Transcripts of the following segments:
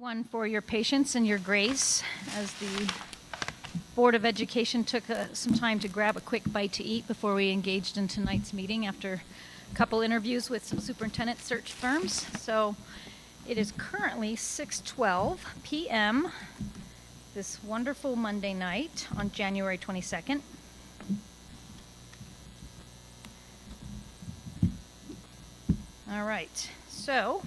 One for your patience and your grace as the Board of Education took some time to grab a quick bite to eat before we engaged in tonight's meeting after a couple interviews with some superintendent search firms. So it is currently 6:12 p.m. this wonderful Monday night on January 22nd. All right, so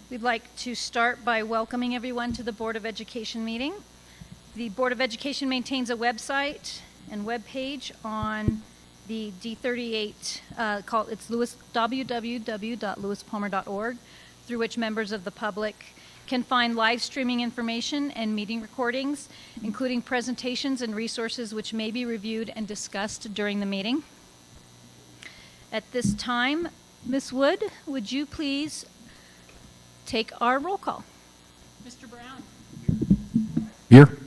we'd like to start by welcoming everyone to the Board of Education meeting. The Board of Education maintains a website and web page on the D38, it's www.lewispalmer.org, through which members of the public can find live streaming information and meeting recordings, including presentations and resources which may be reviewed and discussed during the meeting. At this time, Ms. Wood, would you please take our roll call? Mr. Brown. Here.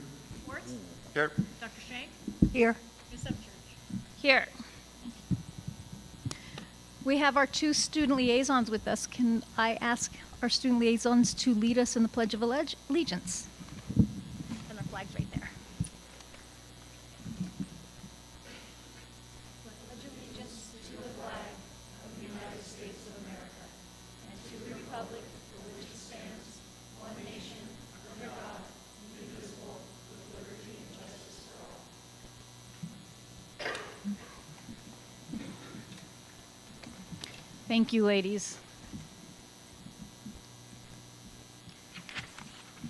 Schwartz. Here. Dr. Shank. Here. Ms. Upchurch. Here. We have our two student liaisons with us. Can I ask our student liaisons to lead us in the Pledge of Allegiance? And our flag's right there. Pledge allegiance to the flag of the United States of America and to the republic for which it stands, one nation, under God, indivisible, with liberty and justice for all. Thank you, ladies.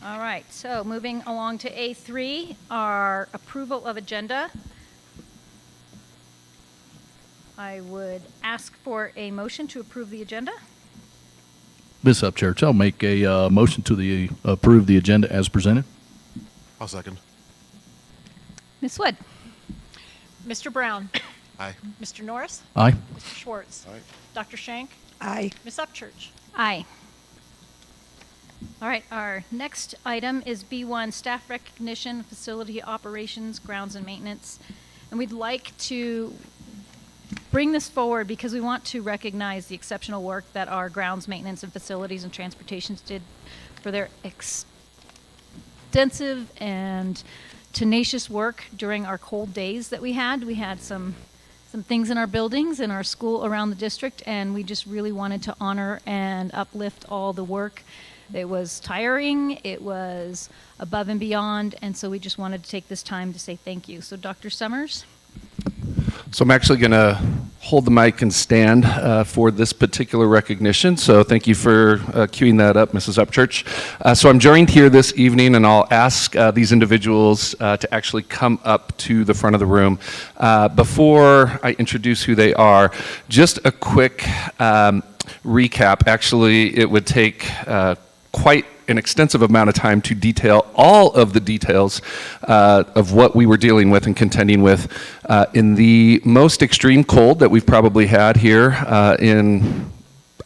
All right, so moving along to A3, our approval of agenda. I would ask for a motion to approve the agenda. Ms. Upchurch, I'll make a motion to approve the agenda as presented. I'll second. Ms. Wood? Mr. Brown. Aye. Mr. Norris. Aye. Mr. Schwartz. Aye. Dr. Shank. Aye. Ms. Upchurch. Aye. All right, our next item is B1, staff recognition, facility operations, grounds and maintenance. And we'd like to bring this forward because we want to recognize the exceptional work that our grounds maintenance and facilities and transportations did for their extensive and tenacious work during our cold days that we had. We had some things in our buildings, in our school, around the district, and we just really wanted to honor and uplift all the work. It was tiring, it was above and beyond, and so we just wanted to take this time to say thank you. So Dr. Summers? So I'm actually going to hold the mic and stand for this particular recognition. So thank you for queuing that up, Mrs. Upchurch. So I'm joined here this evening, and I'll ask these individuals to actually come up to the front of the room. Before I introduce who they are, just a quick recap. Actually, it would take quite an extensive amount of time to detail all of the details of what we were dealing with and contending with in the most extreme cold that we've probably had here in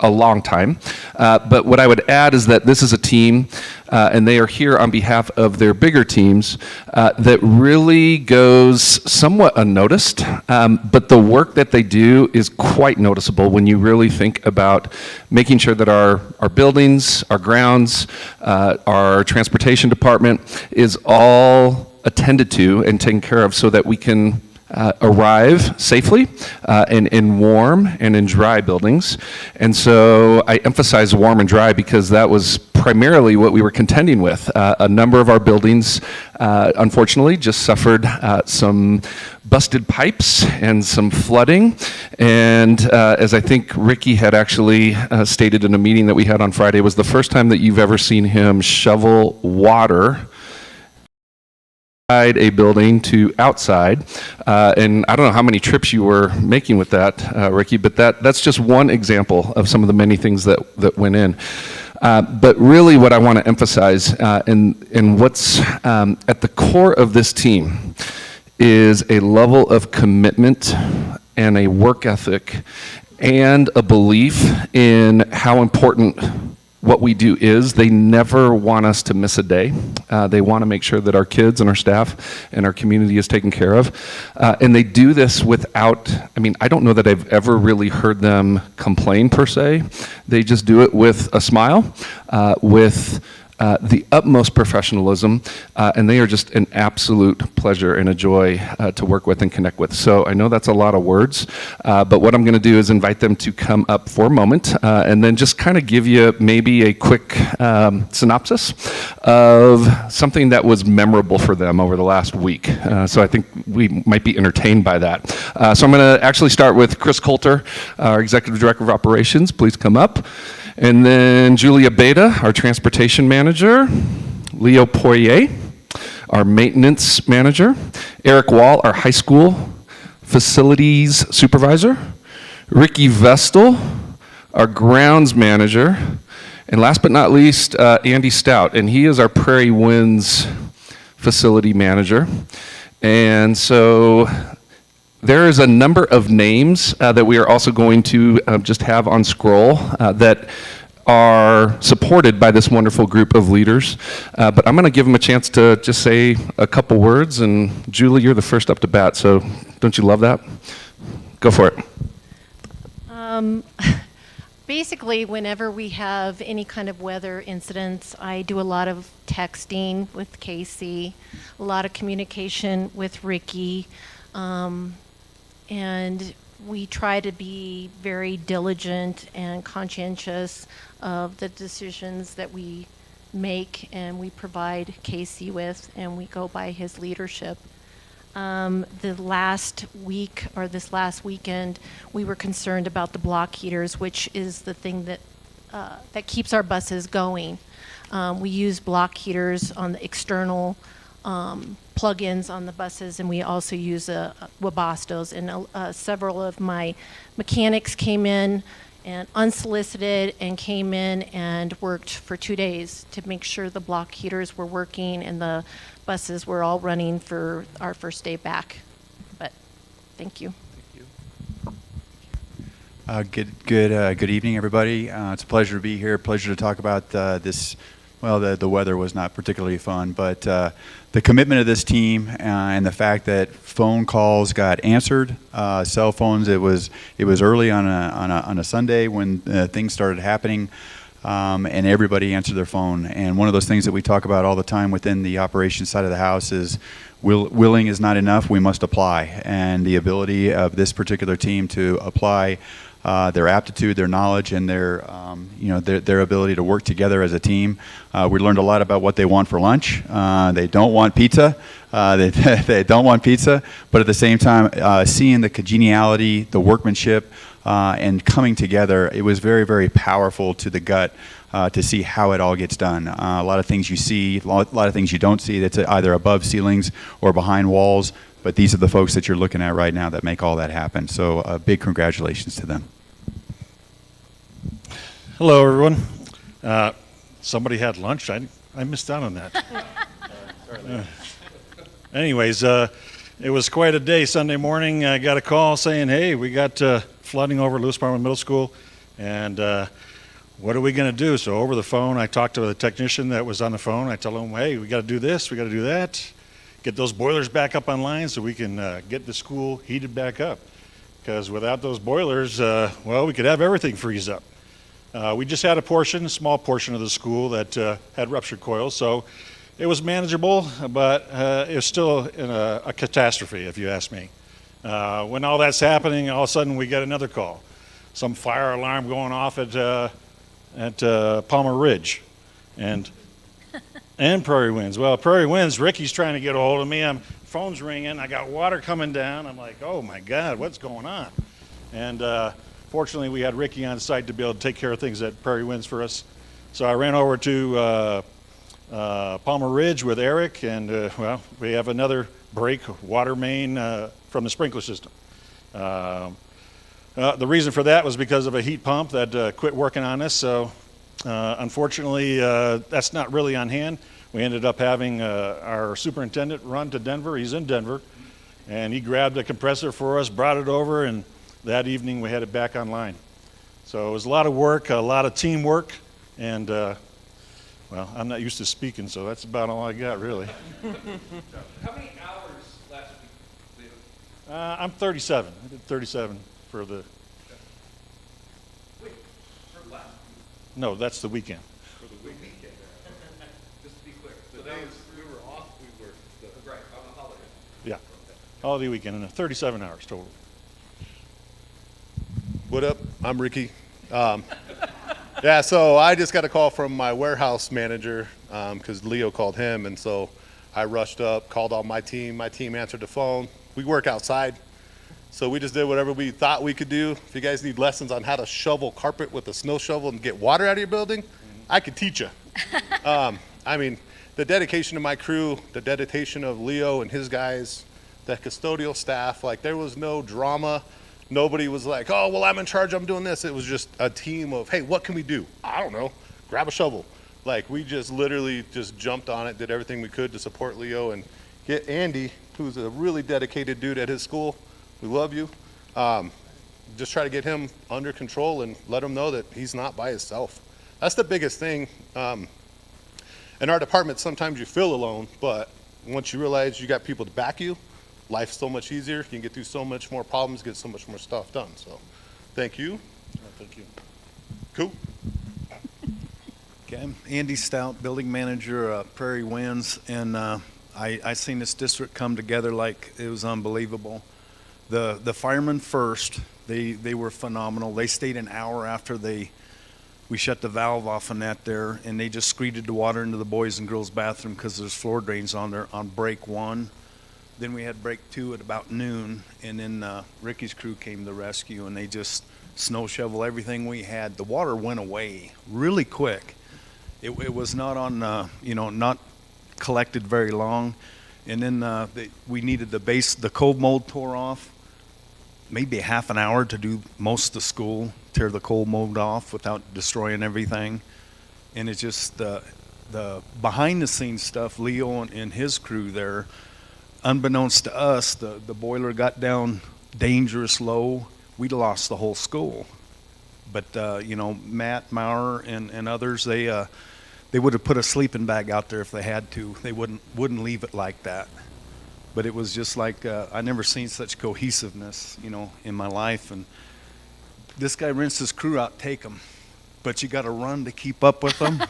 a long time. But what I would add is that this is a team, and they are here on behalf of their bigger teams, that really goes somewhat unnoticed, but the work that they do is quite noticeable when you really think about making sure that our buildings, our grounds, our transportation department is all attended to and taken care of so that we can arrive safely and in warm and in dry buildings. And so I emphasize warm and dry because that was primarily what we were contending with. A number of our buildings, unfortunately, just suffered some busted pipes and some flooding. And as I think Ricky had actually stated in a meeting that we had on Friday, was the first time that you've ever seen him shovel water a building to outside, and I don't know how many trips you were making with that, Ricky, but that's just one example of some of the many things that went in. But really what I want to emphasize and what's at the core of this team is a level of commitment and a work ethic and a belief in how important what we do is they never want us to miss a day. They want to make sure that our kids and our staff and our community is taken care of. And they do this without, I don't know that I've ever really heard them complain per se. They just do it with a smile, with the utmost professionalism, and they are just an absolute pleasure and a joy to work with and connect with. So I know that's a lot of words, but what I'm going to do is invite them to come up for a moment and then just kind of give you maybe a quick synopsis of something that was memorable for them over the last week. So I think we might be entertained by that. So I'm going to actually start with Chris Coulter, our Executive Director of Operations. Please come up. And then Julia Beta, our transportation manager, Leo Poirier, our maintenance manager, Eric Wall, our high school facilities supervisor, Ricky Vestal, our grounds manager, and last but not least, Andy Stout, and he is our Prairie Winds facility manager. And so there is a number of names that we are also going to just have on scroll that are supported by this wonderful group of leaders. But I'm going to give them a chance to just say a couple words. And Julie, you're the first up to bat, so don't you love that? Go for it. Basically, whenever we have any kind of weather incidents, I do a lot of texting with Casey, a lot of communication with Ricky. And we try to be very diligent and conscientious of the decisions that we make and we provide Casey with, and we go by his leadership. The last week or this last weekend, we were concerned about the block heaters, which is the thing that that keeps our buses going. We use block heaters on the external plug-ins on the buses, and we also use Webasto's. And several of my mechanics came in and unsolicited and came in and worked for 2 days to make sure the block heaters were working and the buses were all running for our first day back. But thank you. Good evening, everybody. It's a pleasure to be here. Pleasure to talk about this. Well, the weather was not particularly fun, but the commitment of this team and the fact that phone calls got answered, cell phones. It was early on a Sunday when things started happening, and everybody answered their phone. And one of those things that we talk about all the time within the operations side of the house is willing is not enough. We must apply, and the ability of this particular team to apply their aptitude, their knowledge, and their ability to work together as a team. We learned a lot about what they want for lunch. They don't want pizza. They don't want pizza. But at the same time, seeing the congeniality, the workmanship, and coming together, it was very, very powerful to the gut to see how it all gets done. A lot of things you see, a lot of things you don't see that's either above ceilings or behind walls. But these are the folks that you're looking at right now that make all that happen. So big congratulations to them. Hello, everyone. Somebody had lunch. I missed out on that. Anyways, it was quite a day. Sunday morning, I got a call saying, hey, we got flooding over Lewis Parma Middle School, and what are we going to do? So over the phone, I talked to the technician that was on the phone. I tell him, hey, we got to do this, we got to do that. Get those boilers back up online so we can get the school heated back up. Because without those boilers, well, we could have everything freeze up. We just had a small portion of the school that had ruptured coils, so it was manageable, but it was still a catastrophe, if you ask me. When all that's happening, all of a sudden we get another call. Some fire alarm going off at Palmer Ridge. And Prairie Winds. Well, Prairie Winds, Ricky's trying to get a hold of me. Phone's ringing. I got water coming down. I'm like, oh, my God, what's going on? And fortunately, we had Ricky on site to be able to take care of things at Prairie Winds for us. So I ran over to Palmer Ridge with Eric, and, well, we have another break, water main from the sprinkler system. The reason for that was because of a heat pump that quit working on us. So unfortunately, that's not really on hand. We ended up having our superintendent run to Denver. He's in Denver, and he grabbed a compressor for us, brought it over, and that evening we had it back online. So it was a lot of work, a lot of teamwork, And, well, I'm not used to speaking, so that's about all I got, really. How many hours last week, Leo? I'm 37. I did 37 for the, Wait, for last week, no, that's the weekend. for the weekend. Just to be clear. So that was, we were off, right, on the holiday. Yeah, holiday weekend, and 37 hours total. What up? I'm Ricky. Yeah, so I just got a call from my warehouse manager because Leo called him, and so I rushed up, called all my team. My team answered the phone. We work outside, so we just did whatever we thought we could do. If you guys need lessons on how to shovel carpet with a snow shovel and get water out of your building, I could teach you. I mean, the dedication of my crew, the dedication of Leo and his guys, the custodial staff, like there was no drama. Nobody was like, oh, well, I'm in charge, I'm doing this. It was just a team of, hey, what can we do? I don't know, grab a shovel. Like we just literally just jumped on it, did everything we could to support Leo and get Andy, who's a really dedicated dude at his school. We love you. Just try to get him under control and let him know that he's not by himself. That's the biggest thing. In our department, sometimes you feel alone, but once you realize you got people to back you, life's so much easier. You can get through so much more problems, get so much more stuff done. So, thank you. Thank you. Cool. Okay, I'm Andy Stout, building manager, Prairie Winds, and I seen this district come together like it was unbelievable. The firemen first, they were phenomenal. They stayed an hour after we shut the valve off on that there, and they just screeded the water into the boys and girls bathroom because there's floor drains on there on break one. Then we had break two at about noon, and then Ricky's crew came to the rescue, and they just snow shovel everything we had. The water went away really quick. It was not on, not collected very long. And then we needed the cove mold tore off. Maybe a half an hour to do most of the school, tear the cove mold off without destroying everything. And it's just the behind the scenes stuff, Leo and his crew there, unbeknownst to us, the boiler got down dangerous low. We'd lost the whole school. But, Matt Maurer and others, they would have put a sleeping bag out there if they had to. They wouldn't leave it like that. But it was just like, I never seen such cohesiveness, in my life. And this guy rinsed his crew out, take them. But you got to run to keep up with them.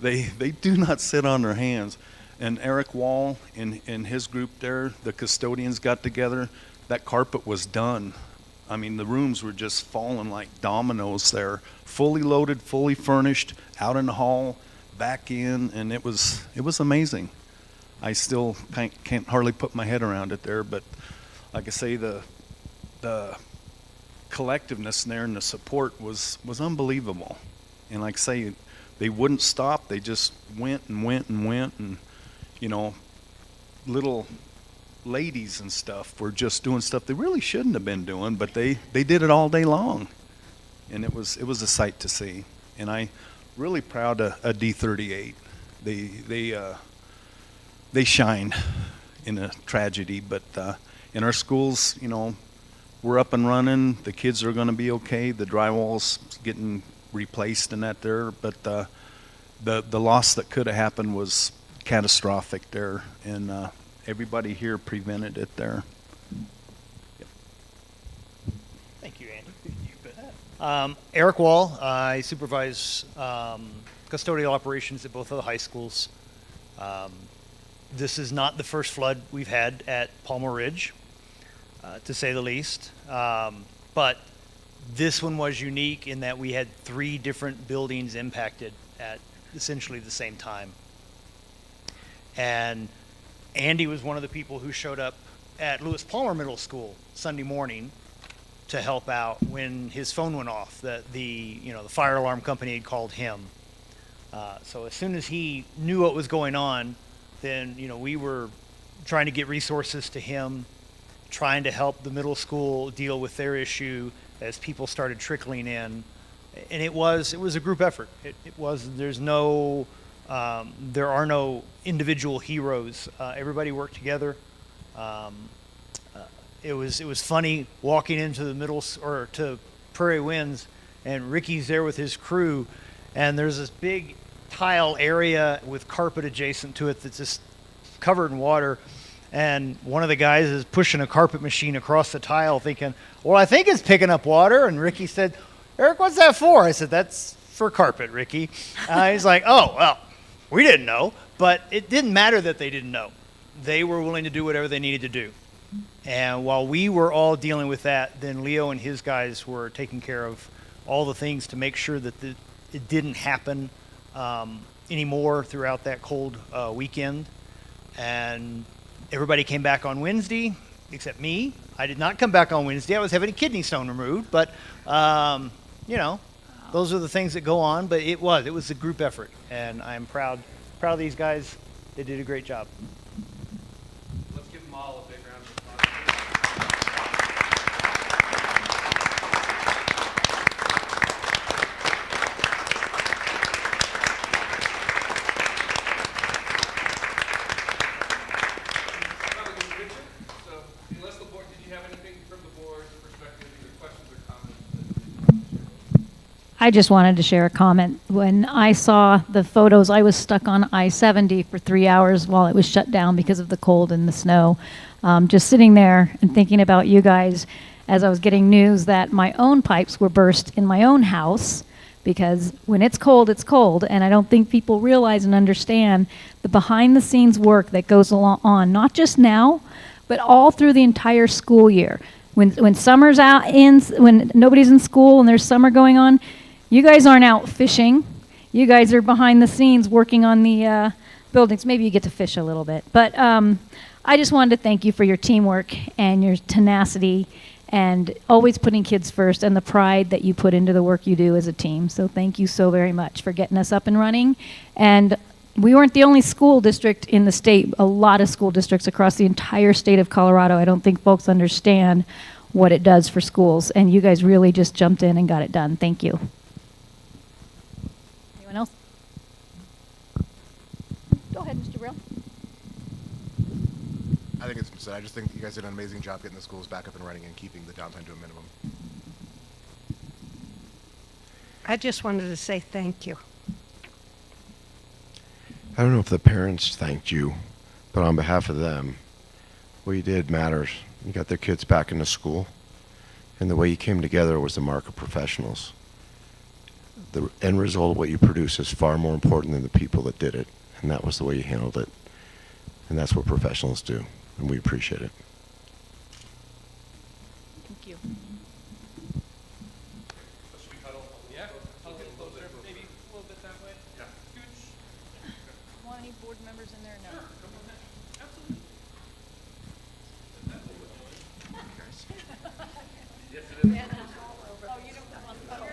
They do not sit on their hands. And Eric Wall and his group there, the custodians got together. That carpet was done. I mean, the rooms were just falling like dominoes there. Fully loaded, fully furnished, out in the hall, back in, and it was amazing. I still can't hardly put my head around it there, but like I say, the collectiveness there and the support was unbelievable. And like I say, they wouldn't stop. They just went and went and went, and little ladies and stuff were just doing stuff they really shouldn't have been doing, but they did it all day long, and it was a sight to see. And I really proud of D38. They shined in a tragedy, but in our schools, we're up and running. The kids are going to be okay. The drywall's getting replaced and that there, but the loss that could have happened was catastrophic there, and everybody here prevented it there. Yep. Thank you, Andy. Eric Wall. I supervise custodial operations at both of the high schools. This is not the first flood we've had at Palmer Ridge, to say the least. But this one was unique in that we had 3 different buildings impacted at essentially the same time. And Andy was one of the people who showed up at Lewis Palmer Middle School Sunday morning to help out when his phone went off. The fire alarm company had called him. So as soon as he knew what was going on, then we were trying to get resources to him, trying to help the middle school deal with their issue as people started trickling in. And it was a group effort. There are no individual heroes. Everybody worked together. It was funny walking into to Prairie Winds, and Ricky's there with his crew, and there's this big tile area with carpet adjacent to it that's just covered in water. And one of the guys is pushing a carpet machine across the tile thinking, well, I think it's picking up water. And Ricky said, Eric, what's that for? I said, that's for carpet, Ricky. He's like, oh, well, we didn't know. But it didn't matter that they didn't know. They were willing to do whatever they needed to do. And while we were all dealing with that, then Leo and his guys were taking care of all the things to make sure that it didn't happen anymore throughout that cold weekend. And everybody came back on Wednesday, except me. I did not come back on Wednesday. I was having a kidney stone removed. But, you know, those are the things that go on. But it was a group effort. And I'm proud of these guys. They did a great job. Let's give them all a big round of applause. So, unless the board, did you have anything from the board's perspective, either questions or comments? I just wanted to share a comment. When I saw the photos, I was stuck on I-70 for 3 hours while it was shut down because of the cold and the snow. Just sitting there and thinking about you guys as I was getting news that my own pipes were burst in my own house, because when it's cold, and I don't think people realize and understand the behind-the-scenes work that goes on, not just now, but all through the entire school year. When summer's when nobody's in school and there's summer going on, you guys aren't out fishing. You guys are behind the scenes working on the buildings. Maybe you get to fish a little bit. But I just wanted to thank you for your teamwork and your tenacity and always putting kids first and the pride that you put into the work you do as a team. So thank you so very much for getting us up and running. And we weren't the only school district in the state. A lot of school districts across the entire state of Colorado. I don't think folks understand what it does for schools. And you guys really just jumped in and got it done. Thank you. Anyone else? Go ahead, Mr. Brill. I think it's been said. I just think you guys did an amazing job getting the schools back up and running and keeping the downtime to a minimum. I just wanted to say thank you. I don't know if the parents thanked you, but on behalf of them, what you did matters. You got their kids back into school, and the way you came together was the mark of professionals. The end result of what you produce is far more important than the people that did it, and that was the way you handled it. And that's what professionals do, and we appreciate it. Thank you. Should we cuddle? Yeah, I'll get closer, maybe a little bit that way. Yeah. Scooch. Want any board members in there? No. Sure, come on in. Absolutely. Yes, it is. Oh, you don't come on the phone.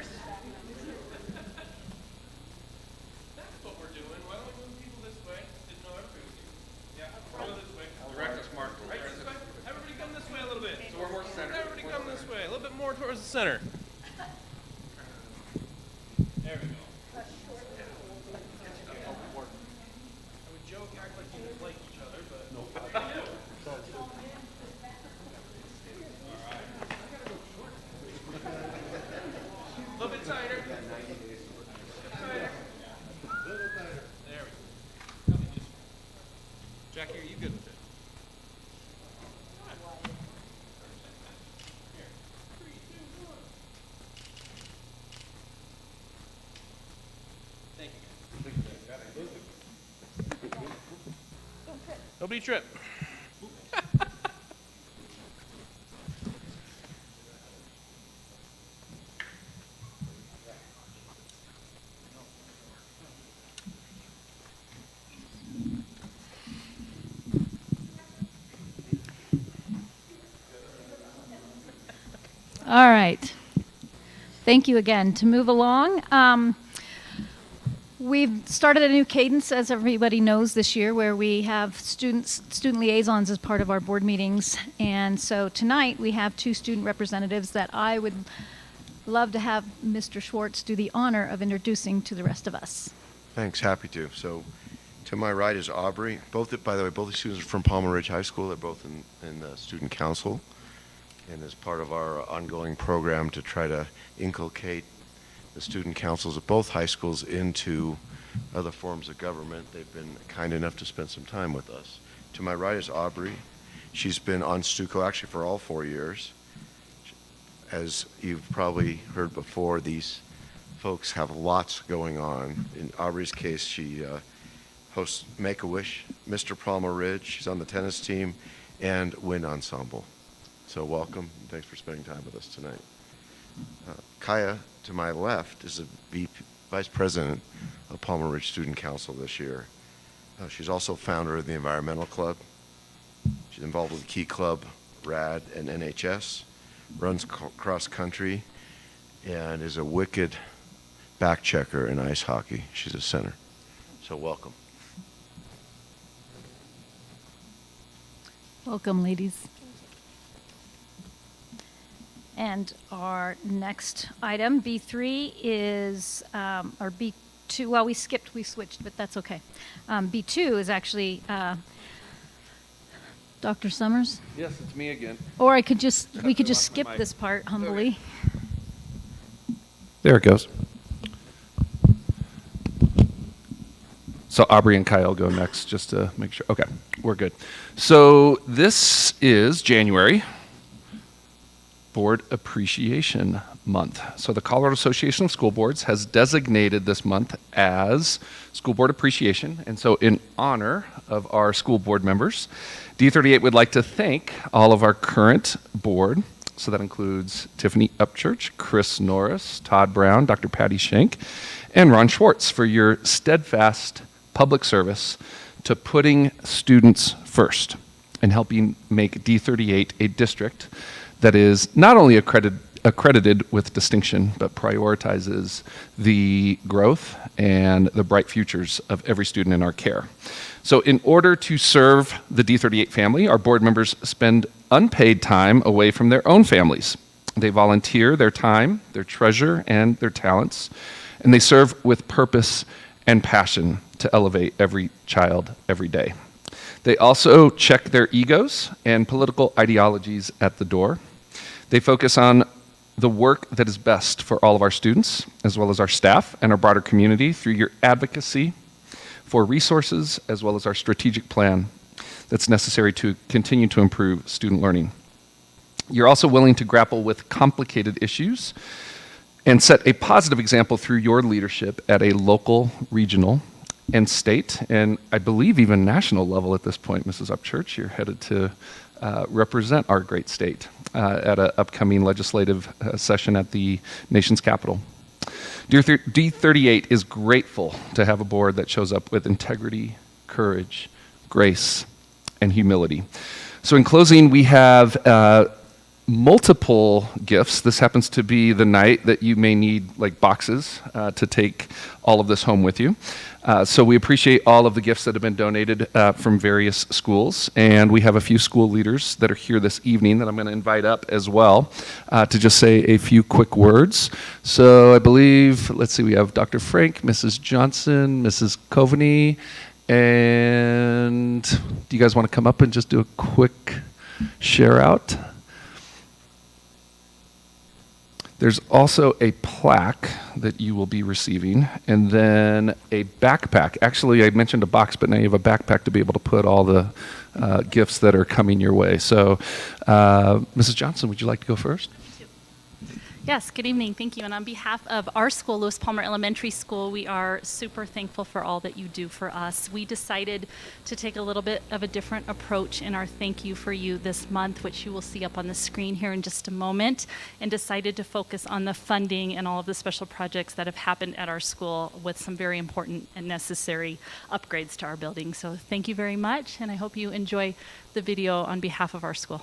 That's what we're doing. Why don't we move people this way? Didn't know everybody was here. Yeah, go this way. Direct us, Mark. Right this way. Everybody come this way a little bit. So we're more centered. Everybody come this way. A little bit more towards the center. There we go. I would joke, act like you like each other, but no. A little bit tighter. Tighter. There we go. Jackie, are you good with it? Here. 3, 2, 1. Thank you. Nobody trip. All right. Thank you again. To move along, we've started a new cadence, as everybody knows, this year, where we have student liaisons as part of our board meetings. And so tonight we have 2 student representatives that I would love to have Mr. Schwartz do the honor of introducing to the rest of us. Thanks, happy to. So to my right is Aubrey. By the way, both the students are from Palmer Ridge High School. They're both in the student council. And as part of our ongoing program to try to inculcate the student councils at both high schools into other forms of government. They've been kind enough to spend some time with us. To my right is Aubrey. She's been on Stuco actually for all 4 years. As you've probably heard before, these folks have lots going on. In Aubrey's case, she hosts Make-A-Wish, Mr. Palmer Ridge. She's on the tennis team and Wind Ensemble. So welcome. Thanks for spending time with us tonight. Kaya, to my left, is the Vice President of Palmer Ridge Student Council this year. She's also founder of the Environmental Club. She's involved with Key Club, RAD, and NHS, runs cross country, and is a wicked back checker in ice hockey. She's a center. So welcome. Welcome, ladies. And our next item, B3, is, or B2, well, we switched, but that's okay. B2 is actually Dr. Summers? Yes, it's me again. Or we could just skip this part humbly. There it goes. So Aubrey and Kyle go next just to make sure. Okay, we're good. So this is January, Board Appreciation Month. So the Colorado Association of School Boards has designated this month as School Board Appreciation. And so in honor of our school board members, D38 would like to thank all of our current board. So that includes Tiffany Upchurch, Chris Norris, Todd Brown, Dr. Patty Schenk, and Ron Schwartz for your steadfast public service to putting students first and helping make D38 a district that is not only accredited with distinction, but prioritizes the growth and the bright futures of every student in our care. So in order to serve the D38 family, our board members spend unpaid time away from their own families. They volunteer their time, their treasure, and their talents, and they serve with purpose and passion to elevate every child every day. They also check their egos and political ideologies at the door. They focus on the work that is best for all of our students, as well as our staff and our broader community through your advocacy for resources, as well as our strategic plan that's necessary to continue to improve student learning. You're also willing to grapple with complicated issues and set a positive example through your leadership at a local, regional, and state, and I believe even national level at this point, Mrs. Upchurch. You're headed to represent our great state at an upcoming legislative session at the nation's capital. D38 is grateful to have a board that shows up with integrity, courage, grace, and humility. So in closing, we have multiple gifts. This happens to be the night that you may need like boxes to take all of this home with you. So we appreciate all of the gifts that have been donated from various schools, and we have a few school leaders that are here this evening that I'm going to invite up as well to just say a few quick words. So I believe, let's see, we have Dr. Frank, Mrs. Johnson, Mrs. Coveney, and do you guys want to come up and just do a quick share out? There's also a plaque that you will be receiving, and then a backpack. Actually, I mentioned a box, but now you have a backpack to be able to put all the gifts that are coming your way. So, Mrs. Johnson, would you like to go first? Yes, good evening. Thank you. And on behalf of our school, Lewis Palmer Elementary School, we are super thankful for all that you do for us. We decided to take a little bit of a different approach in our thank you for you this month, which you will see up on the screen here in just a moment, and decided to focus on the funding and all of the special projects that have happened at our school with some very important and necessary upgrades to our building. So thank you very much, and I hope you enjoy the video on behalf of our school.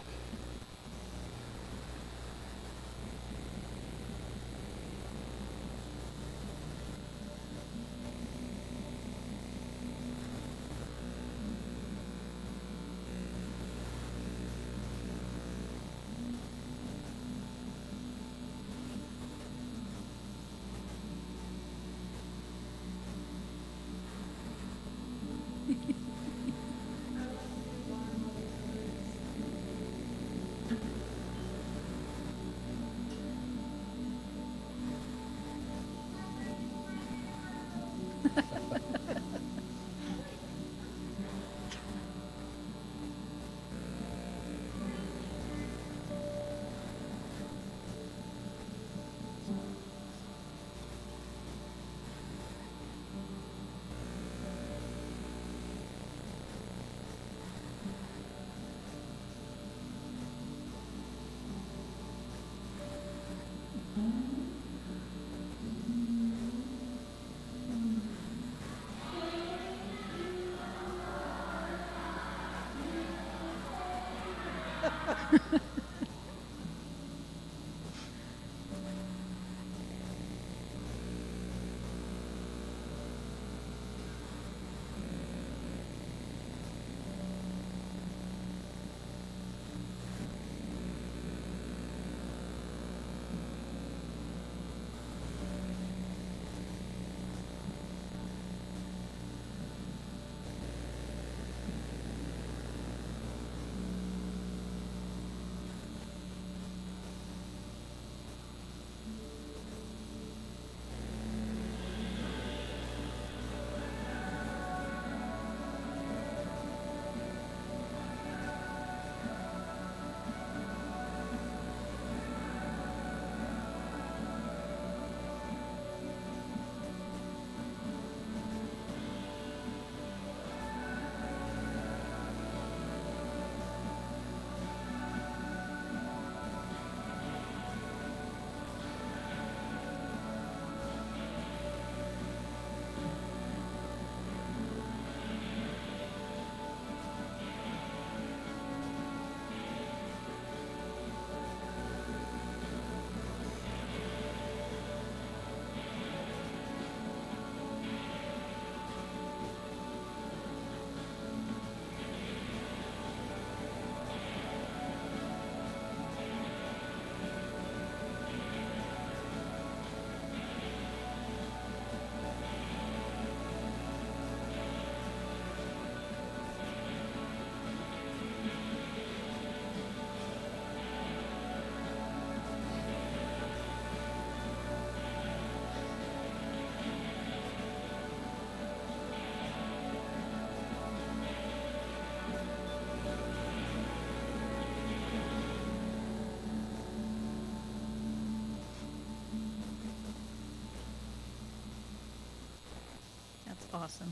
That's awesome.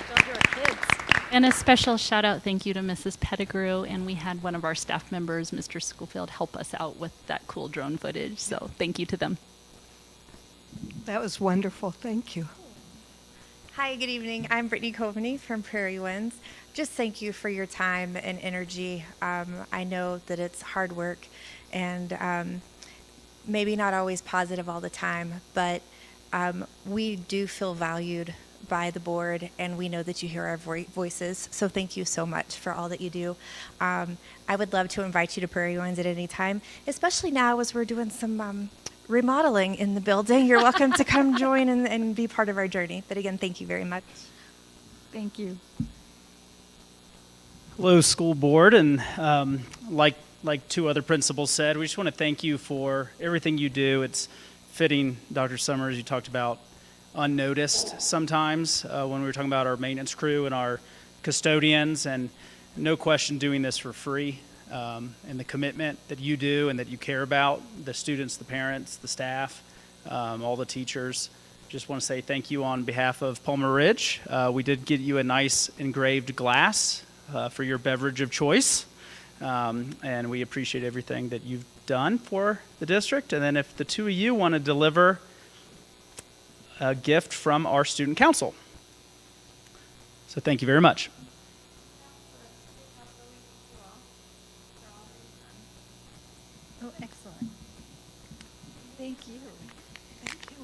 Those are our kids. And a special shout out thank you to Mrs. Pettigrew, and we had one of our staff members, Mr. Schofield, help us out with that cool drone footage. So thank you to them. That was wonderful. Thank you. Hi, good evening. I'm Brittany Coveney from Prairie Winds. Just thank you for your time and energy. I know that it's hard work and maybe not always positive all the time, but we do feel valued by the board, and we know that you hear our voices. So thank you so much for all that you do. I would love to invite you to Prairie Winds at any time, especially now as we're doing some remodeling in the building. You're welcome to come join and be part of our journey. But again, thank you very much. Thank you. Hello, school board, and like two other principals said, we just want to thank you for everything you do. It's fitting, Dr. Summers, you talked about unnoticed sometimes when we were talking about our maintenance crew and our custodians, and no question doing this for free, and the commitment that you do and that you care about the students, the parents, the staff, all the teachers. Just want to say thank you on behalf of Palmer Ridge. We did get you a nice engraved glass for your beverage of choice, and we appreciate everything that you've done for the district. And then if the two of you want to deliver a gift from our student council. So thank you very much. Oh, excellent. Thank you. Thank you.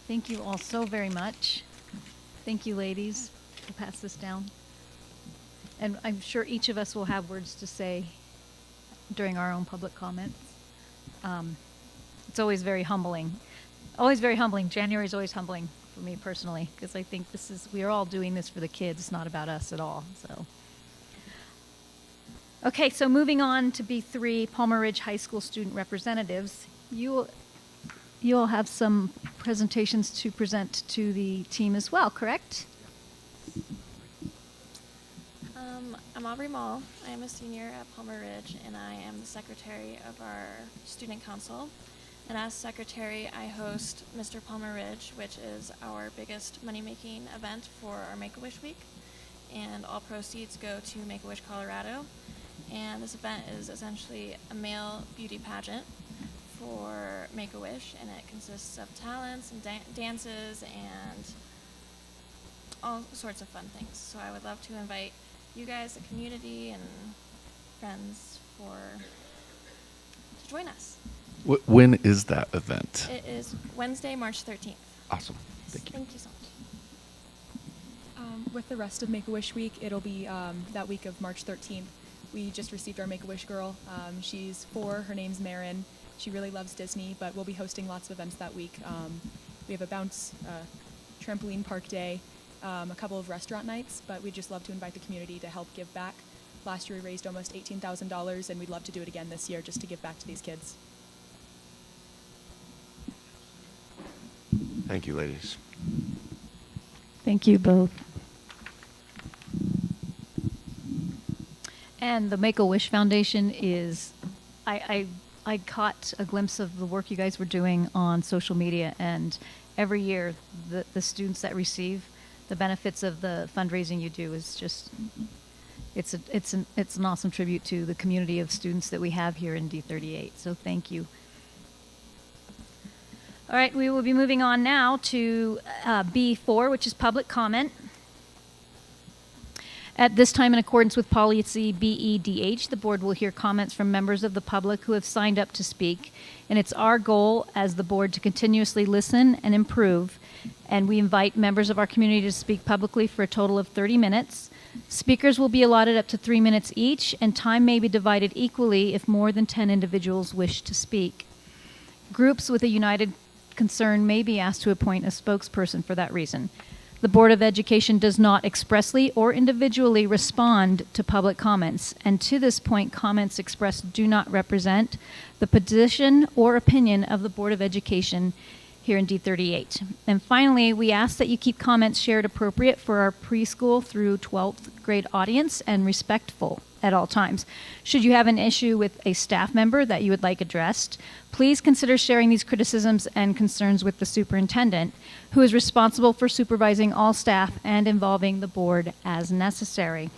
Thank you all so very much. Thank you, ladies. We'll pass this down. And I'm sure each of us will have words to say during our own public comments. It's always very humbling. Always very humbling. January is always humbling for me personally, because I think we are all doing this for the kids. It's not about us at all. So, okay, so moving on to B3, Palmer Ridge High School student representatives. You all have some presentations to present to the team as well, correct? I'm Aubrey Mall. I am a senior at Palmer Ridge, and I am the secretary of our student council. And as secretary, I host Mr. Palmer Ridge, which is our biggest money-making event for our Make-A-Wish Week. And all proceeds go to Make-A-Wish Colorado. And this event is essentially a male beauty pageant for Make-A-Wish, and it consists of talents and dances and all sorts of fun things. So I would love to invite you guys, the community, and friends to join us. When is that event? It is Wednesday, March 13th. Awesome. Thank you. Thank you so much. With the rest of Make-A-Wish Week, it'll be that week of March 13th. We just received our Make-A-Wish girl. She's 4. Her name's Marin. She really loves Disney, but we'll be hosting lots of events that week. We have a bounce trampoline park day, a couple of restaurant nights, but we'd just love to invite the community to help give back. Last year we raised almost $18,000, and we'd love to do it again this year just to give back to these kids. Thank you, ladies. Thank you both. And the Make-A-Wish Foundation is, I caught a glimpse of the work you guys were doing on social media, and every year the students that receive the benefits of the fundraising you do is just, it's an awesome tribute to the community of students that we have here in D38. So thank you. All right, we will be moving on now to B4, which is public comment. At this time, in accordance with policy BEDH, the board will hear comments from members of the public who have signed up to speak. And it's our goal as the board to continuously listen and improve. And we invite members of our community to speak publicly for a total of 30 minutes. Speakers will be allotted up to 3 minutes each, and time may be divided equally if more than 10 individuals wish to speak. Groups with a united concern may be asked to appoint a spokesperson for that reason. The Board of Education does not expressly or individually respond to public comments, and to this point, comments expressed do not represent the position or opinion of the Board of Education here in D38. And finally, we ask that you keep comments shared appropriate for our preschool through 12th grade audience and respectful at all times. Should you have an issue with a staff member that you would like addressed, please consider sharing these criticisms and concerns with the superintendent, who is responsible for supervising all staff and involving the board as necessary.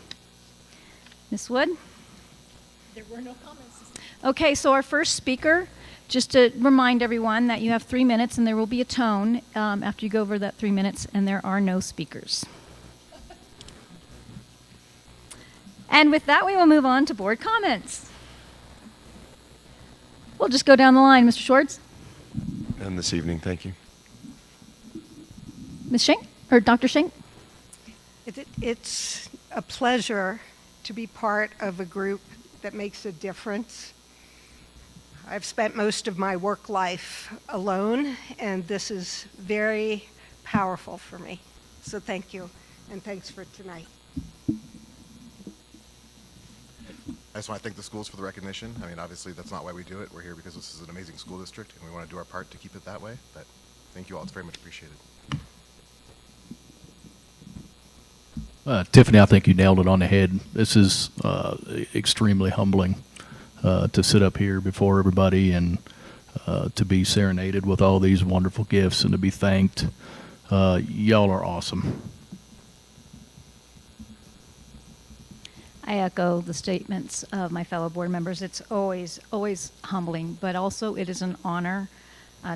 Ms. Wood? There were no comments. Okay, so our first speaker, just to remind everyone that you have 3 minutes and there will be a tone after you go over that 3 minutes, and there are no speakers. And with that, we will move on to board comments. We'll just go down the line. Mr. Schwartz? And this evening, thank you. Ms. Schenk? Or Dr. Schenk? It's a pleasure to be part of a group that makes a difference. I've spent most of my work life alone, and this is very powerful for me. So thank you, and thanks for tonight. I just want to thank the schools for the recognition. I mean, obviously, that's not why we do it. We're here because this is an amazing school district, and we want to do our part to keep it that way. But thank you all. It's very much appreciated. Tiffany, I think you nailed it on the head. This is extremely humbling to sit up here before everybody and to be serenaded with all these wonderful gifts and to be thanked. Y'all are awesome. I echo the statements of my fellow board members. It's always humbling, but also it is an honor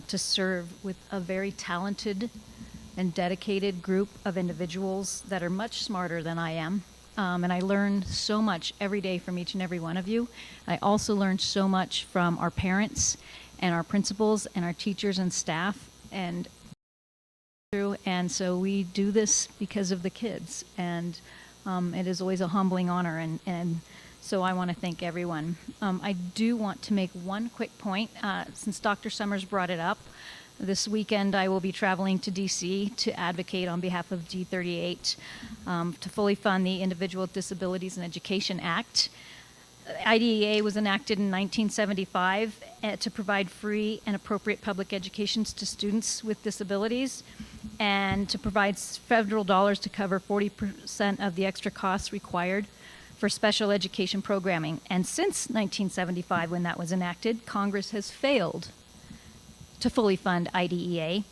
to serve with a very talented and dedicated group of individuals that are much smarter than I am. And I learn so much every day from each and every one of you. I also learn so much from our parents and our principals and our teachers and staff. And so we do this because of the kids. And it is always a humbling honor, and so I want to thank everyone. I do want to make one quick point, since Dr. Summers brought it up. This weekend I will be traveling to DC to advocate on behalf of D38 to fully fund the Individual with Disabilities in Education Act. IDEA was enacted in 1975 to provide free and appropriate public educations to students with disabilities, and to provide federal dollars to cover 40% of the extra costs required for special education programming. And since 1975, when that was enacted, Congress has failed to fully fund IDEA,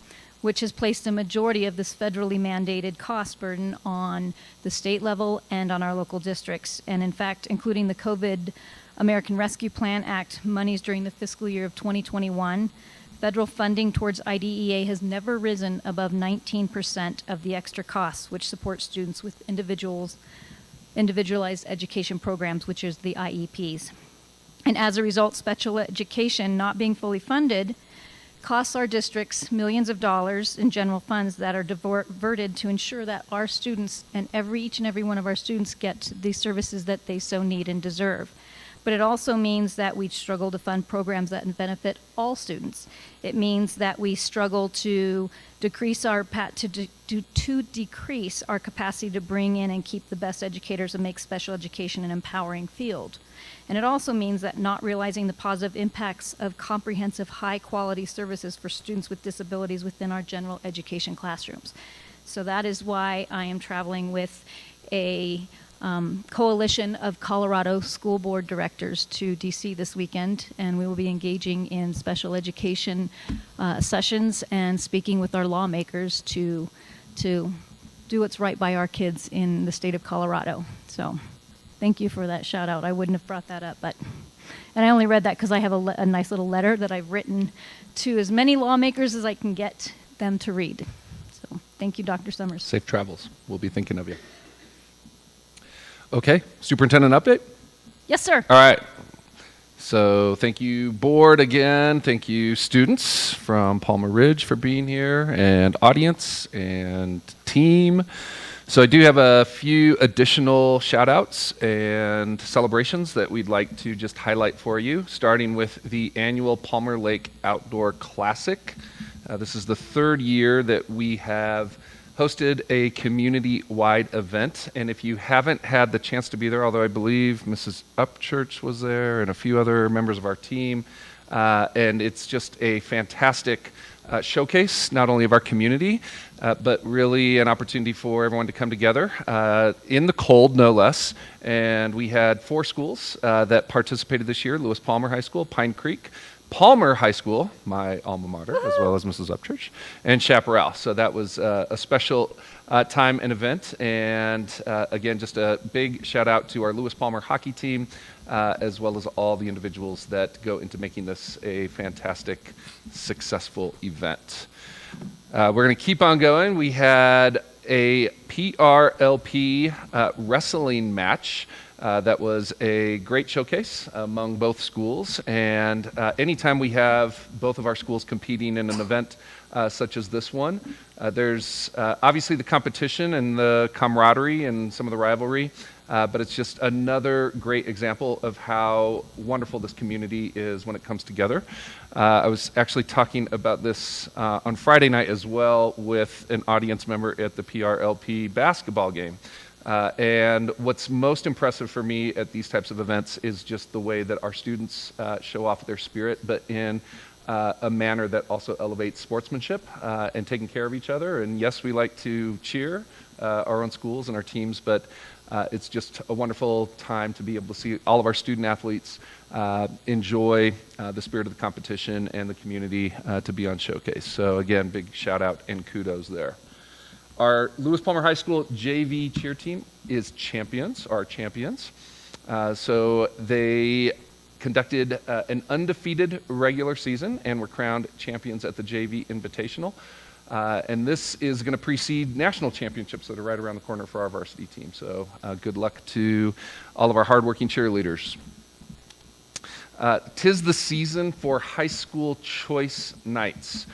which has placed a majority of this federally mandated cost burden on the state level and on our local districts. And in fact, including the COVID American Rescue Plan Act monies during the fiscal year of 2021, federal funding towards IDEA has never risen above 19% of the extra costs which support students with individualized education programs, which is the IEPs. And as a result, special education not being fully funded costs our districts millions of dollars in general funds that are diverted to ensure that our students and each and every one of our students get the services that they so need and deserve. But it also means that we struggle to fund programs that benefit all students. It means that we struggle to decrease our capacity to bring in and keep the best educators and make special education an empowering field. And it also means that not realizing the positive impacts of comprehensive, high-quality services for students with disabilities within our general education classrooms. So that is why I am traveling with a coalition of Colorado school board directors to DC this weekend, and we will be engaging in special education sessions and speaking with our lawmakers to do what's right by our kids in the state of Colorado. So thank you for that shout out. I wouldn't have brought that up, and I only read that because I have a nice little letter that I've written to as many lawmakers as I can get them to read. So thank you, Dr. Summers. Safe travels. We'll be thinking of you. Okay, superintendent update? Yes, sir. All right. So thank you, board, again. Thank you, students from Palmer Ridge for being here, and audience and team. So I do have a few additional shout outs and celebrations that we'd like to just highlight for you, starting with the annual Palmer Lake Outdoor Classic. This is the third year that we have hosted a community-wide event, and if you haven't had the chance to be there, although I believe Mrs. Upchurch was there and a few other members of our team, and it's just a fantastic showcase, not only of our community, but really an opportunity for everyone to come together in the cold, no less. And we had 4 schools that participated this year: Lewis Palmer High School, Pine Creek, Palmer High School, my alma mater, as well as Mrs. Upchurch, and Chaparral. So that was a special time and event. And again, just a big shout out to our Lewis Palmer hockey team, as well as all the individuals that go into making this a fantastic, successful event. We're going to keep on going. We had a PRLP wrestling match. That was a great showcase among both schools, and anytime we have both of our schools competing in an event such as this one, there's obviously the competition and the camaraderie and some of the rivalry, but it's just another great example of how wonderful this community is when it comes together. I was actually talking about this on Friday night as well with an audience member at the PRLP basketball game. And what's most impressive for me at these types of events is just the way that our students show off their spirit, but in a manner that also elevates sportsmanship and taking care of each other. And yes, we like to cheer our own schools and our teams, but it's just a wonderful time to be able to see all of our student athletes enjoy the spirit of the competition and the community to be on showcase. So again, big shout out and kudos there. Our Lewis Palmer High School JV cheer team is champions. So they conducted an undefeated regular season and were crowned champions at the JV Invitational. And this is going to precede national championships that are right around the corner for our varsity team. So good luck to all of our hardworking cheerleaders. 'Tis the season for high school choice nights.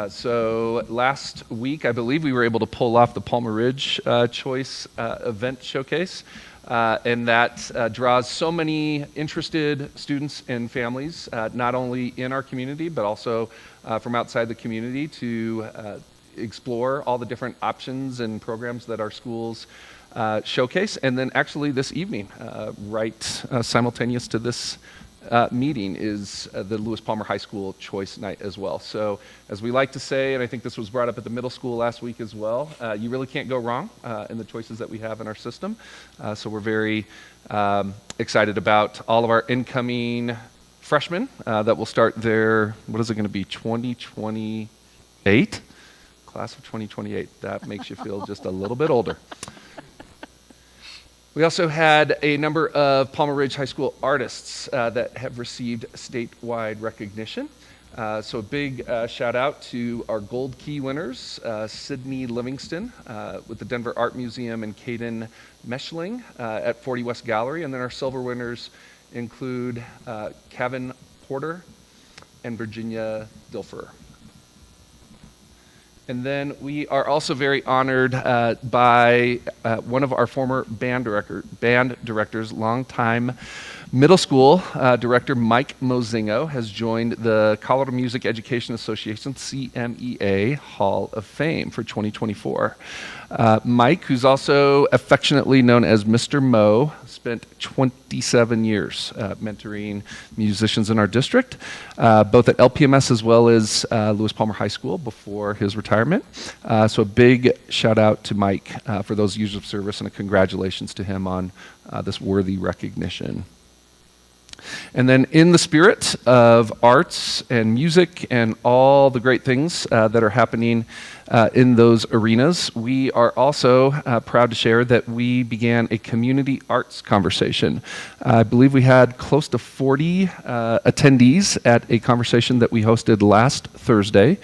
So last week, I believe we were able to pull off the Palmer Ridge choice event showcase. And that draws so many interested students and families, not only in our community, but also from outside the community to explore all the different options and programs that our schools showcase. And then actually this evening, simultaneous to this meeting is the Lewis Palmer High School Choice Night as well. So as we like to say, and I think this was brought up at the middle school last week as well, you really can't go wrong in the choices that we have in our system. So we're very excited about all of our incoming freshmen that will start their, what is it going to be, 2028? Class of 2028. That makes you feel just a little bit older. We also had a number of Palmer Ridge High School artists that have received statewide recognition. So a big shout out to our Gold Key winners, Sydney Livingston with the Denver Art Museum and Caden Meshling at 40 West Gallery. And then our silver winners include Kevin Porter and Virginia Dilfer. And then we are also very honored by one of our former band directors, longtime middle school director Mike Mozingo has joined the Colorado Music Education Association CMEA Hall of Fame for 2024. Mike, who's also affectionately known as Mr. Mo, spent 27 years mentoring musicians in our district, both at LPMS as well as Lewis Palmer High School before his retirement. So a big shout out to Mike for those years of service and a congratulations to him on this worthy recognition. And then in the spirit of arts and music and all the great things that are happening in those arenas, we are also proud to share that we began a community arts conversation. I believe we had close to 40 attendees at a conversation that we hosted last Thursday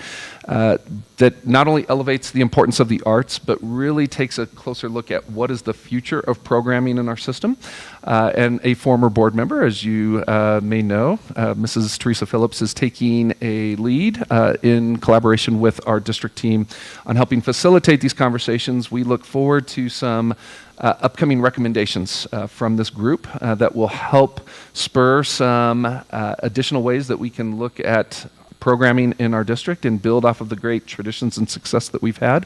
that not only elevates the importance of the arts, but really takes a closer look at what is the future of programming in our system. And a former board member, as you may know, Mrs. Teresa Phillips, is taking a lead in collaboration with our district team on helping facilitate these conversations. We look forward to some upcoming recommendations from this group that will help spur some additional ways that we can look at programming in our district and build off of the great traditions and success that we've had.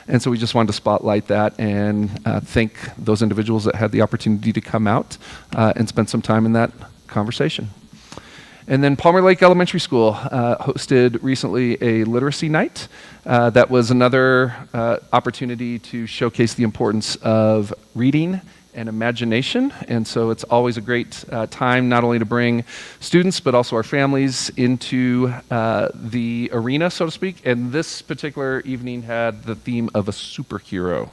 And so we just wanted to spotlight that and thank those individuals that had the opportunity to come out and spend some time in that conversation. And then Palmer Lake Elementary School hosted recently a literacy night. That was another opportunity to showcase the importance of reading and imagination. And so it's always a great time not only to bring students, but also our families into the arena, so to speak. And this particular evening had the theme of a superhero.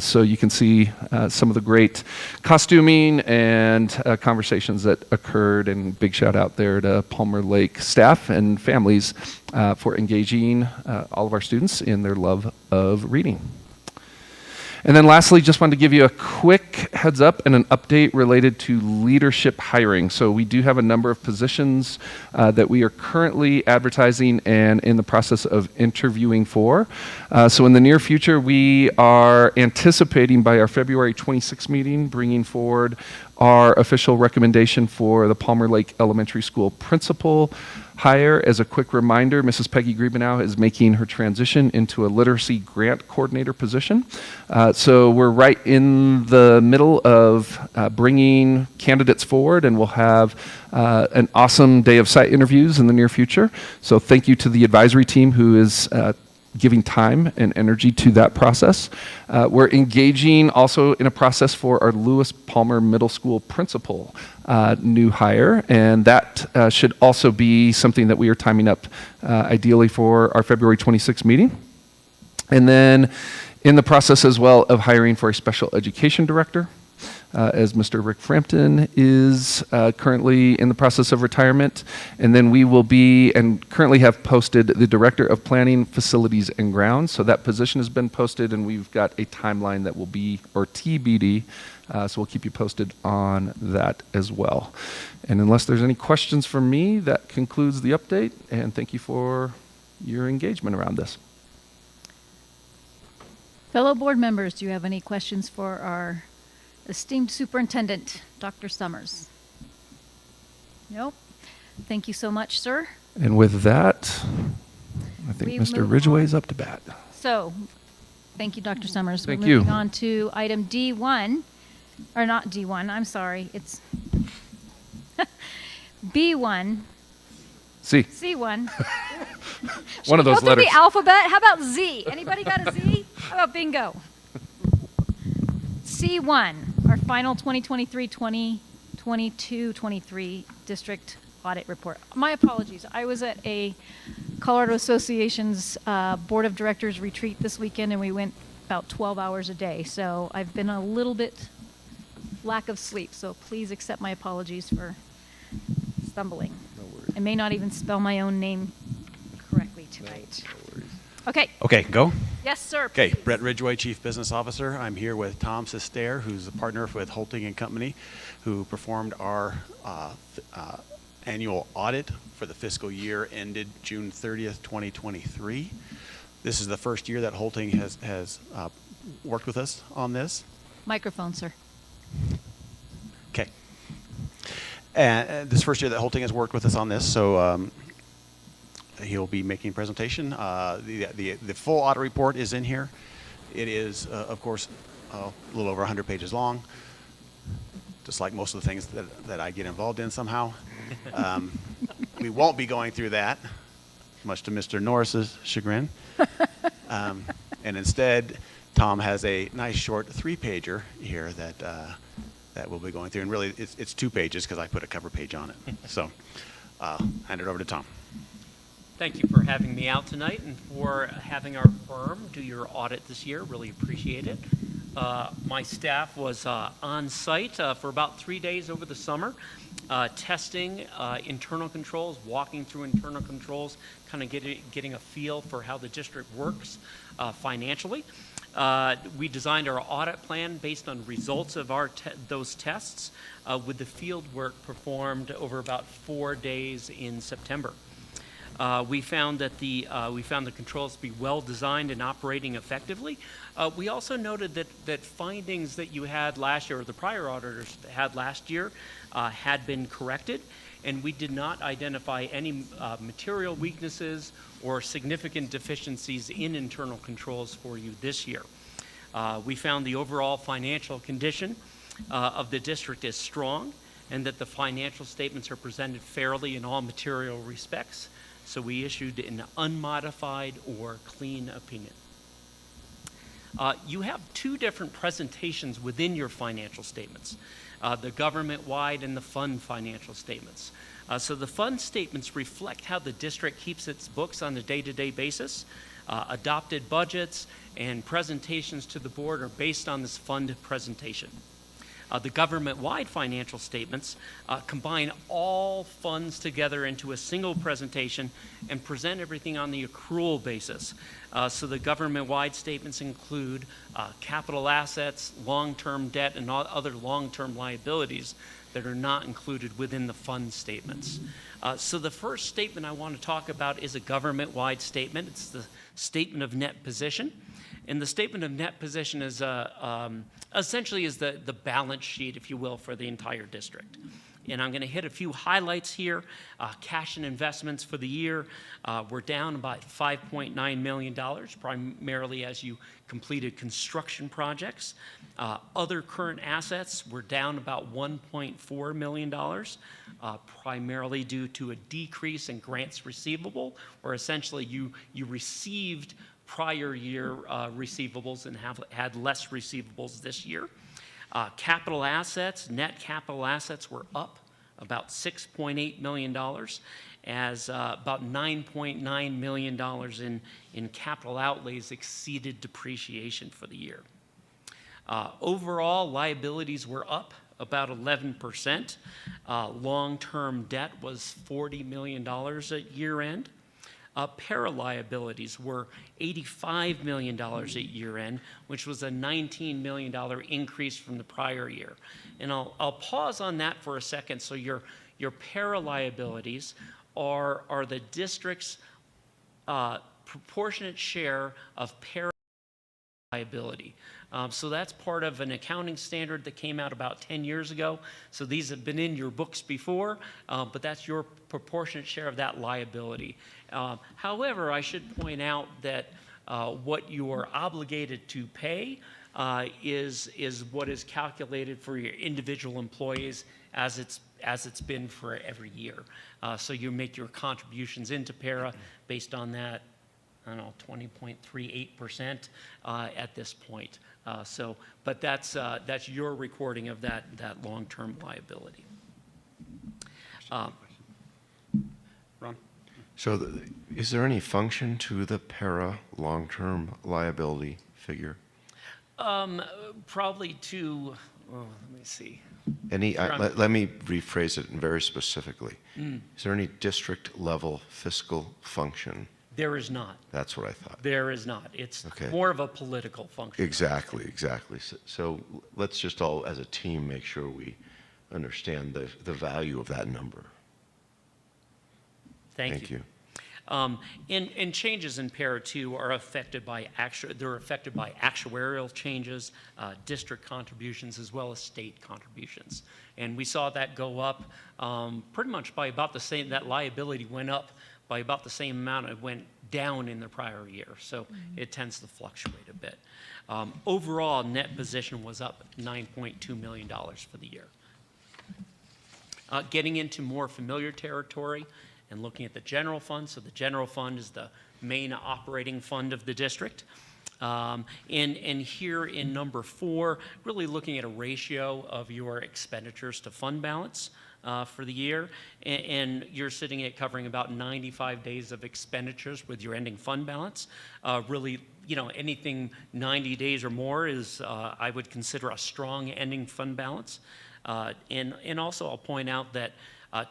So you can see some of the great costuming and conversations that occurred, and big shout out there to Palmer Lake staff and families for engaging all of our students in their love of reading. And then lastly, just wanted to give you a quick heads up and an update related to leadership hiring. So we do have a number of positions that we are currently advertising and in the process of interviewing for. So in the near future, we are anticipating by our February 26th meeting, bringing forward our official recommendation for the Palmer Lake Elementary School principal hire. As a quick reminder, Mrs. Peggy Griebenow is making her transition into a literacy grant coordinator position. So we're right in the middle of bringing candidates forward, and we'll have an awesome day of site interviews in the near future. So thank you to the advisory team who is giving time and energy to that process. We're engaging also in a process for our Lewis Palmer Middle School principal new hire, and that should also be something that we are timing up ideally for our February 26th meeting. And then in the process as well of hiring for a special education director, as Mr. Rick Frampton is currently in the process of retirement. And then we will be, and currently have posted, the Director of Planning, Facilities, and Grounds. So that position has been posted, and we've got a timeline that will be, or TBD, so we'll keep you posted on that as well. And unless there's any questions from me, that concludes the update, and thank you for your engagement around this. Fellow board members, do you have any questions for our esteemed superintendent, Dr. Summers? Nope. Thank you so much, sir. And with that, I think Mr. Ridgway's up to bat. So, thank you, Dr. Summers. Thank We're you. moving on to item D1, or not D1, I'm sorry, it's B1. C. C1. One of those Go through letters. the alphabet. How about Z? Anybody got a Z? How about bingo? C1, our final 2023-2022-23 district audit report. My apologies. I was at a Colorado Association's Board of Directors retreat this weekend, and we went about 12 hours a day. So I've been a little bit lack of sleep, so please accept my apologies for stumbling. No worries. I may not even spell my own name correctly tonight. No worries. Okay. Okay, go. Yes, sir. Okay, please. Brett Ridgway, Chief Business Officer. I'm here with Tom Sester, who's a partner with Holting and Company, who performed our annual audit for the fiscal year ended June 30th, 2023. This is the first year that Holting has worked with us on this. Microphone, sir. Okay. And this first year that Holting has worked with us on this, so he'll be making a presentation. The full audit report is in here. It is, of course, a little over 100 pages long, just like most of the things that I get involved in somehow. We won't be going through that, much to Mr. Norris's chagrin. And instead, Tom has a nice short 3-pager here that we'll be going through. And really, it's 2 pages because I put a cover page on it. So hand it over to Tom. Thank you for having me out tonight and for having our firm do your audit this year. Really appreciate it. My staff was on site for about 3 days over the summer, testing internal controls, walking through internal controls, kind of getting a feel for how the district works financially. We designed our audit plan based on results of those tests with the field work performed over about 4 days in September. We found that the controls to be well designed and operating effectively. We also noted that findings that you had last year, or the prior auditors had last year, had been corrected, and we did not identify any material weaknesses or significant deficiencies in internal controls for you this year. We found the overall financial condition of the district is strong, and that the financial statements are presented fairly in all material respects. So we issued an unmodified or clean opinion. You have 2 different presentations within your financial statements, the government-wide and the fund financial statements. So the fund statements reflect how the district keeps its books on a day-to-day basis. Adopted budgets and presentations to the board are based on this fund presentation. The government-wide financial statements combine all funds together into a single presentation and present everything on the accrual basis. So the government-wide statements include capital assets, long-term debt, and all other long-term liabilities that are not included within the fund statements. So the first statement I want to talk about is a government-wide statement. It's the statement of net position. And the statement of net position is essentially is the balance sheet, if you will, for the entire district. And I'm going to hit a few highlights here. Cash and investments for the year were down about $5.9 million, primarily as you completed construction projects. Other current assets were down about $1.4 million, primarily due to a decrease in grants receivable, or essentially you received prior year receivables and had less receivables this year. Capital assets, net capital assets were up about $6.8 million as about $9.9 million in capital outlays exceeded depreciation for the year. Overall, liabilities were up about 11%. Long-term debt was $40 million at year end. Para liabilities were $85 million at year end, which was a $19 million increase from the prior year. And I'll pause on that for a second. So your para liabilities are the district's proportionate share of para liability. So that's part of an accounting standard that came out about 10 years ago. So these have been in your books before, but that's your proportionate share of that liability. However, I should point out that what you are obligated to pay is what is calculated for your individual employees as it's been for every year. So you make your contributions into para based on that, I don't know, 20.38% at this point. But that's your recording of that long-term liability. Ron? So is there any function to the para long-term liability figure? Probably to well, let me see. Any, Sure, let me rephrase it very specifically. Mm. Is there any district level fiscal function? There is not. That's what I thought. There is not. It's Okay. more of a political function. Exactly, exactly. So let's just all, as a team, make sure we understand the value of that number. Thank you. And changes in Para 2 are affected by actuarial changes, district contributions, as well as state contributions. And we saw that go up pretty much by about the same. That liability went up by about the same amount it went down in the prior year. So it tends to fluctuate a bit. Overall, net position was up $9.2 million for the year. Getting into more familiar territory and looking at the general fund. So the general fund is the main operating fund of the district. And here in number 4, really looking at a ratio of your expenditures to fund balance for the year. And you're sitting at covering about 95 days of expenditures with your ending fund balance. Really, you know, anything 90 days or more is, I would consider a strong ending fund balance. And also I'll point out that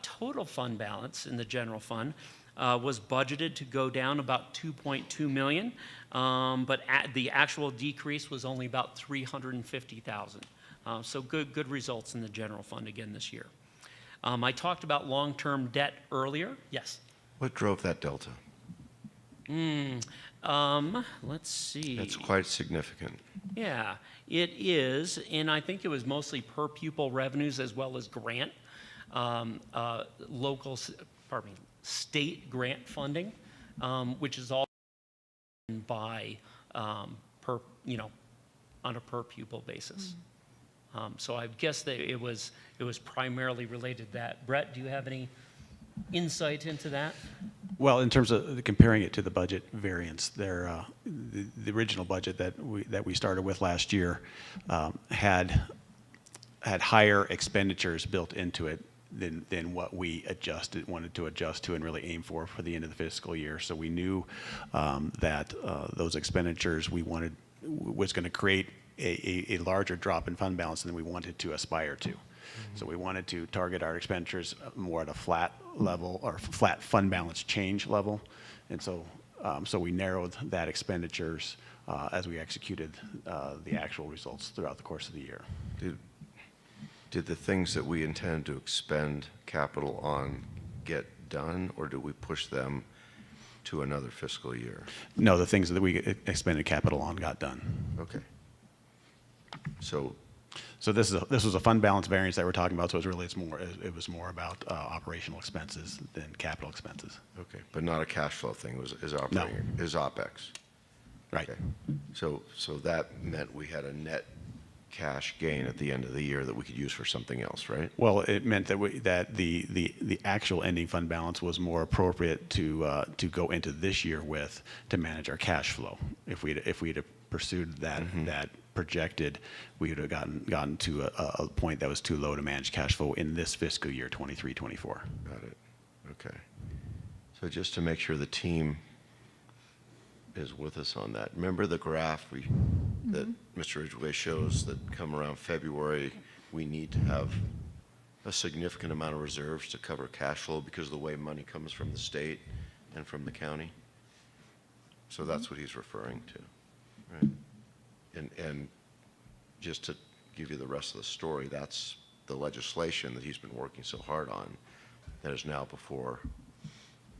total fund balance in the general fund was budgeted to go down about $2.2 million, but the actual decrease was only about $350,000. So good results in the general fund again this year. I talked about long-term debt earlier. Yes? What drove that delta? Let's see. That's quite significant. Yeah, it is, and I think it was mostly per pupil revenues as well as grant, state grant funding, which is all by on a per pupil basis. So I guess that it was primarily related to that. Brett, do you have any insight into that? Well, in terms of comparing it to the budget variance, the original budget that we started with last year had higher expenditures built into it than what we wanted to adjust to and really aim for the end of the fiscal year. So we knew that those expenditures was going to create a larger drop in fund balance than we wanted to aspire to. So we wanted to target our expenditures more at a flat level or flat fund balance change level. And so we narrowed that expenditures as we executed the actual results throughout the course of the year. Did the things that we intended to expend capital on get done, or do we push them to another fiscal year? No, the things that we expended capital on got done. Okay. So this was a fund balance variance that we're talking about. So it was more about operational expenses than capital expenses. Okay, but not a cash flow thing. It was is OpEx. Right. Okay. So that meant we had a net cash gain at the end of the year that we could use for something else, right? Well, it meant that the actual ending fund balance was more appropriate to go into this year with to manage our cash flow. If we'd have pursued that projected, we would have gotten to a point that was too low to manage cash flow in this fiscal year 23-24. Got it. Okay. So just to make sure the team is with us on that. Remember the graph that Mr. Ridgway shows that come around February, we need to have a significant amount of reserves to cover cash flow because of the way money comes from the state and from the county? So that's what he's referring to, right? And just to give you the rest of the story, that's the legislation that he's been working so hard on that is now before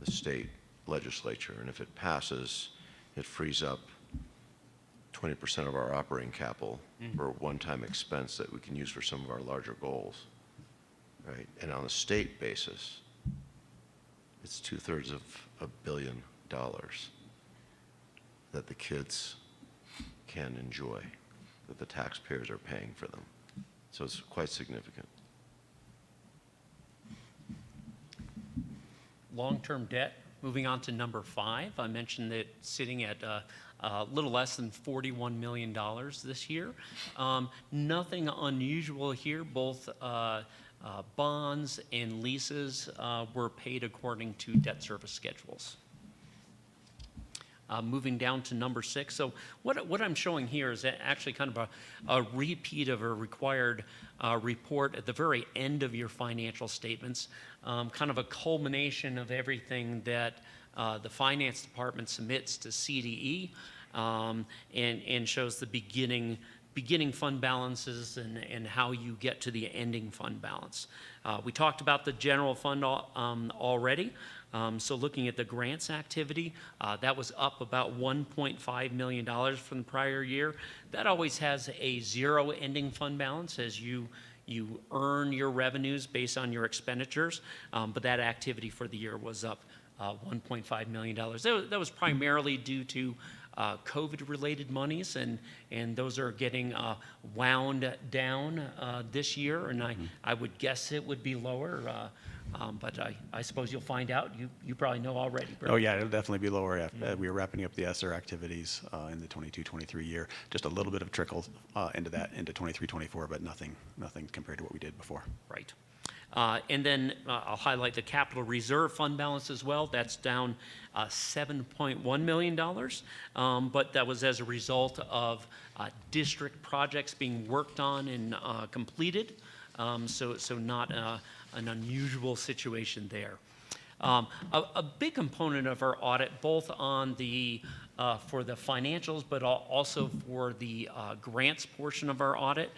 the state legislature. And if it passes, it frees up 20% of our operating capital for a one-time expense that we can use for some of our larger goals, right? And on a state basis, it's 2/3 of $1 billion that the kids can enjoy, that the taxpayers are paying for them. So it's quite significant. Long-term debt, moving on to number 5. I mentioned that sitting at a little less than $41 million this year. Nothing unusual here. Both bonds and leases were paid according to debt service schedules. moving down to number 6. So what I'm showing here is actually kind of a repeat of a required report at the very end of your financial statements, kind of a culmination of everything that the finance department submits to CDE, and shows the beginning fund balances and how you get to the ending fund balance. We talked about the general fund already. So looking at the grants activity, that was up about $1.5 million from the prior year. That always has a zero ending fund balance as you earn your revenues based on your expenditures, but that activity for the year was up $1.5 million. That was primarily due to COVID-related monies, and those are getting wound down this year, and I would guess it would be lower, but I suppose you'll find out. You probably know already, Brett. Oh yeah, it'll definitely be lower. After, we are wrapping up the ESSER activities in the 22-23 year. Just a little bit of trickle into 23-24, but nothing compared to what we did before. Right. And then I'll highlight the capital reserve fund balance as well. That's down $7.1 million, but that was as a result of district projects being worked on and completed. So not an unusual situation there. A big component of our audit, both on the for the financials, but also for the grants portion of our audit,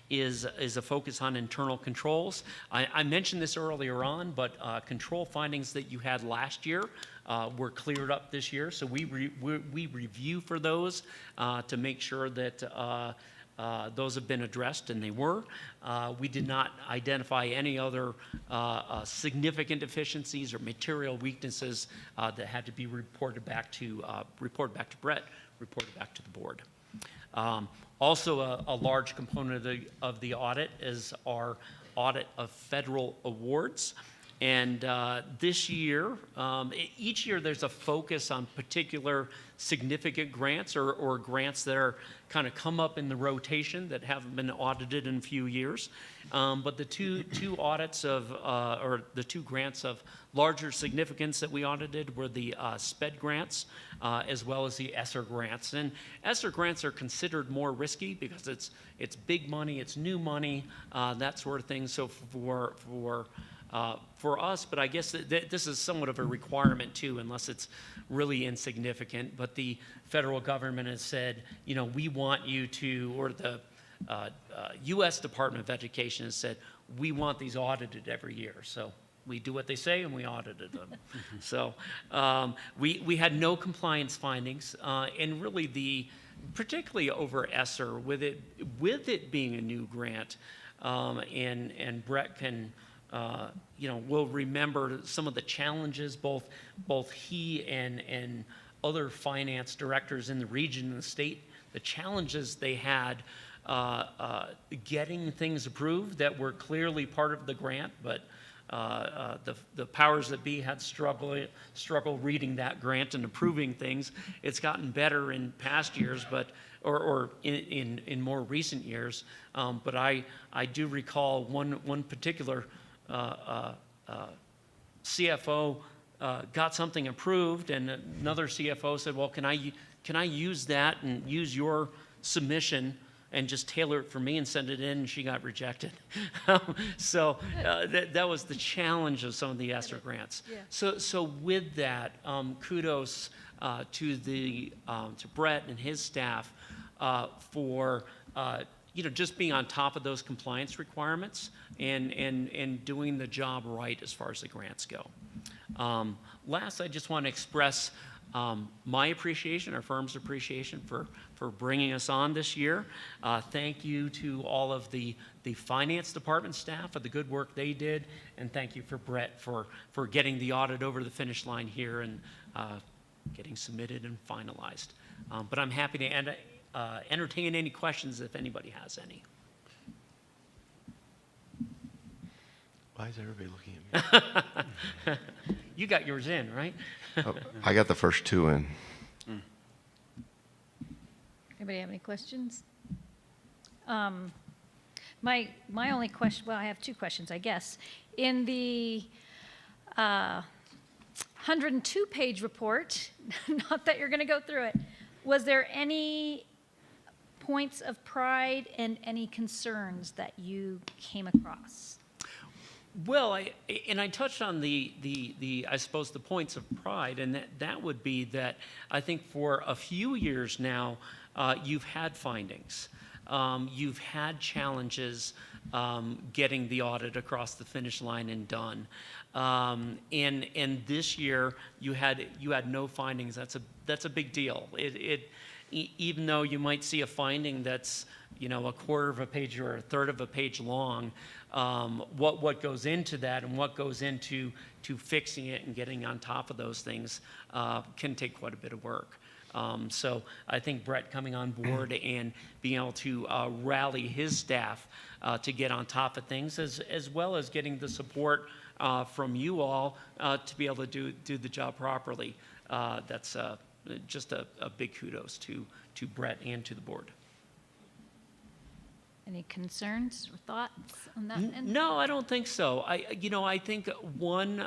is a focus on internal controls. I mentioned this earlier on, but control findings that you had last year were cleared up this year. So we review for those to make sure that those have been addressed, and they were. We did not identify any other significant deficiencies or material weaknesses that had to be reported back to Brett, reported back to the board. Also, a large component of the audit is our audit of federal awards. And this year, each year there's a focus on particular significant grants or grants that are kind of come up in the rotation that haven't been audited in a few years. But the two audits of, or the two grants of larger significance that we audited were the SPED grants as well as the ESSER grants. And ESSER grants are considered more risky because it's big money, it's new money, that sort of thing. So for us, but I guess this is somewhat of a requirement too, unless it's really insignificant. But the federal government has said, you know, we want you to, or the U.S. Department of Education has said, we want these audited every year. So we do what they say and we audited them. So we had no compliance findings, and really particularly over ESSER, with it being a new grant, and Brett can. We'll remember some of the challenges both he and other finance directors in the region and the state, the challenges they had getting things approved that were clearly part of the grant, but the powers that be had struggle reading that grant and approving things. It's gotten better in past years, or in more recent years. But I do recall one particular CFO got something approved, and another CFO said, well, can I use that and use your submission and just tailor it for me and send it in? And she got rejected. So that was the challenge of some of the ESSER grants. Yeah. So with that, kudos to Brett and his staff for just being on top of those compliance requirements and doing the job right as far as the grants go. Last, I just want to express my appreciation, our firm's appreciation for bringing us on this year. Thank you to all of the finance department staff for the good work they did, and thank you for Brett for getting the audit over the finish line here and getting submitted and finalized. But I'm happy to entertain any questions if anybody has any. Why is everybody looking at me? You got yours in, right? Oh, I got the first two in. Anybody have any questions? My only question, well, I have two questions, I guess. In the 102-page report, not that you're going to go through it, was there any points of pride and any concerns that you came across? Well, I touched on the I suppose the points of pride, and that would be that I think for a few years now, you've had findings. You've had challenges getting the audit across the finish line and done. And this year you had no findings. That's a big deal. Even though you might see a finding that's a quarter of a page or a third of a page long, what goes into that and what goes into fixing it and getting on top of those things can take quite a bit of work. So I think Brett coming on board and being able to rally his staff to get on top of things, as well as getting the support from you all to be able to do the job properly. That's just a big kudos to Brett and to the board. Any concerns or thoughts on that end? No, I don't think so. I think one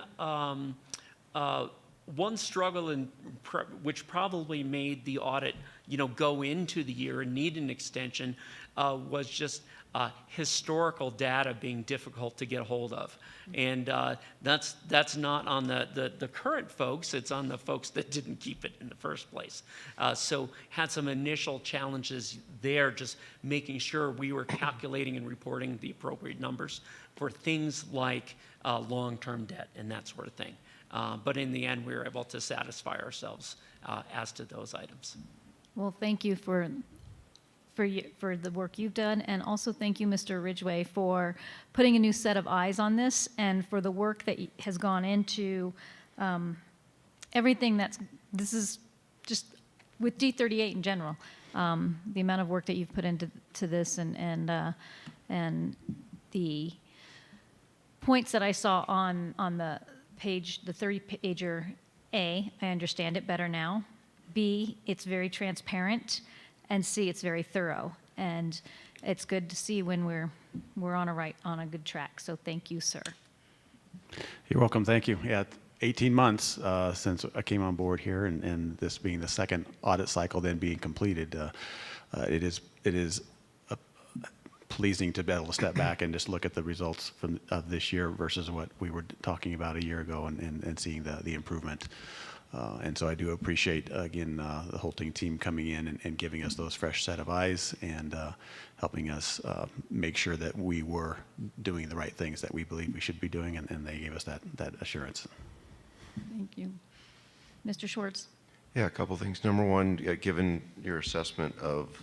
struggle which probably made the audit, go into the year and need an extension was just historical data being difficult to get a hold of. And that's not on the current folks, it's on the folks that didn't keep it in the first place. So had some initial challenges there, just making sure we were calculating and reporting the appropriate numbers for things like long-term debt and that sort of thing. But in the end, we were able to satisfy ourselves as to those items. Well, thank you for the work you've done, and also thank you, Mr. Ridgway, for putting a new set of eyes on this, and for the work that has gone into everything this is just with D38 in general. The amount of work that you've put into this, and the points that I saw on the page, the 30-pager. A, I understand it better now. B, it's very transparent. And C, it's very thorough. And it's good to see when we're on a good track. So thank you, sir. You're welcome. Thank you. Yeah, 18 months since I came on board here, and this being the second audit cycle then being completed, it is pleasing to be able to step back and just look at the results of this year versus what we were talking about a year ago, and seeing the improvement. And so I do appreciate, again, the Holting team coming in and giving us those fresh set of eyes, and helping us make sure that we were doing the right things that we believe we should be doing, and they gave us that assurance. Thank you. Mr. Schwartz. Yeah, a couple things. Number one, given your assessment of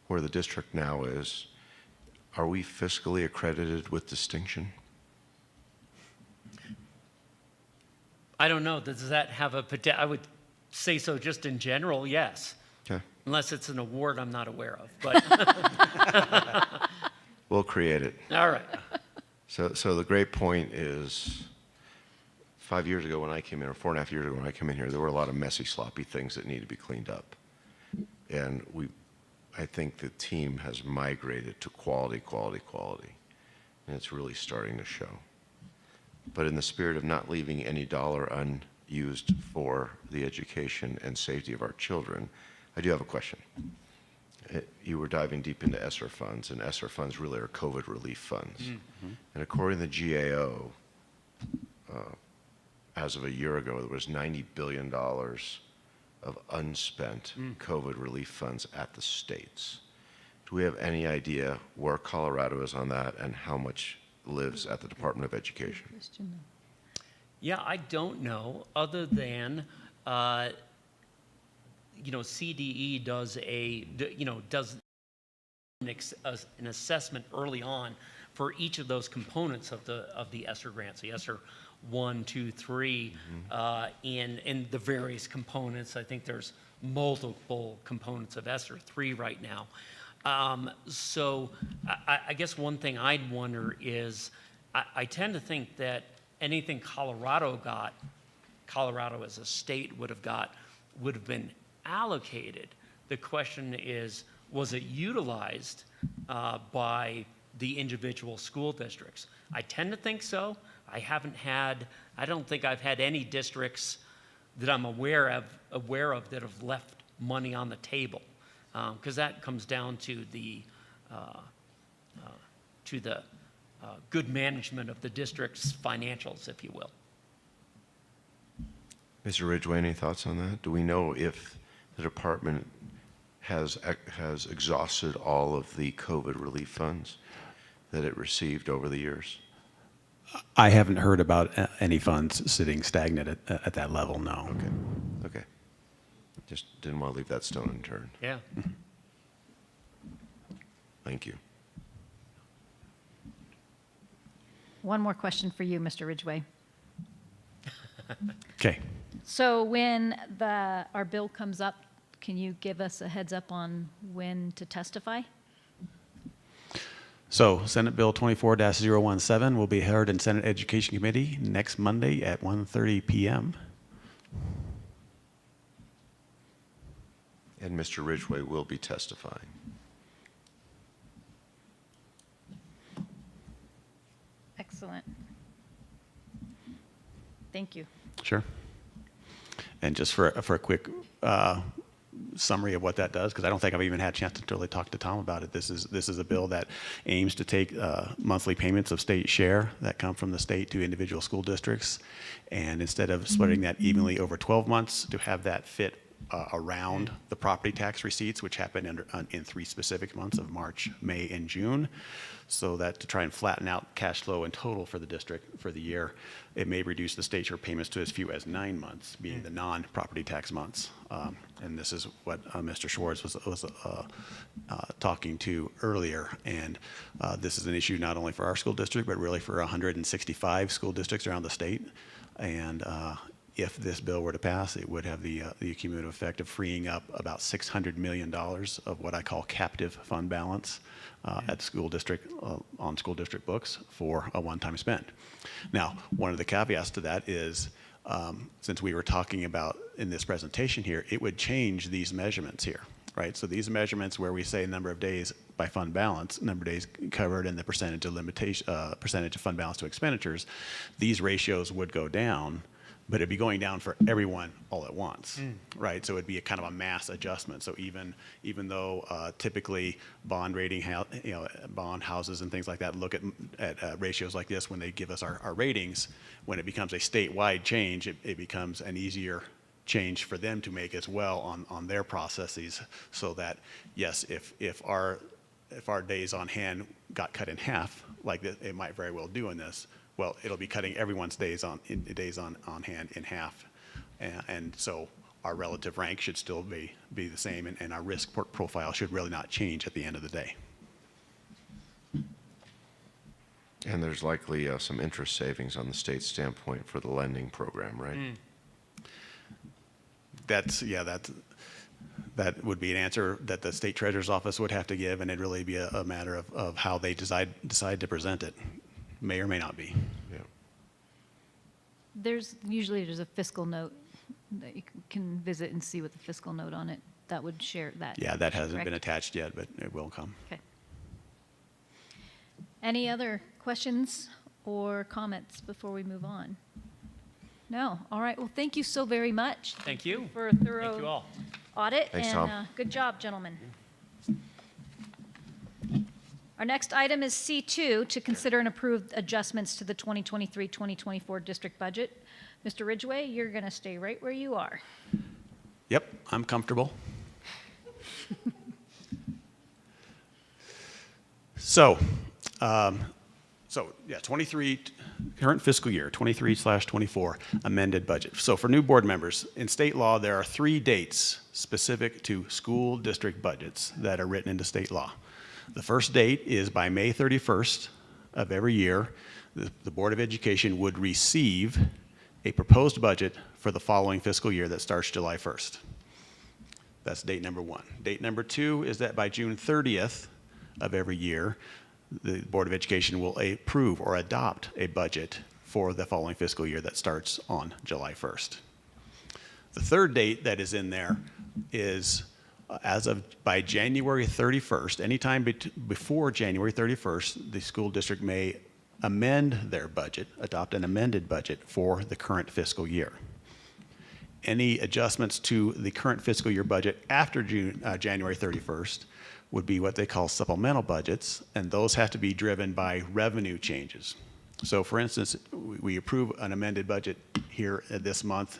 where the district now is, are we fiscally accredited with distinction? I don't know. Does that have I would say so just in general, yes. Okay. Unless it's an award I'm not aware of. But We'll create it. All right. So the great point is, 5 years ago when I came in, or 4.5 years ago when I came in here, there were a lot of messy, sloppy things that needed to be cleaned up. And I think the team has migrated to quality, and it's really starting to show. But in the spirit of not leaving any dollar unused for the education and safety of our children, I do have a question. You were diving deep into ESSER funds, and ESSER funds really are COVID relief funds. Mm-hmm. And according to the GAO, as of a year ago, there was $90 billion of unspent COVID relief funds at the states. Do we have any idea where Colorado is on that, and how much lives at the Department of Education? Yeah, I don't know, other than CDE does an assessment early on for each of those components of the ESSER grants, the ESSER 1, 2, 3, and the various components. I think there's multiple components of ESSER 3 right now. So I guess one thing I'd wonder is, I tend to think that anything Colorado as a state would have been allocated. The question is, was it utilized by the individual school districts? I tend to think so. I don't think I've had any districts that I'm aware of that have left money on the table, because that comes down to the good management of the district's financials, if you will. Mr. Ridgway, any thoughts on that? Do we know if the department has exhausted all of the COVID relief funds that it received over the years? I haven't heard about any funds sitting stagnant at that level, no. Okay. Just didn't want to leave that stone unturned. Yeah. Thank you. One more question for you, Mr. Ridgway. Okay. So when our bill comes up, can you give us a heads up on when to testify? So Senate Bill 24-017 will be heard in Senate Education Committee next Monday at 1:30 p.m. And Mr. Ridgway will be testifying. Excellent. Thank you. Sure. And just for a quick summary of what that does, because I don't think I've even had a chance to really talk to Tom about it. This is a bill that aims to take monthly payments of state share that come from the state to individual school districts, and instead of splitting that evenly over 12 months, to have that fit around the property tax receipts, which happen in 3 specific months of March, May, and June, so that to try and flatten out cash flow in total for the district for the year, it may reduce the state share payments to as few as 9 months, being the non-property tax months. And this is what Mr. Schwartz was talking to earlier. And this is an issue not only for our school district, but really for 165 school districts around the state. And if this bill were to pass, it would have the cumulative effect of freeing up about $600 million of what I call captive fund balance at school district on school district books for a one-time spend. Now, one of the caveats to that is, since we were talking about in this presentation here, it would change these measurements here, right? So these measurements where we say number of days by fund balance, number of days covered, and the percentage of fund balance to expenditures, these ratios would go down, but it'd be going down for everyone all at once, right? So it'd be a kind of a mass adjustment. So even though typically bond houses and things like that look at ratios like this when they give us our ratings, when it becomes a statewide change, it becomes an easier change for them to make as well on their processes, so that yes, if our days on hand got cut in half, like it might very well do in this, well, it'll be cutting everyone's days on hand in half, and so our relative rank should still be the same, and our risk profile should really not change at the end of the day. And there's likely some interest savings on the state standpoint for the lending program, right? That would be an answer that the state treasurer's office would have to give, and it'd really be a matter of how they decide to present it. May or may not be. Yeah. There's a fiscal note that you can visit and see with the fiscal note on it that would share that. Yeah, that hasn't correct? been attached yet, but it will come. Okay. Any other questions or comments before we move on? No. All right. Well, thank you so very much. Thank you. For a thorough Thank you all. audit. Thanks, and Tom. Good job, gentlemen. Our next item is C2, to consider and approve adjustments to the 2023-2024 district budget. Mr. Ridgway, you're going to stay right where you are. Yep, I'm comfortable. So, 23, current fiscal year, 23/24 amended budget. So for new board members, in state law, there are 3 dates specific to school district budgets that are written into state law. The first date is by May 31st of every year, the Board of Education would receive a proposed budget for the following fiscal year that starts July 1st. That's date number 1. Date number 2 is that by June 30th of every year, the Board of Education will approve or adopt a budget for the following fiscal year that starts on July 1st. The third date that is in there is by January 31st, anytime before January 31st, the school district may amend their budget, adopt an amended budget for the current fiscal year. any adjustments to the current fiscal year budget after January 31st would be what they call supplemental budgets, and those have to be driven by revenue changes. So for instance, we approve an amended budget here this month,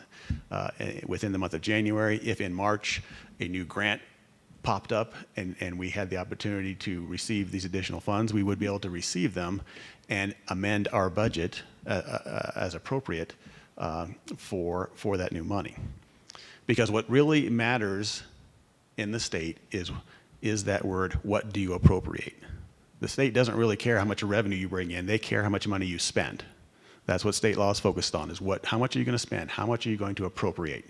within the month of January. If in March a new grant popped up and we had the opportunity to receive these additional funds, we would be able to receive them and amend our budget as appropriate for that new money. Because what really matters in the state is that word, what do you appropriate? The state doesn't really care how much revenue you bring in, they care how much money you spend. That's what state law is focused on, is how much are you going to spend, how much are you going to appropriate?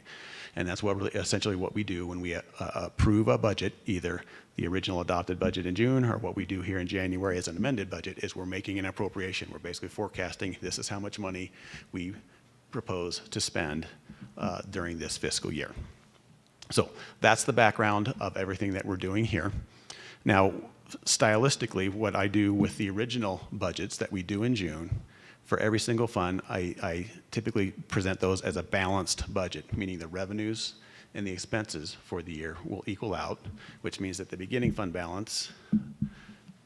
And that's essentially what we do when we approve a budget, either the original adopted budget in June or what we do here in January as an amended budget, is we're making an appropriation. We're basically forecasting this is how much money we propose to spend during this fiscal year. So that's the background of everything that we're doing here. Now, stylistically, what I do with the original budgets that we do in June, for every single fund, I typically present those as a balanced budget, meaning the revenues and the expenses for the year will equal out, which means that the beginning fund balance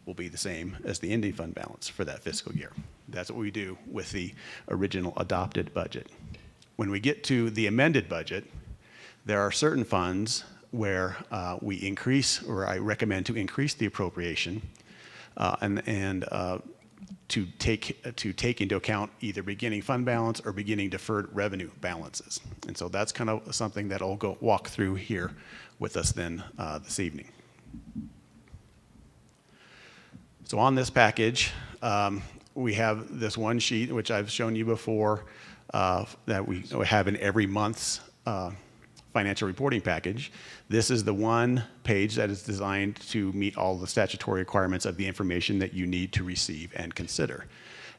will be the same as the ending fund balance for that fiscal year. That's what we do with the original adopted budget. When we get to the amended budget, there are certain funds where we increase, or I recommend to increase the appropriation to take into account either beginning fund balance or beginning deferred revenue balances. And so that's kind of something that I'll go walk through here with us then this evening. So on this package, we have this one sheet, which I've shown you before, that we have in every month's financial reporting package. This is the one page that is designed to meet all the statutory requirements of the information that you need to receive and consider.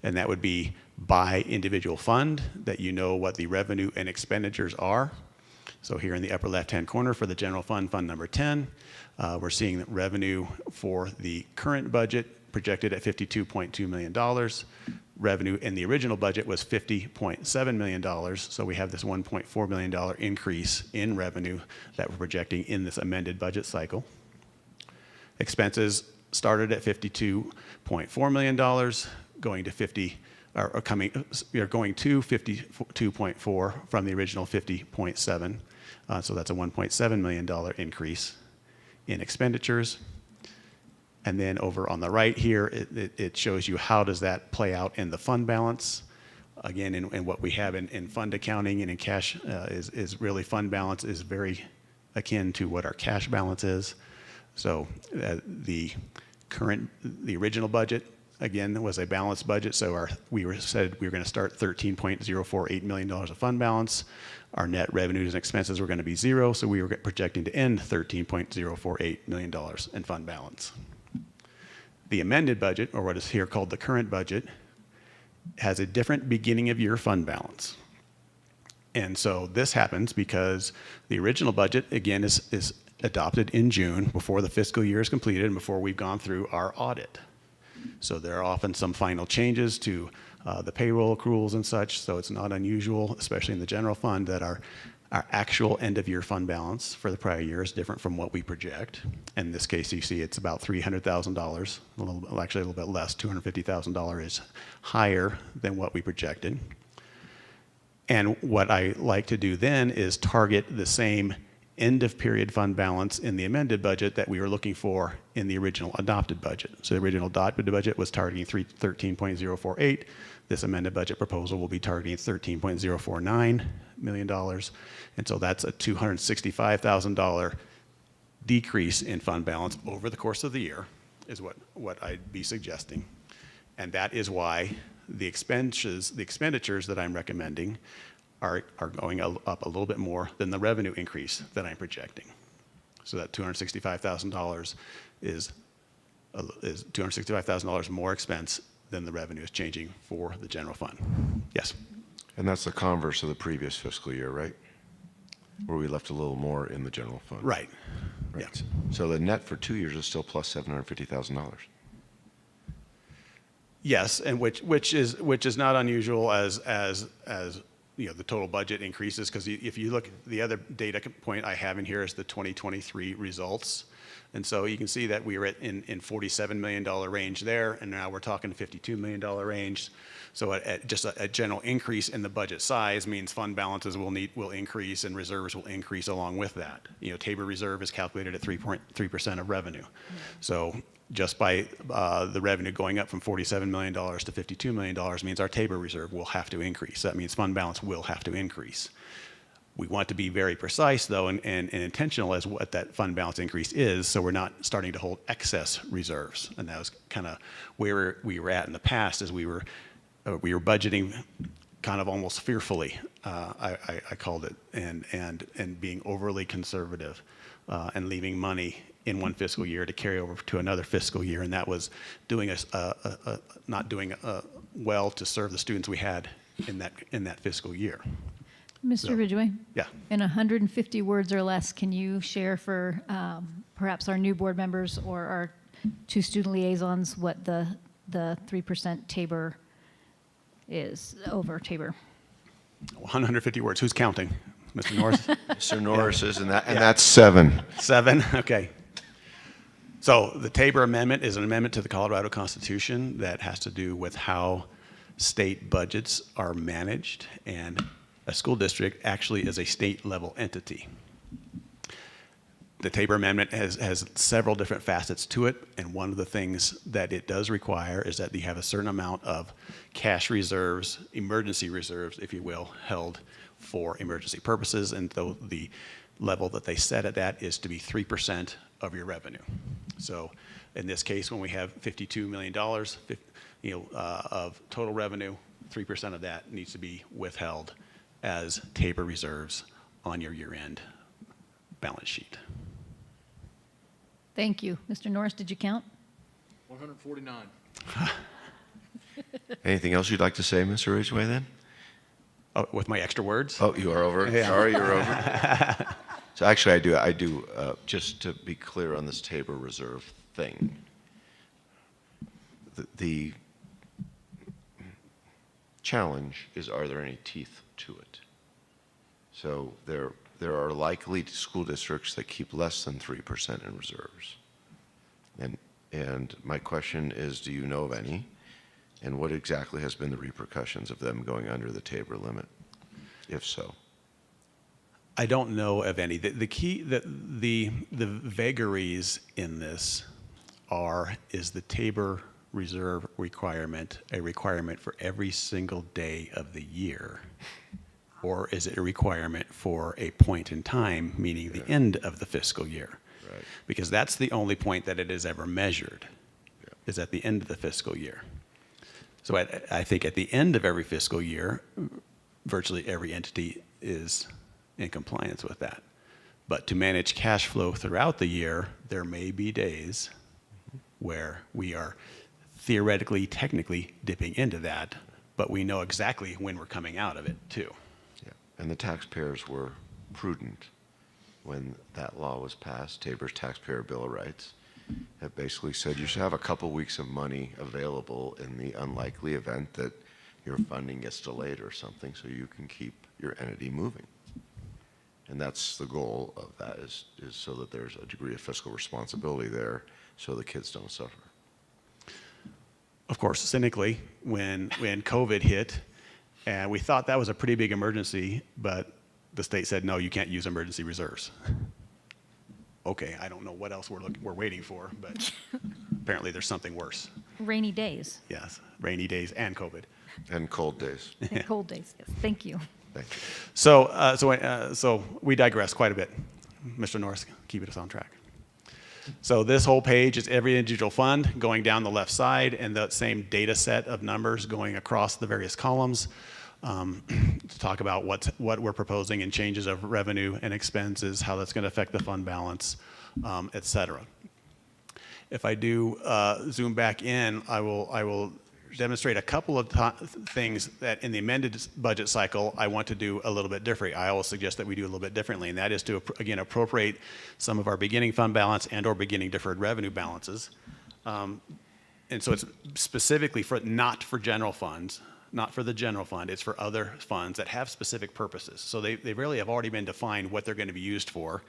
And that would be by individual fund, that you know what the revenue and expenditures are. So here in the upper left-hand corner for the general fund, fund number 10, we're seeing that revenue for the current budget projected at $52.2 million. Revenue in the original budget was $50.7 million, so we have this $1.4 million increase in revenue that we're projecting in this amended budget cycle. Expenses started at $52.4 million, going to 52.4 from the original 50.7, so that's a $1.7 million increase in expenditures. And then over on the right here, it shows you how does that play out in the fund balance. Again, in what we have in fund accounting and in cash is really fund balance is very akin to what our cash balance is. So the original budget, again, was a balanced budget. So we said we were going to start $13.048 million of fund balance. Our net revenues and expenses were going to be zero, so we were projecting to end $13.048 million in fund balance. The amended budget, or what is here called the current budget, has a different beginning of year fund balance. And so this happens because the original budget, again, is adopted in June before the fiscal year is completed and before we've gone through our audit. So there are often some final changes to the payroll accruals and such, so it's not unusual, especially in the general fund, that our actual end of year fund balance for the prior year is different from what we project. In this case, you see it's about $300,000, actually a little bit less, $250,000 is higher than what we projected. And what I like to do then is target the same end of period fund balance in the amended budget that we were looking for in the original adopted budget. So the original adopted budget was targeting $13.048. This amended budget proposal will be targeting $13.049 million. And so that's a $265,000 decrease in fund balance over the course of the year is what I'd be suggesting. And that is why the expenditures that I'm recommending are going up a little bit more than the revenue increase that I'm projecting. So that $265,000 is $265,000 more expense than the revenue is changing for the general fund. Yes? And that's the converse of the previous fiscal year, right? Where we left a little more in the general fund. Right. Right. Yeah. So the net for 2 years is still plus $750,000. Yes, and which is not unusual as the total budget increases, because if you look, the other data point I have in here is the 2023 results. And so you can see that we were in $47 million range there, and now we're talking $52 million range. So just a general increase in the budget size means fund balances will increase and reserves will increase along with that. Tabor reserve is calculated at 3.3% of revenue. So just by the revenue going up from $47 million to $52 million means our Tabor reserve will have to increase. That means fund balance will have to increase. We want to be very precise, though, and intentional as what that fund balance increase is, so we're not starting to hold excess reserves. And that was kind of where we were at in the past, as we were budgeting kind of almost fearfully, I called it, and being overly conservative and leaving money in one fiscal year to carry over to another fiscal year, and that was doing us not doing well to serve the students we had in that fiscal year. Mr. Ridgway? Yeah. In 150 words or less, can you share for perhaps our new board members or our two student liaisons what the 3% Tabor is over Tabor? 150 words. Who's counting? Mr. Norris? Mr. Norris is, and Yeah. that's 7. 7? Okay. So the Tabor Amendment is an amendment to the Colorado Constitution that has to do with how state budgets are managed, and a school district actually is a state-level entity. The Tabor Amendment has several different facets to it, and one of the things that it does require is that you have a certain amount of cash reserves, emergency reserves, if you will, held for emergency purposes, and though the level that they set at that is to be 3% of your revenue. So in this case, when we have $52 million of total revenue, 3% of that needs to be withheld as Tabor reserves on your year-end balance sheet. Thank you. Mr. Norris, did you count? 149. Anything else you'd like to say, Mr. Ridgway, then? Oh, with my extra words? Oh, you are over? Yeah. Sorry, you're over. So actually, I do. Just to be clear on this Tabor reserve thing, the challenge is, are there any teeth to it? So there are likely school districts that keep less than 3% in reserves. And my question is, do you know of any? And what exactly has been the repercussions of them going under the Tabor limit, if so? I don't know of any. The key, the vagaries in this is the Tabor reserve requirement a requirement for every single day of the year? Or is it a requirement for a point in time, meaning the end of the fiscal year? Right. Because that's the only point that it is ever measured, is at the end of the fiscal year. So I think at the end of every fiscal year, virtually every entity is in compliance with that. But to manage cash flow throughout the year, there may be days where we are theoretically, technically dipping into that, but we know exactly when we're coming out of it too. Yeah. And the taxpayers were prudent when that law was passed. Tabor's Taxpayer Bill of Rights have basically said you should have a couple weeks of money available in the unlikely event that your funding gets delayed or something, so you can keep your entity moving. And that's the goal of that, is so that there's a degree of fiscal responsibility there so the kids don't suffer. Of course, cynically, when COVID hit, and we thought that was a pretty big emergency, but the state said, no, you can't use emergency reserves. Okay, I don't know what else we're waiting for, but apparently there's something worse. Rainy days. Yes, rainy days and COVID. And cold days. And cold days, yes. Thank you. Thank you. So we digress quite a bit. Mr. Norris, keep us on track. So this whole page is every individual fund going down the left side, and that same data set of numbers going across the various columns to talk about what we're proposing in changes of revenue and expenses, how that's going to affect the fund balance, et cetera. If I do zoom back in, I will demonstrate a couple of things that in the amended budget cycle I want to do a little bit differently. I always suggest that we do a little bit differently, and that is to, again, appropriate some of our beginning fund balance and or beginning deferred revenue balances. And so it's specifically not for general funds, not for the general fund. It's for other funds that have specific purposes. So they really have already been defined what they're going to be used for.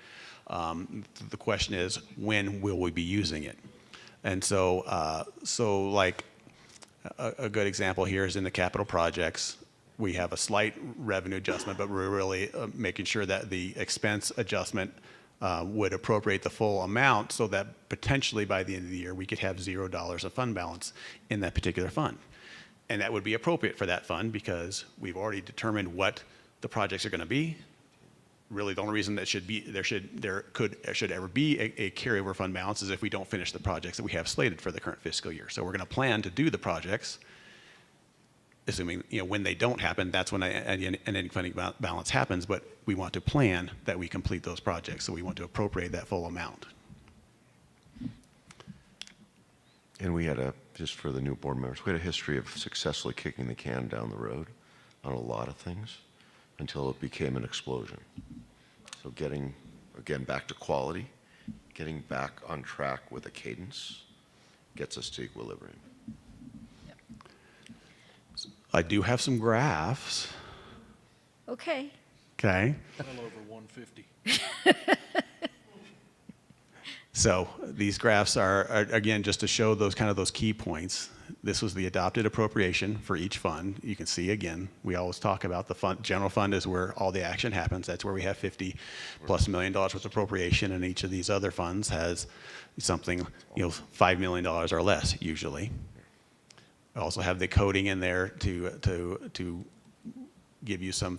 The question is, when will we be using it? And so, like a good example here is in the capital projects. We have a slight revenue adjustment, but we're really making sure that the expense adjustment would appropriate the full amount so that potentially by the end of the year we could have $0 of fund balance in that particular fund. And that would be appropriate for that fund because we've already determined what the projects are going to be. Really, the only reason that should ever be a carryover fund balance is if we don't finish the projects that we have slated for the current fiscal year. So we're going to plan to do the projects, assuming when they don't happen, that's when an ending funding balance happens. But we want to plan that we complete those projects, so we want to appropriate that full amount. And we had just for the new board members, we had a history of successfully kicking the can down the road on a lot of things until it became an explosion. So getting, again, back to quality, getting back on track with a cadence gets us to equilibrium. I do have some graphs. Okay. Okay. Well over 150. So these graphs are again just to show those key points. This was the adopted appropriation for each fund. You can see again, we always talk about the fund. General fund is where all the action happens. That's where we have $50+ million worth of appropriation, and each of these other funds has something, $5 million or less usually. We also have the coding in there to give you some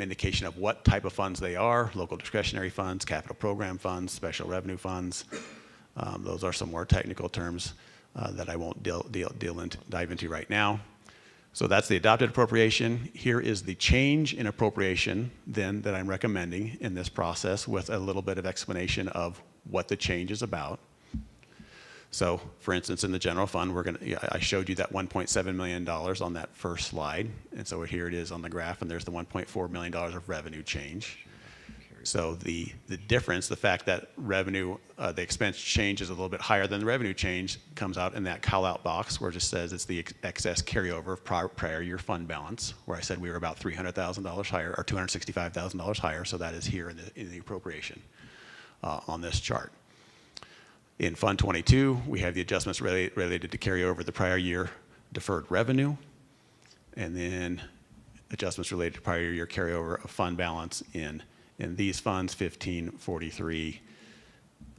indication of what type of funds they are: local discretionary funds, capital program funds, special revenue funds. Those are some more technical terms that I won't dive into right now. So that's the adopted appropriation. Here is the change in appropriation then that I'm recommending in this process, with a little bit of explanation of what the change is about. So, for instance, in the general fund, I showed you that $1.7 million on that first slide. And so here it is on the graph, and there's the $1.4 million of revenue change. So the difference, the fact that revenue, the expense change is a little bit higher than the revenue change, comes out in that call-out box where it just says it's the excess carryover of prior year fund balance, where I said we were about $300,000 higher, or $265,000 higher. So that is here in the appropriation on this chart. In Fund 22, we have the adjustments related to carry over the prior year deferred revenue, and then adjustments related to prior year carryover of fund balance in these funds: 15, 43,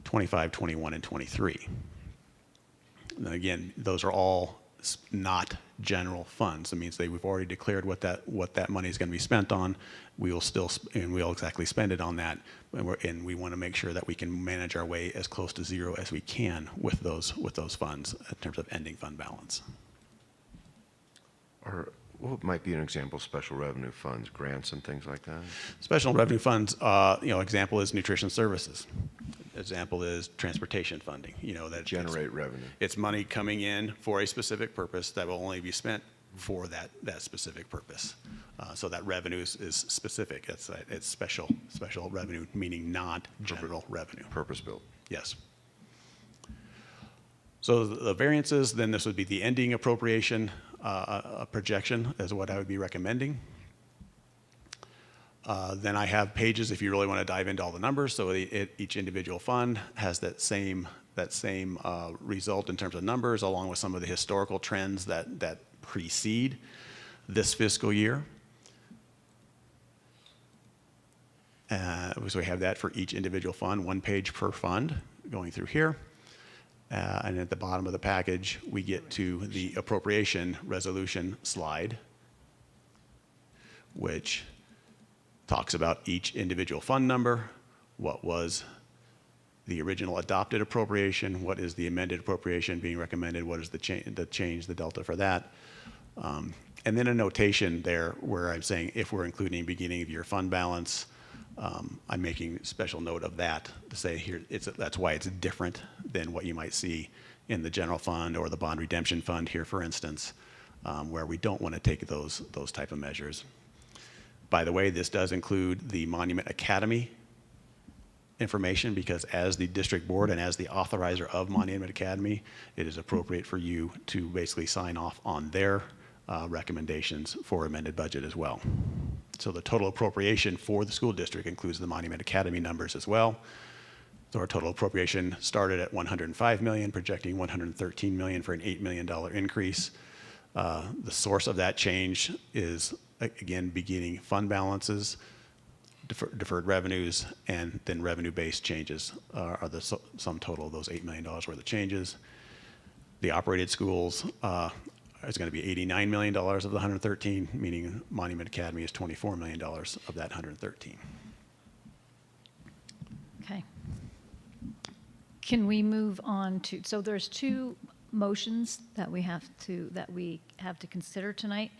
25, 21, and 23. And again, those are all not general funds. It means that we've already declared what that money is going to be spent on. We'll exactly spend it on that, and we want to make sure that we can manage our way as close to zero as we can with those funds in terms of ending fund balance. Or what might be an example of special revenue funds, grants and things like that? Special revenue funds, example is nutrition services. Example is transportation funding. That generate revenue. It's money coming in for a specific purpose that will only be spent for that specific purpose. So that revenue is specific. It's special revenue, meaning not general revenue. Purpose built. Yes. So the variances, then this would be the ending appropriation projection is what I would be recommending. Then I have pages if you really want to dive into all the numbers. So each individual fund has that same result in terms of numbers, along with some of the historical trends that precede this fiscal year. So we have that for each individual fund, one page per fund going through here. And at the bottom of the package, we get to the appropriation resolution slide, which talks about each individual fund number, what was the original adopted appropriation, what is the amended appropriation being recommended, what is the change, the delta for that. And then a notation there where I'm saying if we're including beginning of year fund balance, I'm making special note of that to say here that's why it's different than what you might see in the general fund or the bond redemption fund here, for instance, where we don't want to take those type of measures. By the way, this does include the Monument Academy information, because as the district board and as the authorizer of Monument Academy, it is appropriate for you to basically sign off on their recommendations for amended budget as well. So the total appropriation for the school district includes the Monument Academy numbers as well. So our total appropriation started at $105 million, projecting $113 million for an $8 million increase. The source of that change is, again, beginning fund balances, deferred revenues, and then revenue-based changes are the sum total of those $8 million worth of changes. The operated schools is going to be $89 million of the 113, meaning Monument Academy is $24 million of that 113. Okay. Can we move on to, so there's two motions that we have to consider tonight.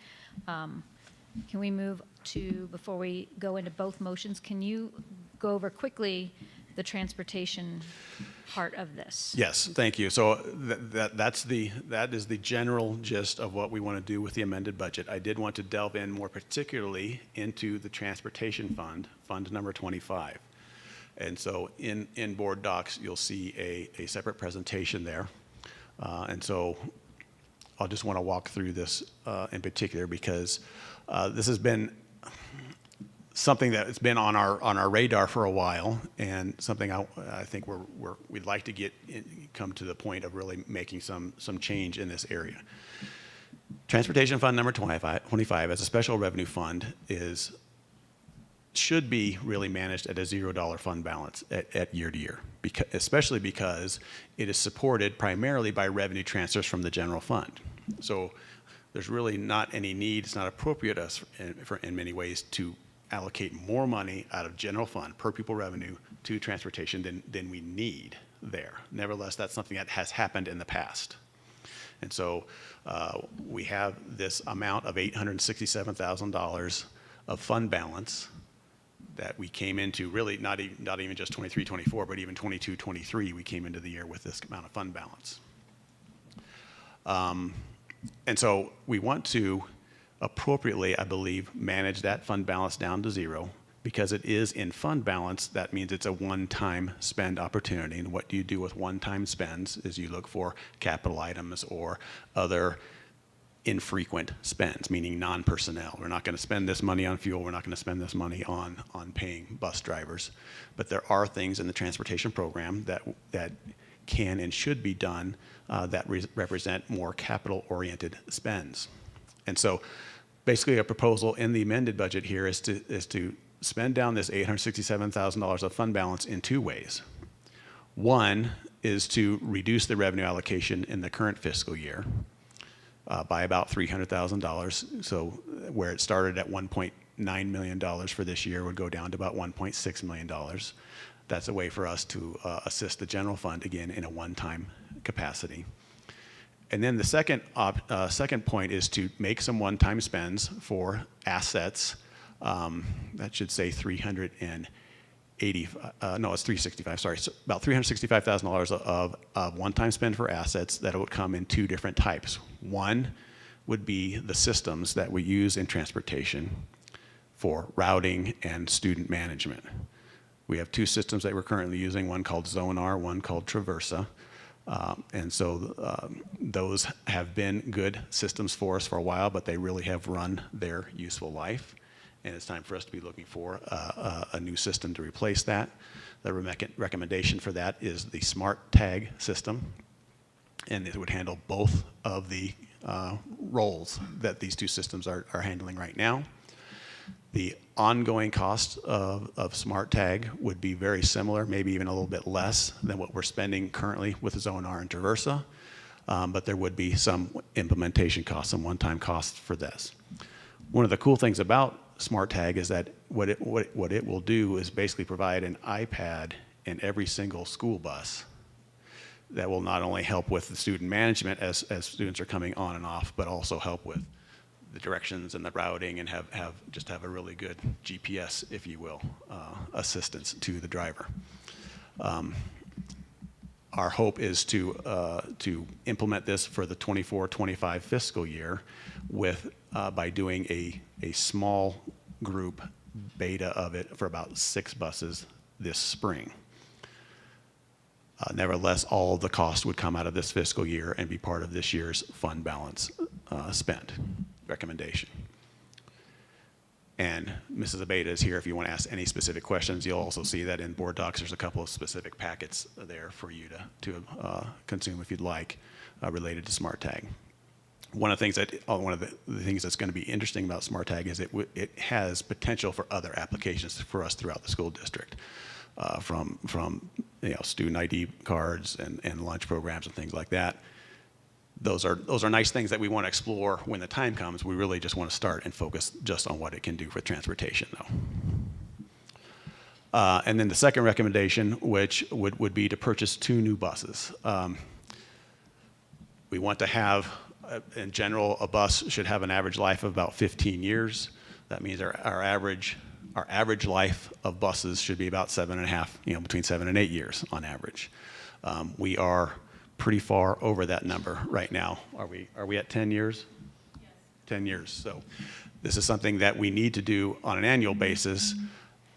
Can we move to, before we go into both motions, can you go over quickly the transportation part of this? Yes, thank you. So that is the general gist of what we want to do with the amended budget. I did want to delve in more particularly into the transportation fund, fund number 25. And so in board docs, you'll see a separate presentation there. And so I'll just want to walk through this in particular because this has been something that's been on our radar for a while, and something I think we'd like to come to the point of really making some change in this area. Transportation fund number 25 as a special revenue fund should be really managed at a $0 fund balance at year to year, especially because it is supported primarily by revenue transfers from the general fund. So there's really not any need, it's not appropriate in many ways to allocate more money out of general fund per pupil revenue to transportation than we need there. Nevertheless, that's something that has happened in the past. And so we have this amount of $867,000 of fund balance that we came into, really not even just 23-24, but even 22-23, we came into the year with this amount of fund balance. And so we want to appropriately, I believe, manage that fund balance down to zero. Because it is in fund balance, that means it's a one-time spend opportunity. And what do you do with one-time spends is you look for capital items or other infrequent spends, meaning non-personnel. We're not going to spend this money on fuel. We're not going to spend this money on paying bus drivers. But there are things in the transportation program that can and should be done that represent more capital-oriented spends. And so basically a proposal in the amended budget here is to spend down this $867,000 of fund balance in two ways. One is to reduce the revenue allocation in the current fiscal year by about $300,000. So where it started at $1.9 million for this year would go down to about $1.6 million. That's a way for us to assist the general fund, again, in a one-time capacity. And then the second point is to make some one-time spends for assets. That should say 365, sorry, so about $365,000 of one-time spend for assets that would come in two different types. One would be the systems that we use in transportation for routing and student management. We have two systems that we're currently using, one called Zonar, one called Traversa. And so those have been good systems for us for a while, but they really have run their useful life. And it's time for us to be looking for a new system to replace that. The recommendation for that is the Smart Tag system. And it would handle both of the roles that these two systems are handling right now. The ongoing cost of Smart Tag would be very similar, maybe even a little bit less than what we're spending currently with Zonar and Traversa, but there would be some implementation costs, some one-time costs for this. One of the cool things about Smart Tag is that what it will do is basically provide an iPad in every single school bus that will not only help with the student management as students are coming on and off, but also help with the directions and the routing and have a really good GPS, if you will, assistance to the driver. Our hope is to implement this for the 24-25 fiscal year by doing a small group beta of it for about 6 buses this spring. Nevertheless, all of the cost would come out of this fiscal year and be part of this year's fund balance spend. recommendation. And Mrs. Abeta is here if you want to ask any specific questions. You'll also see that in board docs, there's a couple of specific packets there for you to consume if you'd like, related to Smart Tag. One of the things that's going to be interesting about Smart Tag is it has potential for other applications for us throughout the school district, from student ID cards and lunch programs and things like that. Those are nice things that we want to explore when the time comes. We really just want to start and focus just on what it can do for transportation, though. And then the second recommendation, which would be to purchase 2 new buses. We want to have, in general, a bus should have an average life of about 15 years. That means our average life of buses should be about 7.5, between 7 and 8 years on average. We are pretty far over that number right now. Are we at 10 years? Yes. 10 years. So this is something that we need to do on an annual basis.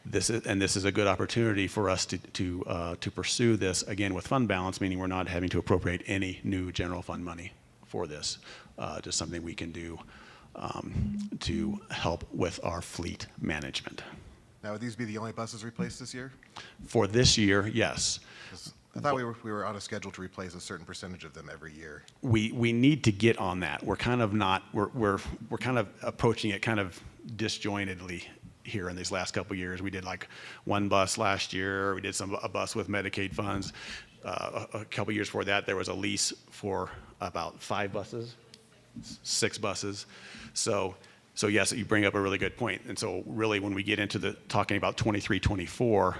This is a good opportunity for us to pursue this again with fund balance, meaning we're not having to appropriate any new general fund money for this. Just something we can do to help with our fleet management. Now, would these be the only buses replaced this year? For this year, yes. I thought we were on a schedule to replace a certain percentage of them every year. We need to get on that. We're kind of not. We're kind of approaching it kind of disjointedly here in these last couple of years. We did like 1 bus last year. We did a bus with Medicaid funds. A couple of years before that, there was a lease for about 5 buses, 6 buses. So yes, you bring up a really good point. And so really, when we get into talking about 23, 24.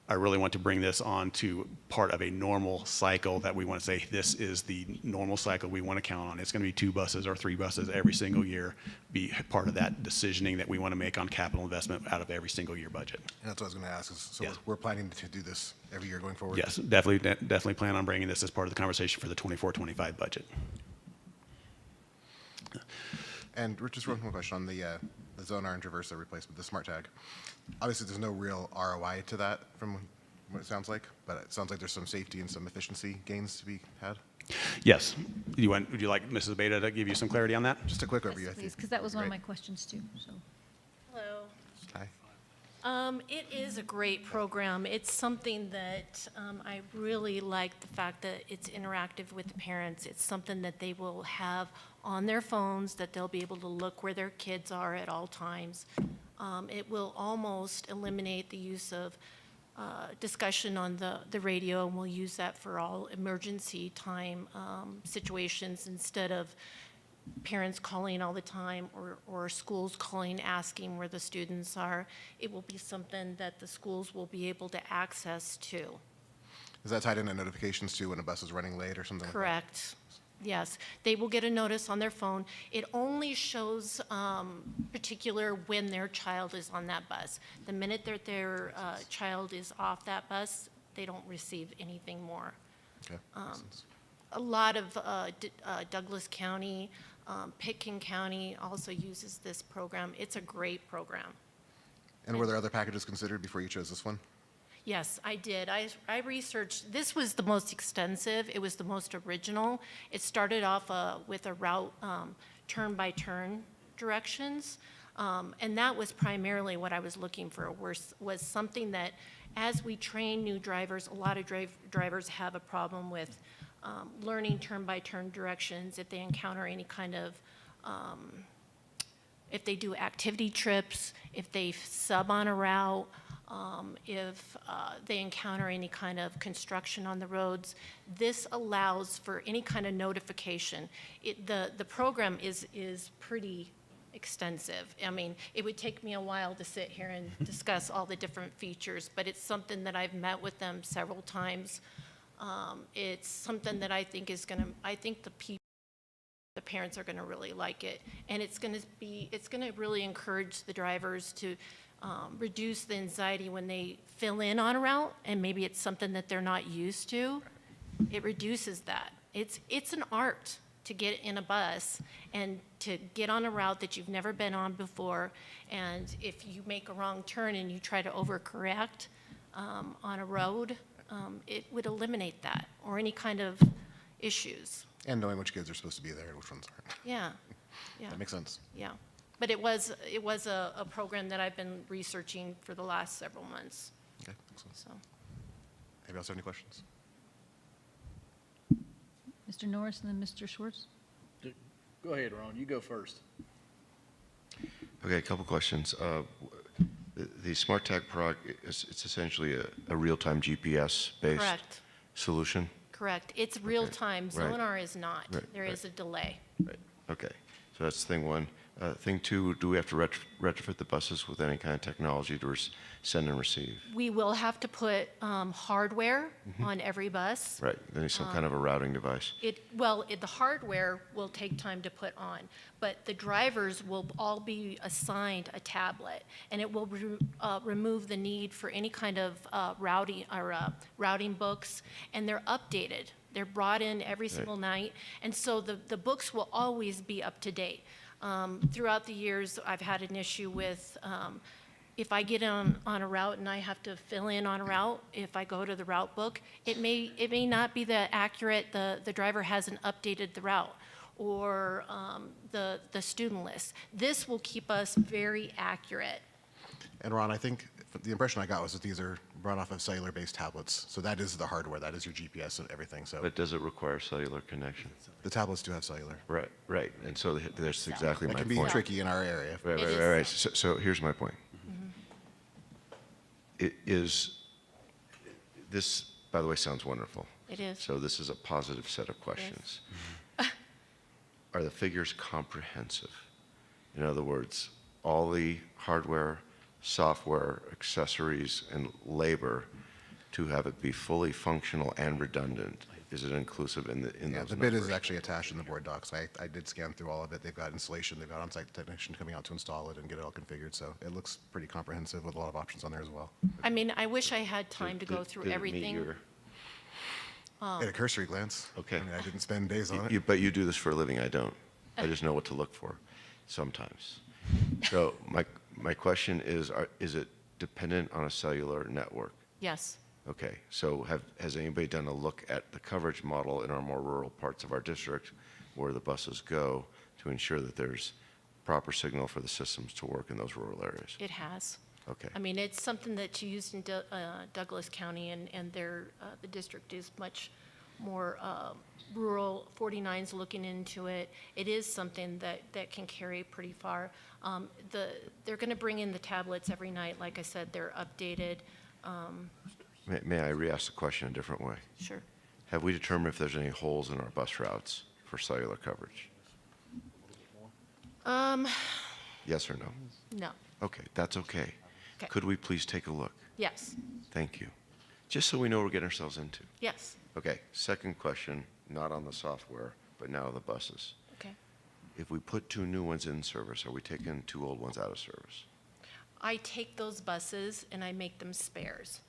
I really want to bring this on to part of a normal cycle that we want to say this is the normal cycle we want to count on. It's going to be 2 buses or 3 buses every single year, be part of that decisioning that we want to make on capital investment out of every single year budget. And that's what I was going to ask. So yes. We're planning to do this every year going forward? Yes, definitely plan on bringing this as part of the conversation for the 24-25 budget. And just one more question on the Zone Orange Reversa replacement, the Smart Tag. Obviously, there's no real ROI to that from what it sounds like, but it sounds like there's some safety and some efficiency gains to be had. Yes. Would you like Mrs. Beta to give you some clarity on that? Just a quick overview, I think. Please, because that was one of my questions too. So. Hello. Hi. It is a great program. It's something that I really like the fact that it's interactive with the parents. It's something that they will have on their phones, that they'll be able to look where their kids are at all times. It will almost eliminate the use of discussion on the radio, and we'll use that for all emergency time situations instead of parents calling all the time or schools calling asking where the students are. It will be something that the schools will be able to access to. Is that tied into notifications too when a bus is running late or something Correct. Like that? Yes, they will get a notice on their phone. It only shows particular when their child is on that bus. The minute that their child is off that bus, they don't receive anything more. Okay. A lot of Douglas County, Pitkin County also uses this program. It's a great program. And were there other packages considered before you chose this one? Yes, I did. I researched. This was the most extensive. It was the most original. It started off with a route turn-by-turn directions, and that was primarily what I was looking for, was something that as we train new drivers, a lot of drivers have a problem with learning turn-by-turn directions if they encounter any kind of if they do activity trips, if they sub on a route, if they encounter any kind of construction on the roads. This allows for any kind of notification. The program is pretty extensive. I mean, it would take me a while to sit here and discuss all the different features, but it's something that I've met with them several times. It's something that I think the parents are going to really like it, and it's going to really encourage the drivers to reduce the anxiety when they fill in on a route, and maybe it's something that they're not used to. It reduces that. It's an art to get in a bus and to get on a route that you've never been on before, and if you make a wrong turn and you try to overcorrect on a road, it would eliminate that or any kind of issues. And knowing which kids are supposed to be there and which ones aren't. Yeah. Yeah. That makes sense. Yeah. But it was a program that I've been researching for the last several months. Okay, excellent. So. Anybody else have any questions? Mr. Norris and then Mr. Schwartz. Go ahead, Ron. You go first. Okay, a couple questions. The Smart Tag product, it's essentially a real-time GPS-based Correct. solution? Correct. It's real time. Right. Zonar is not. Right, There is a delay. Right, okay. So that's thing one. Thing two, do we have to retrofit the buses with any kind of technology to send and receive? We will have to put hardware on every bus. Right, then some kind of a routing device. The hardware will take time to put on, but the drivers will all be assigned a tablet, and it will remove the need for any kind of routing books, and they're updated. They're brought in every single night, and so the books will always be up to date. Throughout the years, I've had an issue with if I get on a route and I have to fill in on a route, if I go to the route book, it may not be that accurate. The driver hasn't updated the route or the student list. This will keep us very accurate. And Ron, I think the impression I got was that these are run off of cellular-based tablets. So that is the hardware, that is your GPS and everything. So But does it require cellular connection? the tablets do have cellular. Right, right. And so that's exactly my That point. can be tricky in our area. Right. So here's my point. This, by the way, sounds wonderful. It is. So this is a positive set of questions. Are the figures comprehensive? In other words, all the hardware, software, accessories, and labor to have it be fully functional and redundant, is it inclusive in those The bid is numbers? actually attached in the board docs. I did scan through all of it. They've got installation, they've got on-site technician coming out to install it and get it all configured. So it looks pretty comprehensive with a lot of options on there as well. I mean, I wish I had time to go through Did it meet everything. your- At a cursory glance. Okay. I mean, I didn't spend days on it. But you do this for a living, I don't. I just know what to look for sometimes. So my question is it dependent on a cellular network? Yes. Okay, so has anybody done a look at the coverage model in our more rural parts of our district where the buses go to ensure that there's proper signal for the systems to work in those rural areas? It has. Okay. I mean, it's something that's used in Douglas County, and the district is much more rural. 49's looking into it. It is something that can carry pretty far. They're going to bring in the tablets every night. Like I said, they're updated. May I re-ask the question a different way? Sure. Have we determined if there's any holes in our bus routes for cellular coverage? Yes or no? No. Okay, that's okay. Okay. Could we please take a look? Yes. Thank you. Just so we know what we're getting ourselves into. Yes. Okay, second question, not on the software, but now the buses. Okay. If we put 2 new ones in service, are we taking 2 old ones out of service? I take those buses and I make them spares,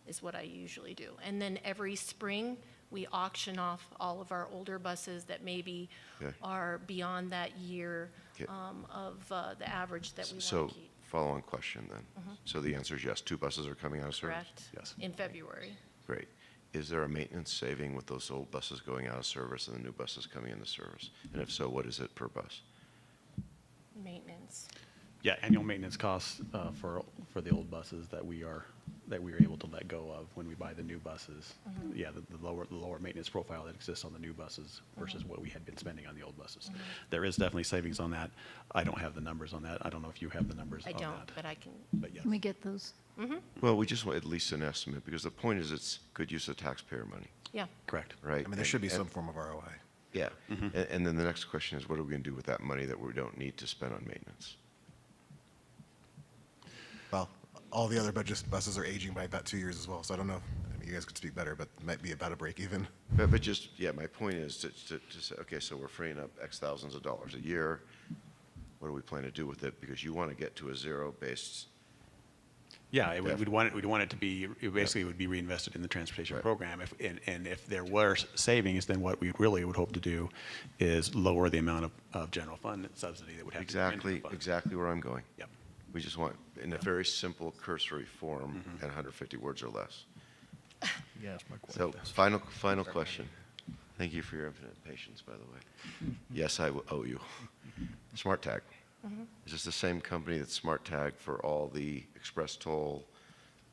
is what I usually do. And then every spring, we auction off all of our older buses that maybe Okay. are beyond that year Okay. of the average that we So, want to keep. follow-on question then. Mhm. So the answer is yes, 2 buses are coming out of service? Correct. Yes. In February. Great. Is there a maintenance saving with those old buses going out of service and the new buses coming into service? And if so, what is it per bus? Maintenance. Yeah, annual maintenance costs for the old buses that we are able to let go of when we buy the new buses. Mhm. Yeah, the lower maintenance profile that exists on the new buses versus Mhm. what we had been spending on the old buses. Mhm. There is definitely savings on that. I don't have the numbers on that. I don't know if you have the numbers I on don't, that. but I can. But yes. Can we get those? Well, we just want at least an estimate, because the point is it's good use of taxpayer money. Yeah. Correct. Right? I mean, there should be some form of ROI. Yeah. And then the next question is, what are we going to do with that money that we don't need to spend on maintenance? Well, all the other buses are aging by about 2 years as well, so I don't know. I mean, you guys could speak better, but it might be about a break even. But just, yeah, my point is to say, okay, so we're freeing up X thousands of dollars a year. What do we plan to do with it? Because you want to get to a zero-based. Yeah, we'd want it to be, it would be reinvested in the transportation program. And if there were savings, then what we really would hope to do is lower the amount of general fund subsidy that would have to go into the fund. Exactly where I'm going. Yep. We just want, in a very simple cursory form, and 150 words or less. Yes, my So, question. final question. Thank you for your infinite patience, by the way. Yes, I owe you. Smart Tag. Is this the same company that's Smart Tag for all the express toll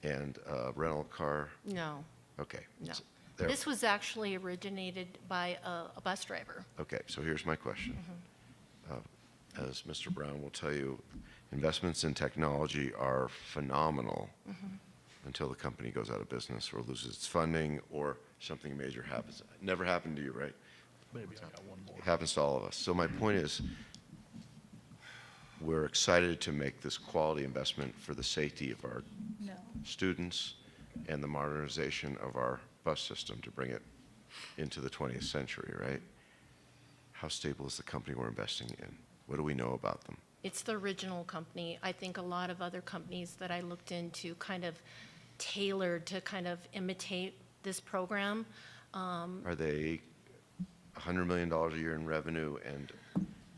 and rental car? No, Okay. no. So there- This was actually originated by a bus driver. Okay, so here's my question. As Mr. Brown will tell you, investments in technology are phenomenal until the company goes out of business or loses its funding or something major happens. Never happened to you, right? Maybe I got one more. It happens to all of us. So my point is, we're excited to make this quality investment for the safety of our No. students and the modernization of our bus system to bring it into the 20th century, right? How stable is the company we're investing in? What do we know about them? It's the original company. I think a lot of other companies that I looked into kind of tailored to kind of imitate this program. Are they $100 million a year in revenue and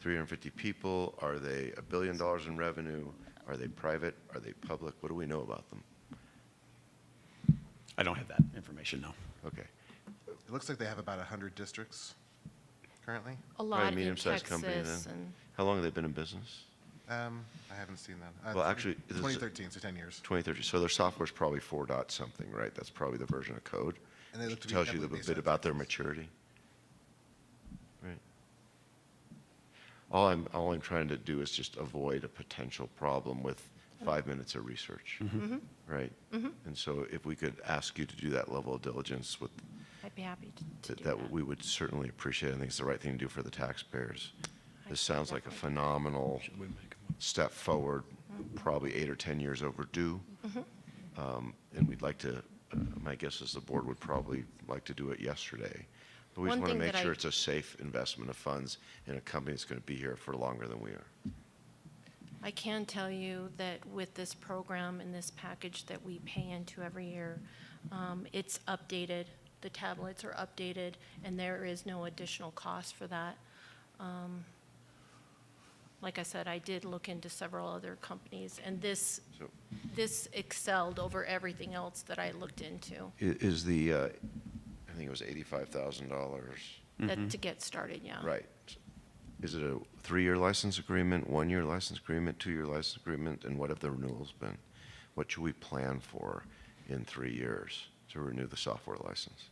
350 people? Are they $1 billion in revenue? Are they private? Are they public? What do we know about them? I don't have that information, no. Okay. It looks like they have about 100 districts currently. A Are they lot in medium-sized company Texas then? and How long have they been in business? I haven't seen that. Well, actually, this is- 2013, so 10 years. 2013. So their software's probably 4 dot something, right? That's probably the version of code. And they look to be Tells you heavily a based bit on about their maturity. Right. All I'm trying to do is just avoid a potential problem with 5 minutes of research, right? And so if we could ask you to do that level of diligence with, I'd be happy to do that we would certainly appreciate. I think it's the right thing to do for the taxpayers. This sounds like a phenomenal step forward, probably 8 or 10 years overdue. And we'd like to, my guess is the board would probably like to do it yesterday. But we just One want to thing make that sure I- it's a safe investment of funds in a company that's going to be here for longer than we are. I can tell you that with this program and this package that we pay into every year, it's updated. The tablets are updated, and there is no additional cost for that. Like I said, I did look into several other companies, and this excelled over everything else that I looked into. Is the, I think it was $85,000. That to get started, yeah. Right. Is it a 3-year license agreement, 1-year license agreement, 2-year license agreement, and what have the renewals been? What should we plan for in 3 years to renew the software license?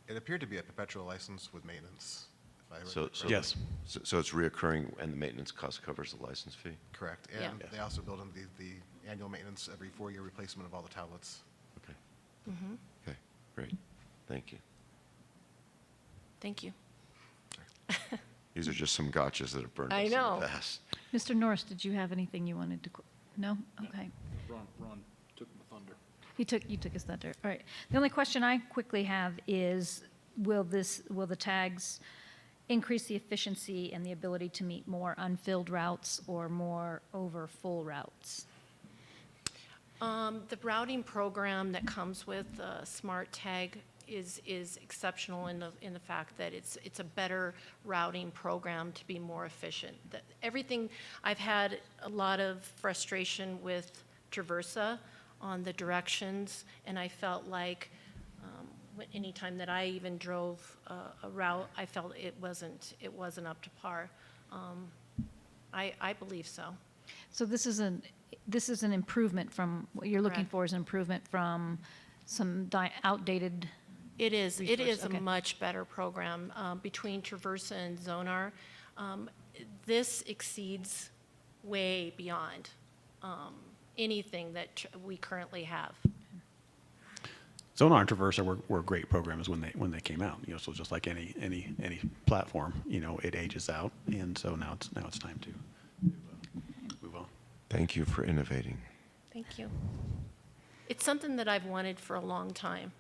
It appeared to be a perpetual license with maintenance. If I heard So, that so, correctly. so it's reoccurring and the maintenance cost covers the license fee? Correct. Yeah. And they also build in the annual maintenance, every 4-year replacement of all the tablets. Okay. Mm-hmm. Okay, great. Thank you. Thank you. These are just some gotchas that have burned I us know. in the past. Mr. Norris, did you have anything you wanted to? No? Okay. Ron took my thunder. You took his thunder. All right. The only question I quickly have is, will the tags increase the efficiency and the ability to meet more unfilled routes or more over full routes? The routing program that comes with Smart Tag is exceptional in the fact that it's a better routing program to be more efficient. Everything, I've had a lot of frustration with Traversa on the directions, and I felt like anytime that I even drove a route, I felt it wasn't up to par. I believe so. So this is an improvement from, what you're looking Correct. for is an improvement from some outdated. It is. It resource. is Okay. a much better program between Traversa and Zonar. This exceeds way beyond anything that we currently have. Zonar and Traversa were great programs when they came out. So just like any platform, it ages out, and so now it's time to move on. Thank you for innovating. Thank you. It's something that I've wanted for a long time,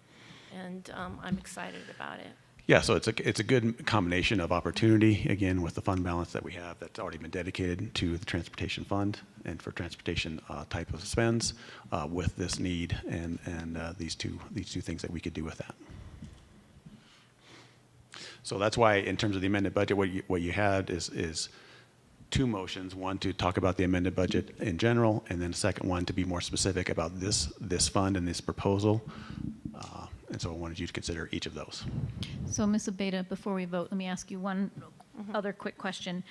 and I'm excited about it. Yeah, so it's a good combination of opportunity, again, with the fund balance that we have that's already been dedicated to the transportation fund and for transportation type of spends, with this need and these two things that we could do with that. So that's why, in terms of the amended budget, what you had is two motions: one to talk about the amended budget in general, and then a second one to be more specific about this fund and this proposal. And so I wanted you to consider each of those. So, Ms. Abeda, before we vote, let me ask you one other quick question.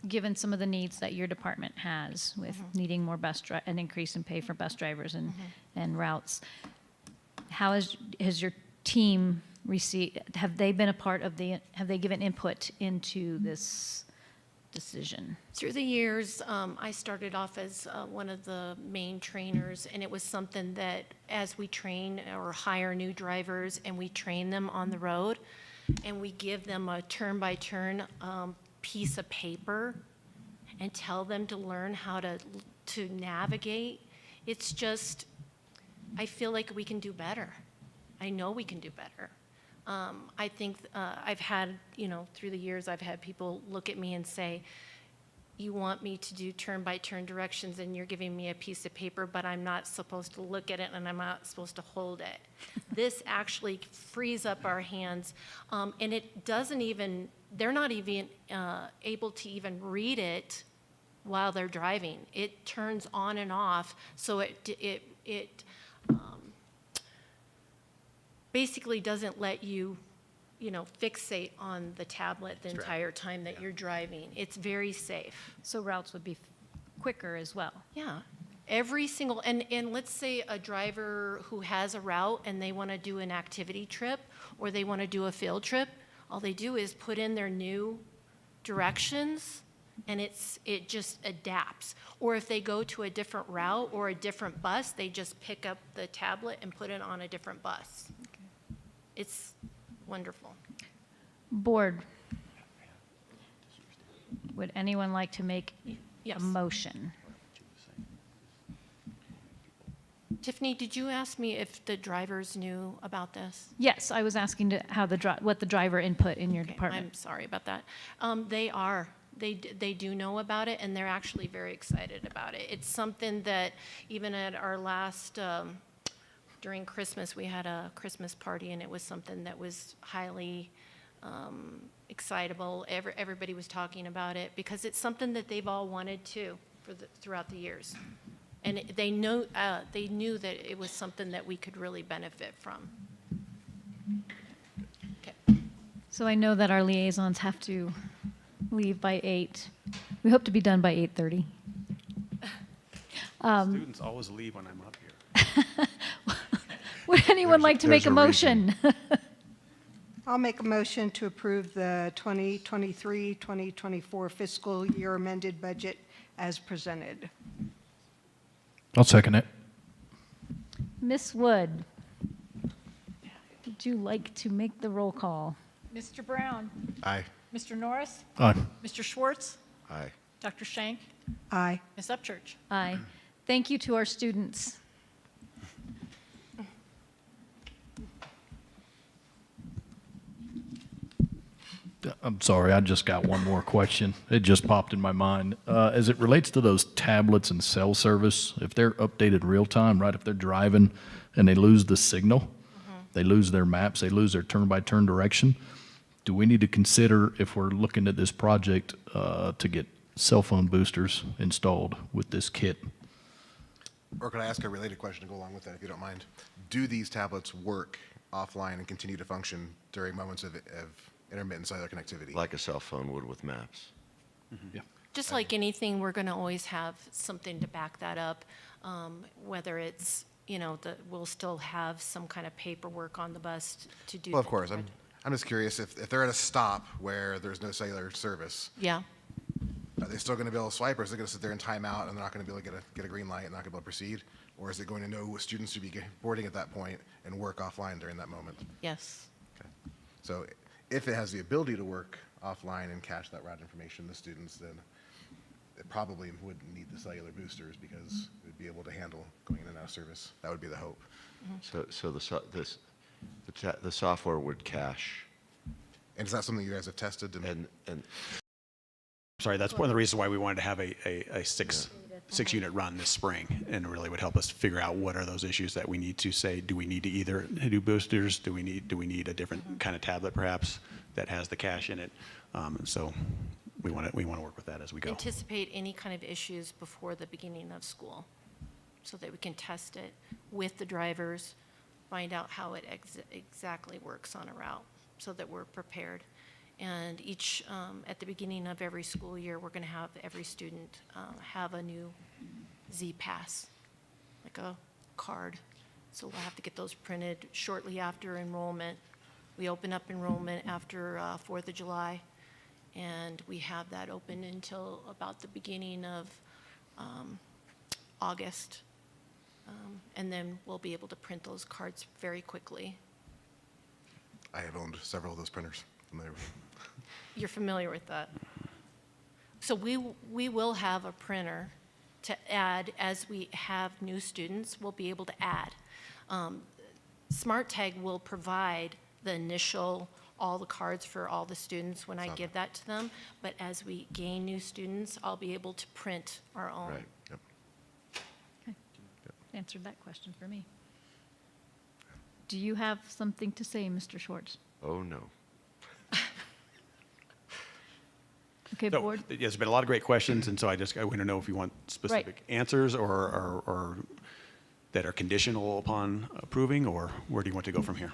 Given some of the needs that your department has with needing more an increase in pay for bus drivers and routes, how has your team received, have they been a part of have they given input into this decision? Through the years, I started off as one of the main trainers, and it was something that as we train or hire new drivers and we train them on the road, and we give them a turn-by-turn piece of paper and tell them to learn how to navigate, it's just, I feel like we can do better. I know we can do better. I think I've had, through the years, I've had people look at me and say, you want me to do turn-by-turn directions and you're giving me a piece of paper, but I'm not supposed to look at it and I'm not supposed to hold it. This actually frees up our hands, and it doesn't even, they're not even able to even read it while they're driving. It turns on and off, so it basically doesn't let you, fixate on the tablet the entire time that you're driving. It's very safe. So routes would be quicker as well. Yeah. Every single, and let's say a driver who has a route and they want to do an activity trip or they want to do a field trip, all they do is put in their new directions and it just adapts. Or if they go to a different route or a different bus, they just pick up the tablet and put it on a different bus. It's wonderful. Board, would anyone like to make Yes. a motion? Tiffany, did you ask me if the drivers knew about this? Yes, I was asking what the driver input in your department. I'm sorry about that. They are. They do know about it, and they're actually very excited about it. It's something that even at our last, during Christmas, we had a Christmas party, and it was something that was highly excitable. Everybody was talking about it because it's something that they've all wanted to throughout the years. And they knew that it was something that we could really benefit from. Okay. So I know that our liaisons have to leave by 8. We hope to be done by 8:30. Students always leave when I'm up here. Would anyone like to make a motion? I'll make a motion to approve the 2023-2024 fiscal year amended budget as presented. I'll second it. Miss Wood, would you like to make the roll call? Mr. Brown? Aye. Mr. Norris? Aye. Mr. Schwartz? Aye. Dr. Shank? Aye. Ms. Upchurch? Aye. Thank you to our students. I'm sorry, I just got one more question. It just popped in my mind. As it relates to those tablets and cell service, if they're updated real time, right, if they're driving and they lose the signal, they lose their maps, they lose their turn-by-turn direction, do we need to consider, if we're looking at this project, to get cell phone boosters installed with this kit? Or could I ask a related question to go along with that, if you don't mind? Do these tablets work offline and continue to function during moments of intermittent cellular connectivity? Like a cell phone would with maps. Yeah. Just like anything, we're going to always have something to back that up, whether it's, we'll still have some kind of paperwork on the bus to do. Well, of course. I'm just curious if they're at a stop where there's no cellular service. Yeah. Are they still going to be able to swipe, or is it going to sit there and time out, and they're not going to be able to get a green light and not going to be able to proceed? Or is it going to know what students should be boarding at that point and work offline during that moment? Yes. Okay. So if it has the ability to work offline and cache that route information, the students, then it probably wouldn't need the cellular boosters because it would be able to handle going in and out of service. That would be the hope. So the software would cache. And is that something you guys have tested? And Sorry, that's one of the reasons why we wanted to have a six-unit run this spring, and it really would help us figure out what are those issues that we need to say. Do we need to either do boosters? Do we need a different kind of tablet perhaps that has the cache in it? So we want to work with that as we go. Anticipate any kind of issues before the beginning of school, so that we can test it with the drivers find out how it exactly works on a route so that we're prepared. And at the beginning of every school year, we're going to have every student have a new Z-Pass, like a card. So we'll have to get those printed shortly after enrollment. We open up enrollment after 4th of July, and we have that open until about the beginning of August. And then we'll be able to print those cards very quickly. I have owned several of those printers. You're familiar with that. So we will have a printer to add as we have new students. We'll be able to add. SmartTag will provide the initial, all the cards for all the students when I give that to them. But as we gain new students, I'll be able to print our own. Right. Yep. Okay. Answered that question for me. Do you have something to say, Mr. Schwartz? Oh, no. Okay, So, board. there's been a lot of great questions, and so I want to know if you want specific answers or that are conditional upon approving, or where do you want to go from here?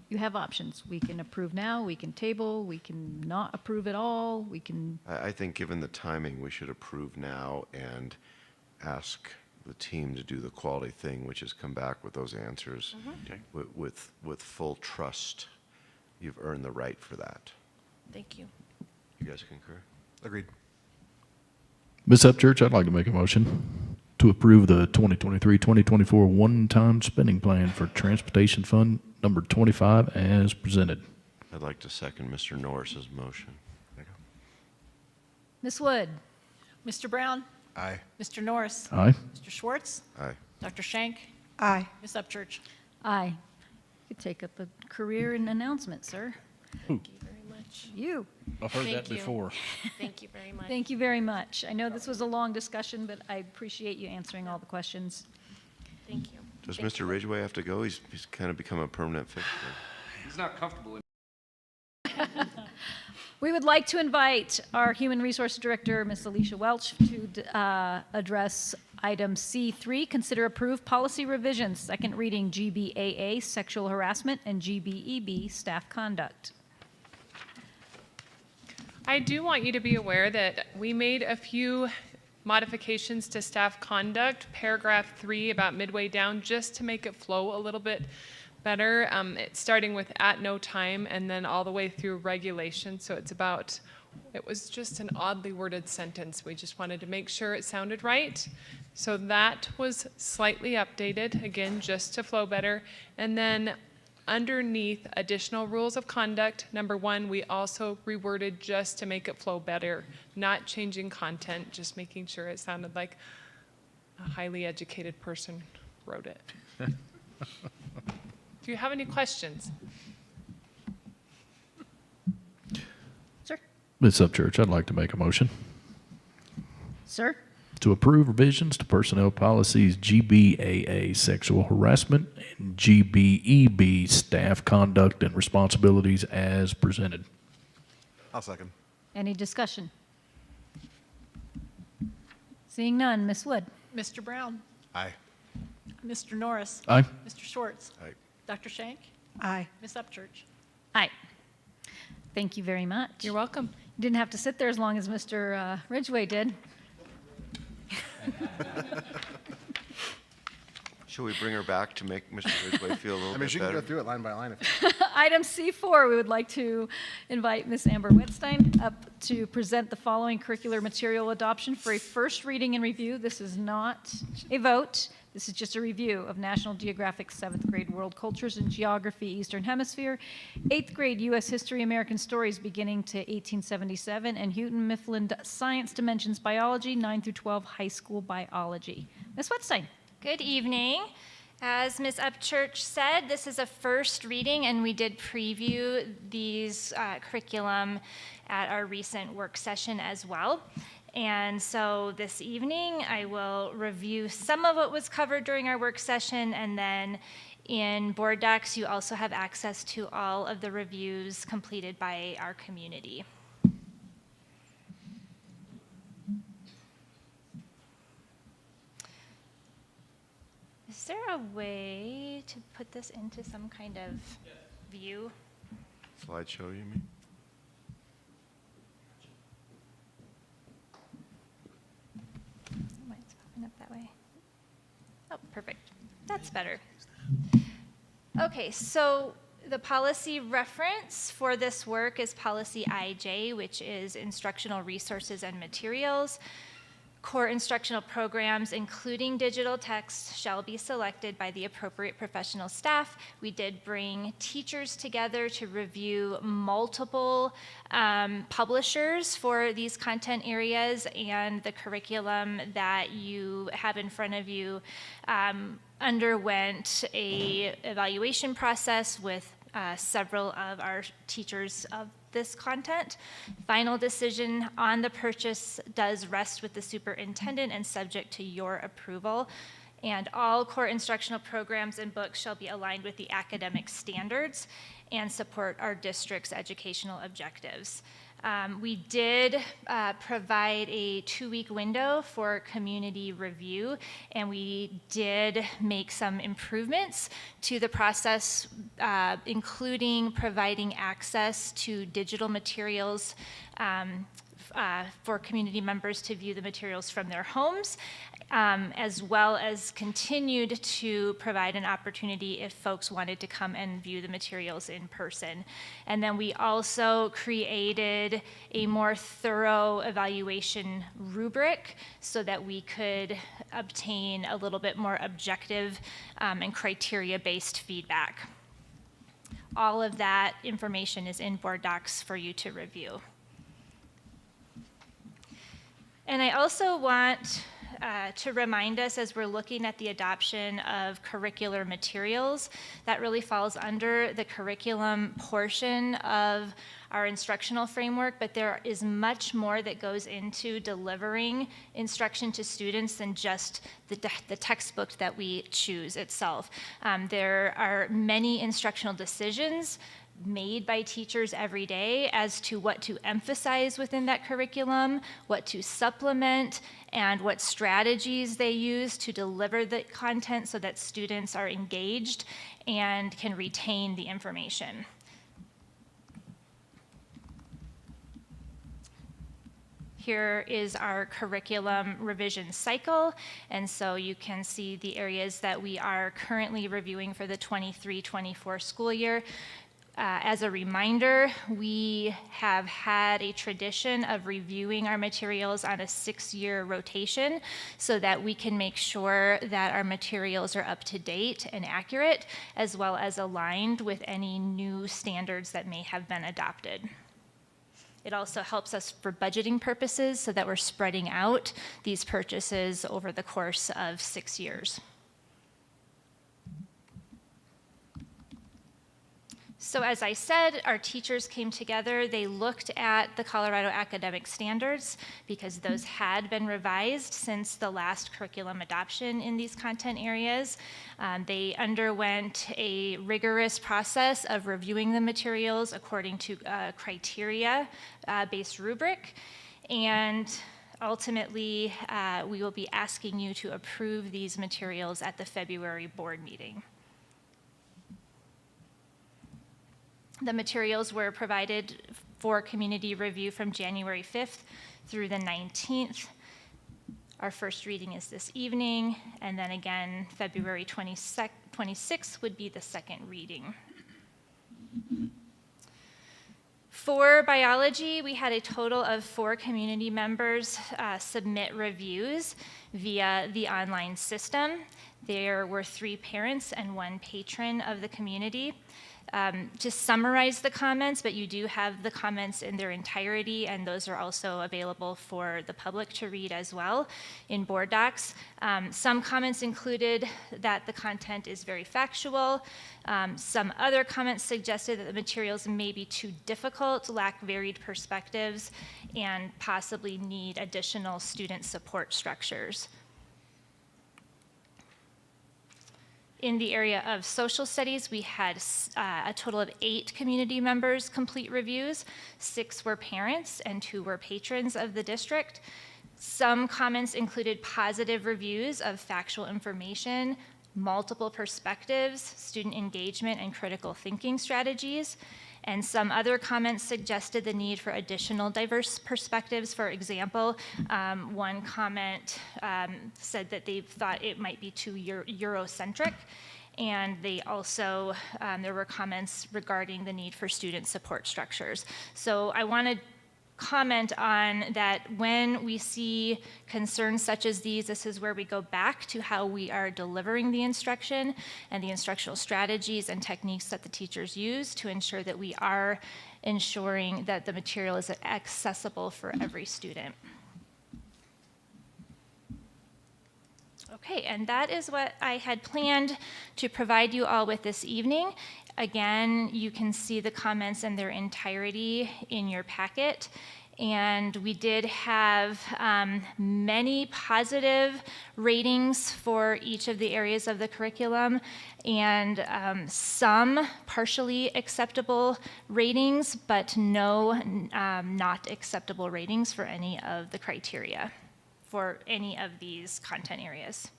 You have options. We can approve now, we can table, we can not approve at all, we can, I think given the timing, we should approve now and ask the team to do the quality thing, which is come back with those answers Okay. with full trust. You've earned the right for that. Thank you. You guys concur? Agreed. Ms. Upchurch, I'd like to make a motion to approve the 2023-2024 one-time spending plan for Transportation Fund number 25 as presented. I'd like to second Mr. Norris's motion. Ms. Wood? Mr. Brown? Aye. Mr. Norris? Aye. Mr. Schwartz? Aye. Dr. Shank? Aye. Ms. Upchurch? Aye. You could take up a career in announcement, sir. Thank you very much. You. I've heard Thank that you. before. Thank you very much. Thank you very much. I know this was a long discussion, but I appreciate you answering all the questions. Thank you. Does Mr. Ridgway have to go? He's kind of become a permanent fixture. He's not comfortable in. We would like to invite our Human Resource Director, Ms. Alicia Welch, to address item C3, consider approved policy revisions, second reading GBAA, sexual harassment, and GBEB, staff conduct. I do want you to be aware that we made a few modifications to staff conduct, paragraph 3 about midway down, just to make it flow a little bit better. It's starting with at no time and then all the way through regulation. So it was just an oddly worded sentence. We just wanted to make sure it sounded right. So that was slightly updated, again, just to flow better. And then underneath additional rules of conduct, number 1, we also reworded just to make it flow better, not changing content, just making sure it sounded like a highly educated person wrote it. Do you have any questions? Sir? Ms. Upchurch, I'd like to make a motion Sir? to approve revisions to personnel policies GBAA, sexual harassment, and GBEB, staff conduct and responsibilities as presented. I'll second. Any discussion? Seeing none, Ms. Wood? Mr. Brown? Aye. Mr. Norris? Aye. Mr. Schwartz? Aye. Dr. Shank? Aye. Ms. Upchurch? Aye. Thank you very much. You're welcome. You didn't have to sit there as long as Mr. Ridgway did. Shall we bring her back to make Mr. Ridgway feel a little I mean, bit she can better? go through it line by line if Item C4, we would like to invite Ms. Amber Wetstein up to present the following curricular material adoption for a first reading and review. This is not a vote. This is just a review of National Geographic 7th grade World Cultures and Geography Eastern Hemisphere, 8th grade U.S. History American Stories beginning to 1877, and Houghton Mifflin Science Dimensions Biology 9 through 12 High School Biology. Ms. Wetstein. Good evening. As Ms. Upchurch said, this is a first reading, and we did preview these curriculum at our recent work session as well. And so this evening, I will review some of what was covered during our work session, and then in board docs, you also have access to all of the reviews completed by our community. there a way to put this into some kind of view? Slideshow, you mean? Why it's popping up that way? Oh, perfect. That's better. Okay, so the policy reference for this work is policy IJ, which is instructional resources and materials. Core instructional programs, including digital text, shall be selected by the appropriate professional staff. We did bring teachers together to review multiple publishers for these content areas, and the curriculum that you have in front of you underwent a evaluation process with several of our teachers of this content. Final decision on the purchase does rest with the superintendent and subject to your approval. And all core instructional programs and books shall be aligned with the academic standards and support our district's educational objectives. We did provide a 2-week window for community review, and we did make some improvements to the process, including providing access to digital materials for community members to view the materials from their homes, as well as continued to provide an opportunity if folks wanted to come and view the materials in person. And then we also created a more thorough evaluation rubric so that we could obtain a little bit more objective and criteria-based feedback. All of that information is in board docs for you to review. And I also want to remind us, as we're looking at the adoption of curricular materials, that really falls under the curriculum portion of our instructional framework, but there is much more that goes into delivering instruction to students than just the textbook that we choose itself. There are many instructional decisions made by teachers every day as to what to emphasize within that curriculum, what to supplement, and what strategies they use to deliver the content so that students are engaged and can retain the information. Here is our curriculum revision cycle, and so you can see the areas that we are currently reviewing for the 23-24 school year. As a reminder, we have had a tradition of reviewing our materials on a 6-year rotation so that we can make sure that our materials are up to date and accurate, as well as aligned with any new standards that may have been adopted. It also helps us for budgeting purposes so that we're spreading out these purchases over the course of 6 years. So as I said, our teachers came together. They looked at the Colorado academic standards because those had been revised since the last curriculum adoption in these content areas. They underwent a rigorous process of reviewing the materials according to a criteria-based rubric. And ultimately, we will be asking you to approve these materials at the February board meeting. The materials were provided for community review from January 5th through the 19th. Our first reading is this evening, and then again, February 26th would be the second reading. For biology, we had a total of 4 community members submit reviews via the online system. There were 3 parents and 1 patron of the community. To summarize the comments, but you do have the comments in their entirety, and those are also available for the public to read as well in board docs. Some comments included that the content is very factual. Some other comments suggested that the materials may be too difficult, lack varied perspectives, and possibly need additional student support structures. In the area of social studies, we had a total of 8 community members complete reviews. 6 were parents and 2 were patrons of the district. Some comments included positive reviews of factual information, multiple perspectives, student engagement, and critical thinking strategies. And some other comments suggested the need for additional diverse perspectives. For example, one comment said that they thought it might be too Eurocentric. And they also, there were comments regarding the need for student support structures. So I want to comment on that when we see concerns such as these, this is where we go back to how we are delivering the instruction and the instructional strategies and techniques that the teachers use to ensure that we are ensuring that the material is accessible for every student. Okay, and that is what I had planned to provide you all with this evening. Again, you can see the comments in their entirety in your packet. And we did have many positive ratings for each of the areas of the curriculum, and some partially acceptable ratings, but no not acceptable ratings for any of the criteria for any of these content areas.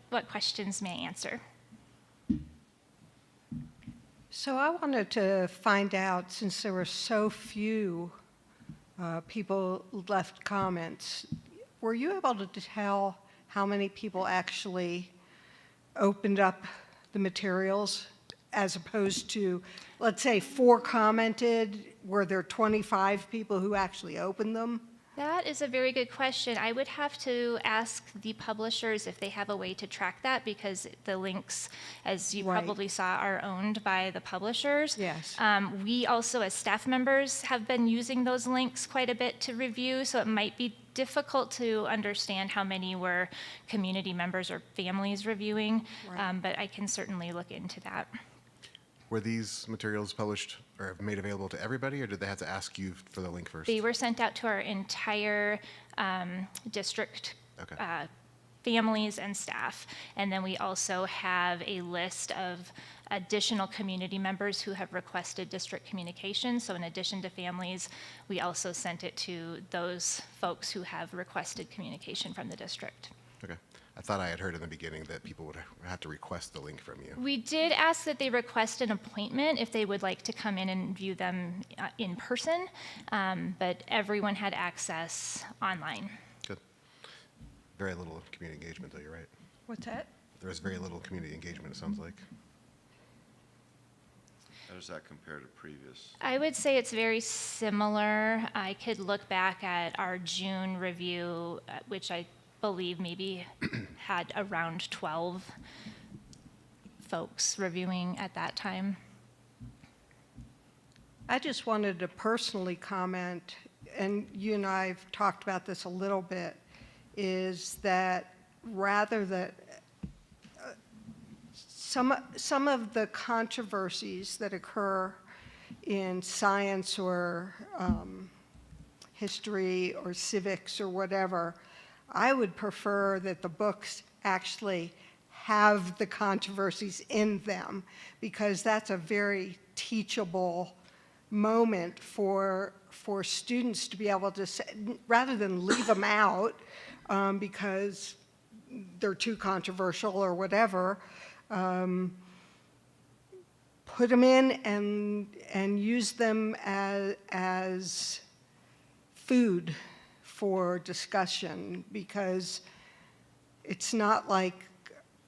What questions may I answer? So I wanted to find out, since there were so few people left comments, were you able to tell how many people actually opened up the materials as opposed to, let's say, 4 commented? Were there 25 people who actually opened them? That is a very good question. I would have to ask the publishers if they have a way to track that, because the links, as you probably saw, are owned by the publishers. Yes. We also, as staff members, have been using those links quite a bit to review, so it might be difficult to understand how many were community members or families reviewing, but I can certainly look into that. Were these materials published or made available to everybody, or did they have to ask you for the link first? They were sent out to our entire district families and staff. And then we also have a list of additional community members who have requested district communication. So in addition to families, we also sent it to those folks who have requested communication from the district. Okay. I thought I had heard in the beginning that people would have to request the link from you. We did ask that they request an appointment if they would like to come in and view them in person, but everyone had access online. Good. Very little community engagement, though, you're right. What's that? There was very little community engagement, it sounds like. How does that compare to previous? I would say it's very similar. I could look back at our June review, which I believe maybe had around 12 folks reviewing at that time. I just wanted to personally comment, and you and I have talked about this a little bit, is that rather that some of the controversies that occur in science or history or civics or whatever, I would prefer that the books actually have the controversies in them, because that's a very teachable moment for students to be able to say, rather than leave them out because they're too controversial or whatever, put them in and use them as food for discussion, because it's not like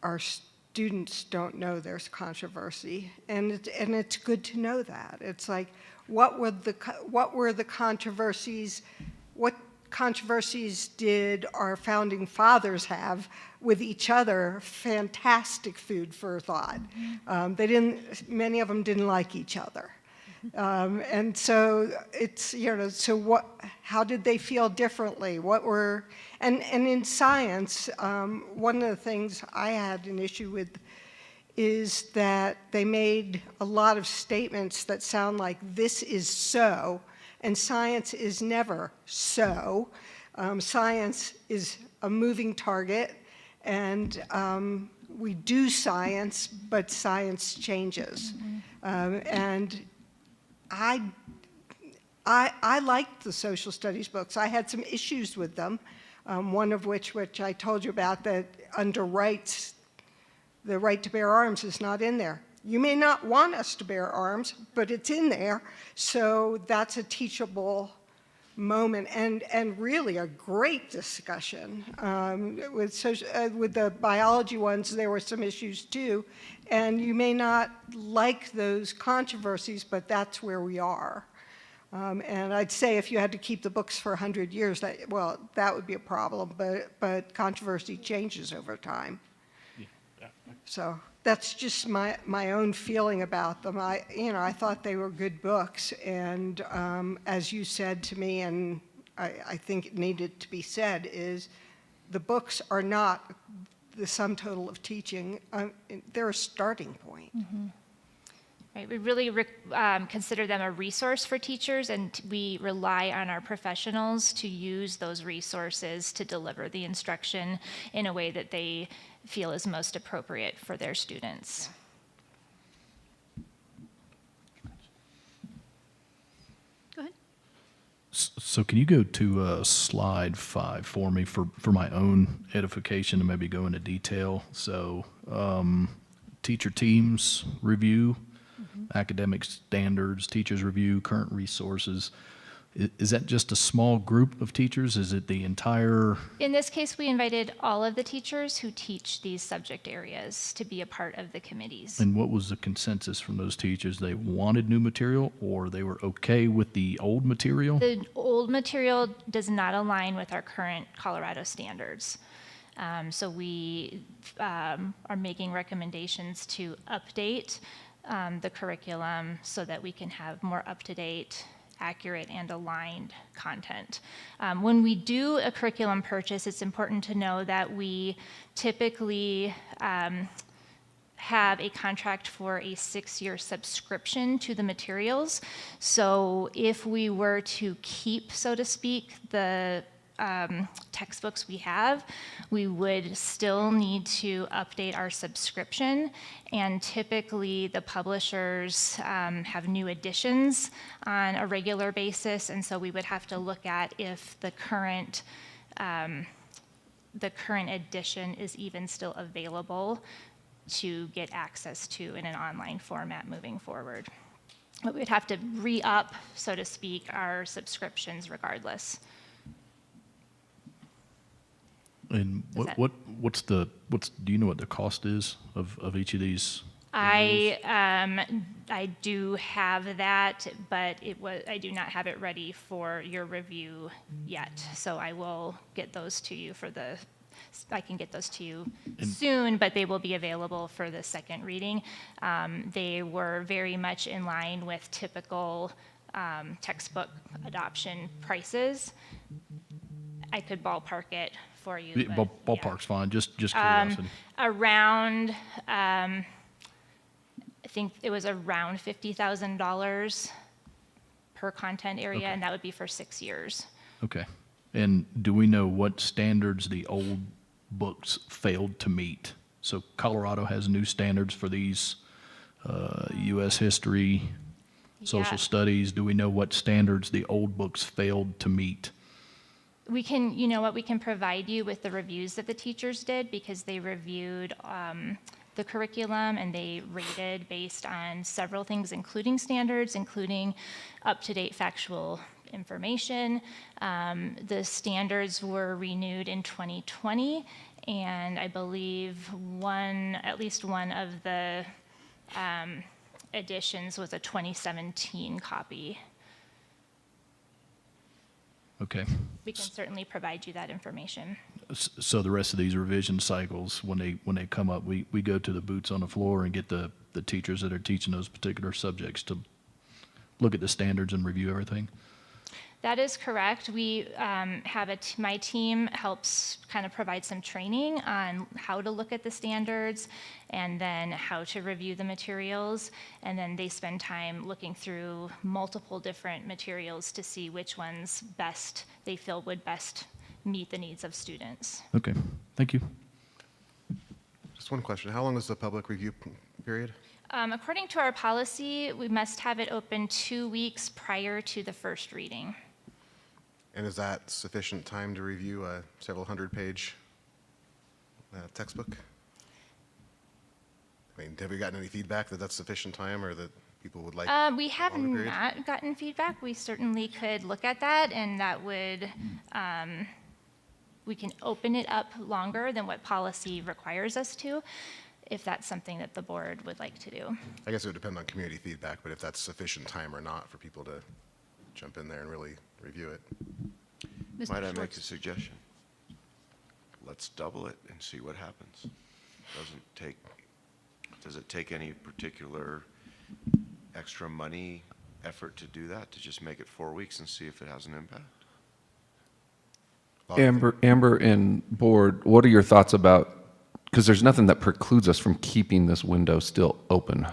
our students don't know there's controversy, and it's good to know that. It's like, what were the controversies? What controversies did our founding fathers have with each other? Fantastic food for thought. Many of them didn't like each other. And so it's, so how did they feel differently? And in science, one of the things I had an issue with is that they made a lot of statements that sound like this is so, and science is never so. Science is a moving target, and we do science, but science changes. And I liked the social studies books. I had some issues with them, one of which I told you about, that under rights, the right to bear arms is not in there. You may not want us to bear arms, but it's in there, so that's a teachable moment, and really a great discussion. With the biology ones, there were some issues too, and you may not like those controversies, but that's where we are. And I'd say if you had to keep the books for 100 years, that would be a problem, but controversy changes over time. So that's just my own feeling about them. I thought they were good books, and as you said to me, and I think it needed to be said, is the books are not the sum total of teaching. They're a starting point. Mm-hmm. Right, we really consider them a resource for teachers, and we rely on our professionals to use those resources to deliver the instruction in a way that they feel is most appropriate for their students. Go ahead. So can you go to slide 5 for me for my own edification and maybe go into detail? So teacher teams review, academic standards, teachers review, current resources. Is that just a small group of teachers? Is it the entire? In this case, we invited all of the teachers who teach these subject areas to be a part of the committees. And what was the consensus from those teachers? They wanted new material, or they were okay with the old material? The old material does not align with our current Colorado standards. So we are making recommendations to update the curriculum so that we can have more up-to-date, accurate, and aligned content. When we do a curriculum purchase, it's important to know that we typically have a contract for a 6-year subscription to the materials. So if we were to keep, so to speak, the textbooks we have, we would still need to update our subscription, and typically the publishers have new editions on a regular basis, and so we would have to look at if the current edition is even still available to get access to in an online format moving forward. But we'd have to re-up, so to speak, our subscriptions regardless. And do you know what the cost is of each of these? I do have that, but I do not have it ready for your review yet. So I will get those to you I can get those to you soon, but they will be available for the second reading. They were very much in line with typical textbook adoption prices. I could ballpark it for you. Ballpark's fine, just curiosity. Around, I think it was around $50,000 per content area, Okay. and that would be for 6 years. Okay. And do we know what standards the old books failed to meet? So Colorado has new standards for these U.S. history, social studies. Do we know what standards the old books failed to meet? We can provide you with the reviews that the teachers did, because they reviewed the curriculum and they rated based on several things, including standards, including up-to-date factual information. The standards were renewed in 2020, and I believe at least one of the editions was a 2017 copy. Okay. We can certainly provide you that information. So the rest of these revision cycles, when they come up, we go to the boots on the floor and get the teachers that are teaching those particular subjects to look at the standards and review everything? That is correct. We have my team helps kind of provide some training on how to look at the standards and then how to review the materials. And then they spend time looking through multiple different materials to see which ones they feel would best meet the needs of students. Okay, thank you. Just one question. How long is the public review period? According to our policy, we must have it open 2 weeks prior to the first reading. And is that sufficient time to review a several hundred-page textbook? I mean, have we gotten any feedback that that's sufficient time, or that people would like? We have a longer period? not gotten feedback. We certainly could look at that, and that would, we can open it up longer than what policy requires us to, if that's something that the board would like to do. I guess it would depend on community feedback, but if that's sufficient time or not for people to jump in there and really review it. Mr. Might I make a Schwartz. suggestion? Let's double it and see what happens. Does it take any particular extra money, effort to do that, to just make it 4 weeks and see if it has an impact? Amber and board, what are your thoughts about, because there's nothing that precludes us from keeping this window still open.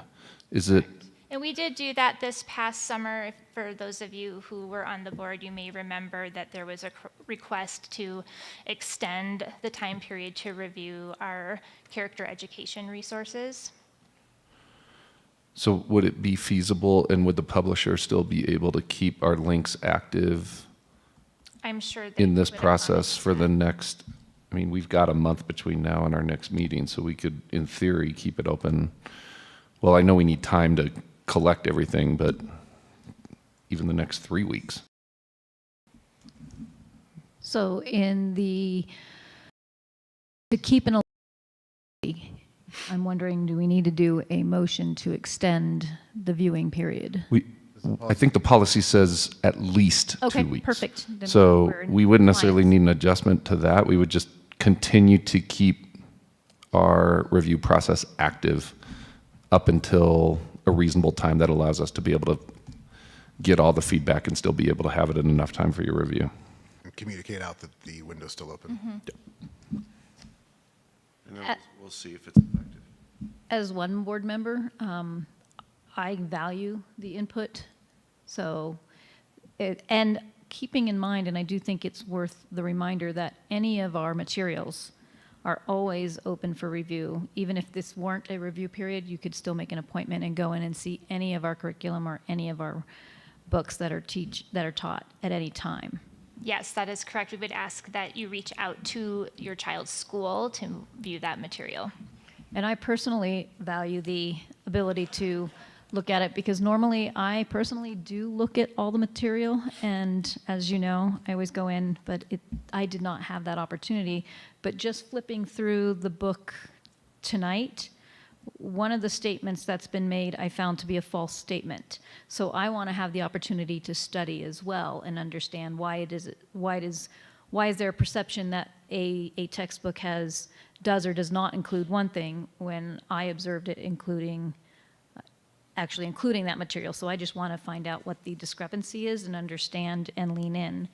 Is it, And we did do that this past summer. For those of you who were on the board, you may remember that there was a request to extend the time period to review our character education resources. so would it be feasible, and would the publisher still be able to keep our links active I'm sure that in this would process for the next, I mean, we've got a month between now and our next meeting, so we could, in theory, keep it open. Well, I know we need time to collect everything, but even the next 3 weeks. So to keep an, I'm wondering, do we need to do a motion to extend the viewing period? I think the policy says at least Okay, 2 weeks. perfect. Then So we're in we wouldn't necessarily compliance. need an adjustment to that. We would just continue to keep our review process active up until a reasonable time that allows us to be able to get all the feedback and still be able to have it in enough time for your review. And communicate out that the window's still open. Mm-hmm. And then we'll see if it's effective. As one board member, I value the input. So, and keeping in mind, and I do think it's worth the reminder that any of our materials are always open for review. Even if this weren't a review period, you could still make an appointment and go in and see any of our curriculum or any of our books that are taught at any time. Yes, that is correct. We would ask that you reach out to your child's school to view that material. And I personally value the ability to look at it, because normally I personally do look at all the material, and as you know, I always go in, but I did not have that opportunity. But just flipping through the book tonight, one of the statements that's been made I found to be a false statement. So I want to have the opportunity to study as well and understand why is there a perception that a textbook does or does not include one thing when I observed it actually including that material. So I just want to find out what the discrepancy is and understand and lean in,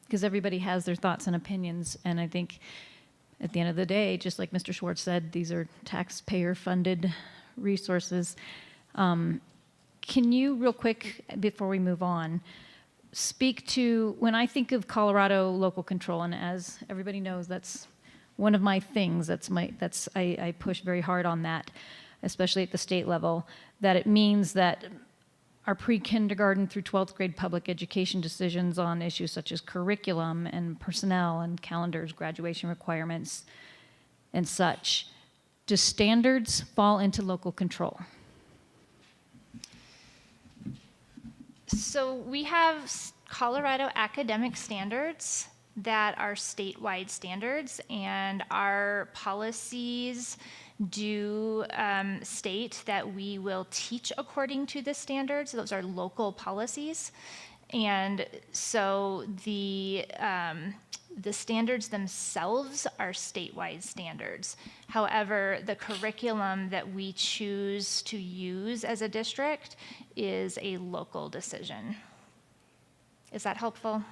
because everybody has their thoughts and opinions. And I think at the end of the day, just like Mr. Schwartz said, these are taxpayer-funded resources. Can you, real quick, before we move on, speak to, when I think of Colorado local control, and as everybody knows, that's one of my things, I push very hard on that, especially at the state level, that it means that our pre-kindergarten through 12th grade public education decisions on issues such as curriculum and personnel and calendars, graduation requirements, and such, do standards fall into local control? So we have Colorado academic standards that are statewide standards, and our policies do state that we will teach according to the standards. Those are local policies. And so the standards themselves are statewide standards. However, the curriculum that we choose to use as a district is a local decision. Is that helpful?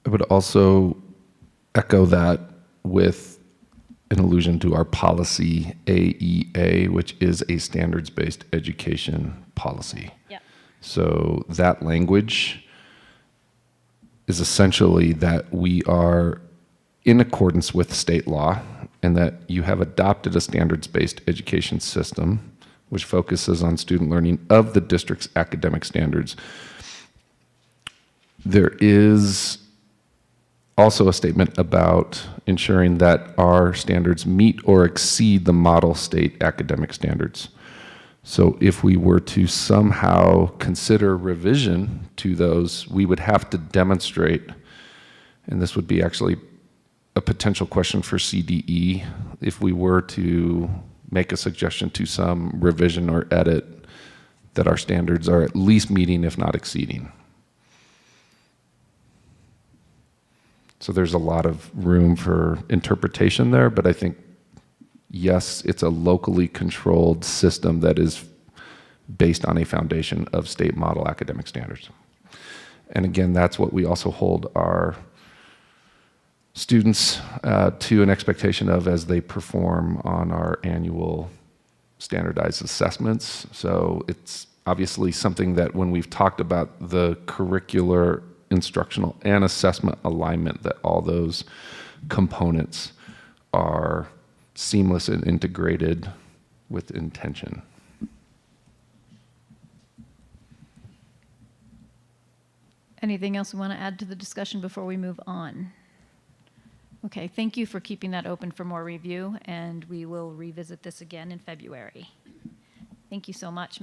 I would also echo that with an allusion to our policy AEA, which is a standards-based education policy. Yep. So that language is essentially that we are in accordance with state law and that you have adopted a standards-based education system which focuses on student learning of the district's academic standards. There is also a statement about ensuring that our standards meet or exceed the model state academic standards. So if we were to somehow consider revision to those, we would have to demonstrate, and this would be actually a potential question for CDE, if we were to make a suggestion to some revision or edit, that our standards are at least meeting, if not exceeding. So there's a lot of room for interpretation there, but I think, yes, it's a locally controlled system that is based on a foundation of state model academic standards. And again, that's what we also hold our students to an expectation of as they perform on our annual standardized assessments. So it's obviously something that when we've talked about the curricular, instructional, and assessment alignment, that all those components are seamless and integrated with intention. Anything else we want to add to the discussion before we move on? Okay, thank you for keeping that open for more review, and we will revisit this again in February. Thank you so much.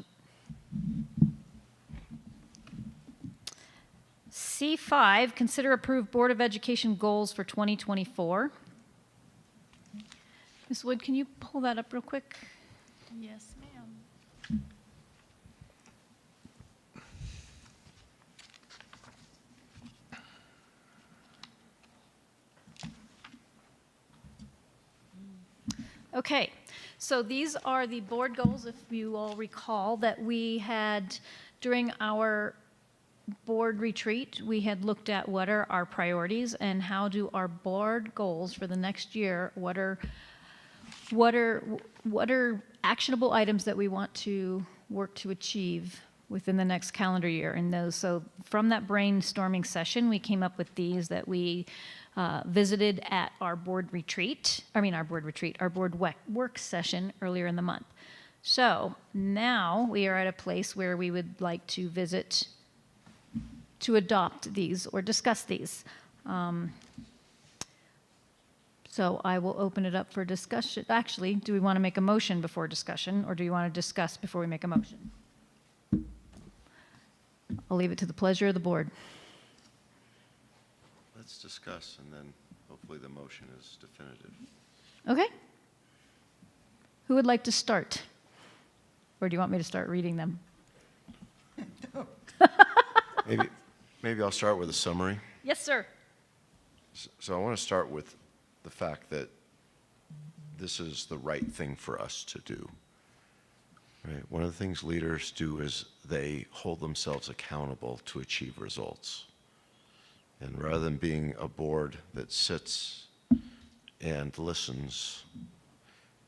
C5, consider approve Board of Education goals for 2024. Ms. Wood, can you pull that up real quick? Yes, ma'am. Okay, so these are the board goals, if you all recall, that we had during our board retreat. We had looked at what are our priorities and how do our board goals for the next year, what are actionable items that we want to work to achieve within the next calendar year. And those, so from that brainstorming session, we came up with these that we visited at our board work session earlier in the month. So now we are at a place where we would like to visit to adopt these or discuss these. So I will open it up for discussion. Actually, do we want to make a motion before discussion, or do you want to discuss before we make a motion? I'll leave it to the pleasure of the board. Let's discuss, and then hopefully the motion is definitive. Okay. Who would like to start? Or do you want me to start reading them? Maybe I'll start with a summary. Yes, sir. So I want to start with the fact that this is the right thing for us to do. Right? One of the things leaders do is they hold themselves accountable to achieve results. And rather than being a board that sits and listens,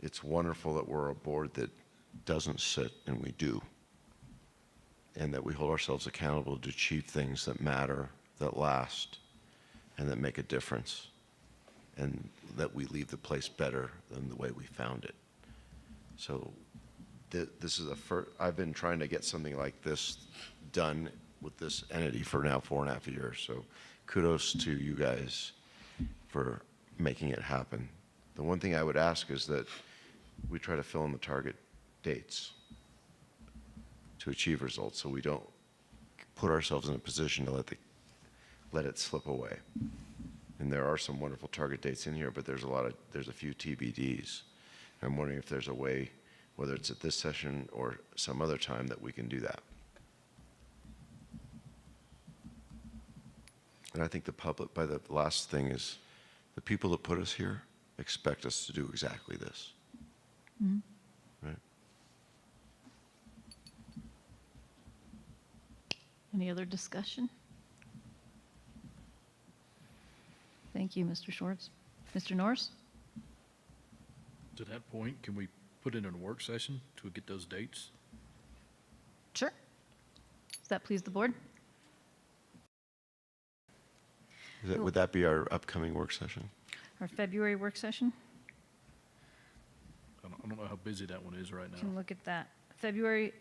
it's wonderful that we're a board that doesn't sit and we do. And that we hold ourselves accountable to achieve things that matter, that last, and that make a difference. And that we leave the place better than the way we found it. So this is I've been trying to get something like this done with this entity for now 4.5 years. So kudos to you guys for making it happen. The one thing I would ask is that we try to fill in the target dates to achieve results, so we don't put ourselves in a position to let it slip away. And there are some wonderful target dates in here, but there's a few TBDs. I'm wondering if there's a way, whether it's at this session or some other time, that we can do that. And I think the last thing is, the people that put us here expect us to do exactly this. Mm-hmm. Right? Any other discussion? Thank you, Mr. Schwartz. Mr. Norris? To that point, can we put it in a work session to get those dates? Sure. Does that please the board? Would that be our upcoming work session? Our February work session? I don't know how busy that one is right now. Can look at that. February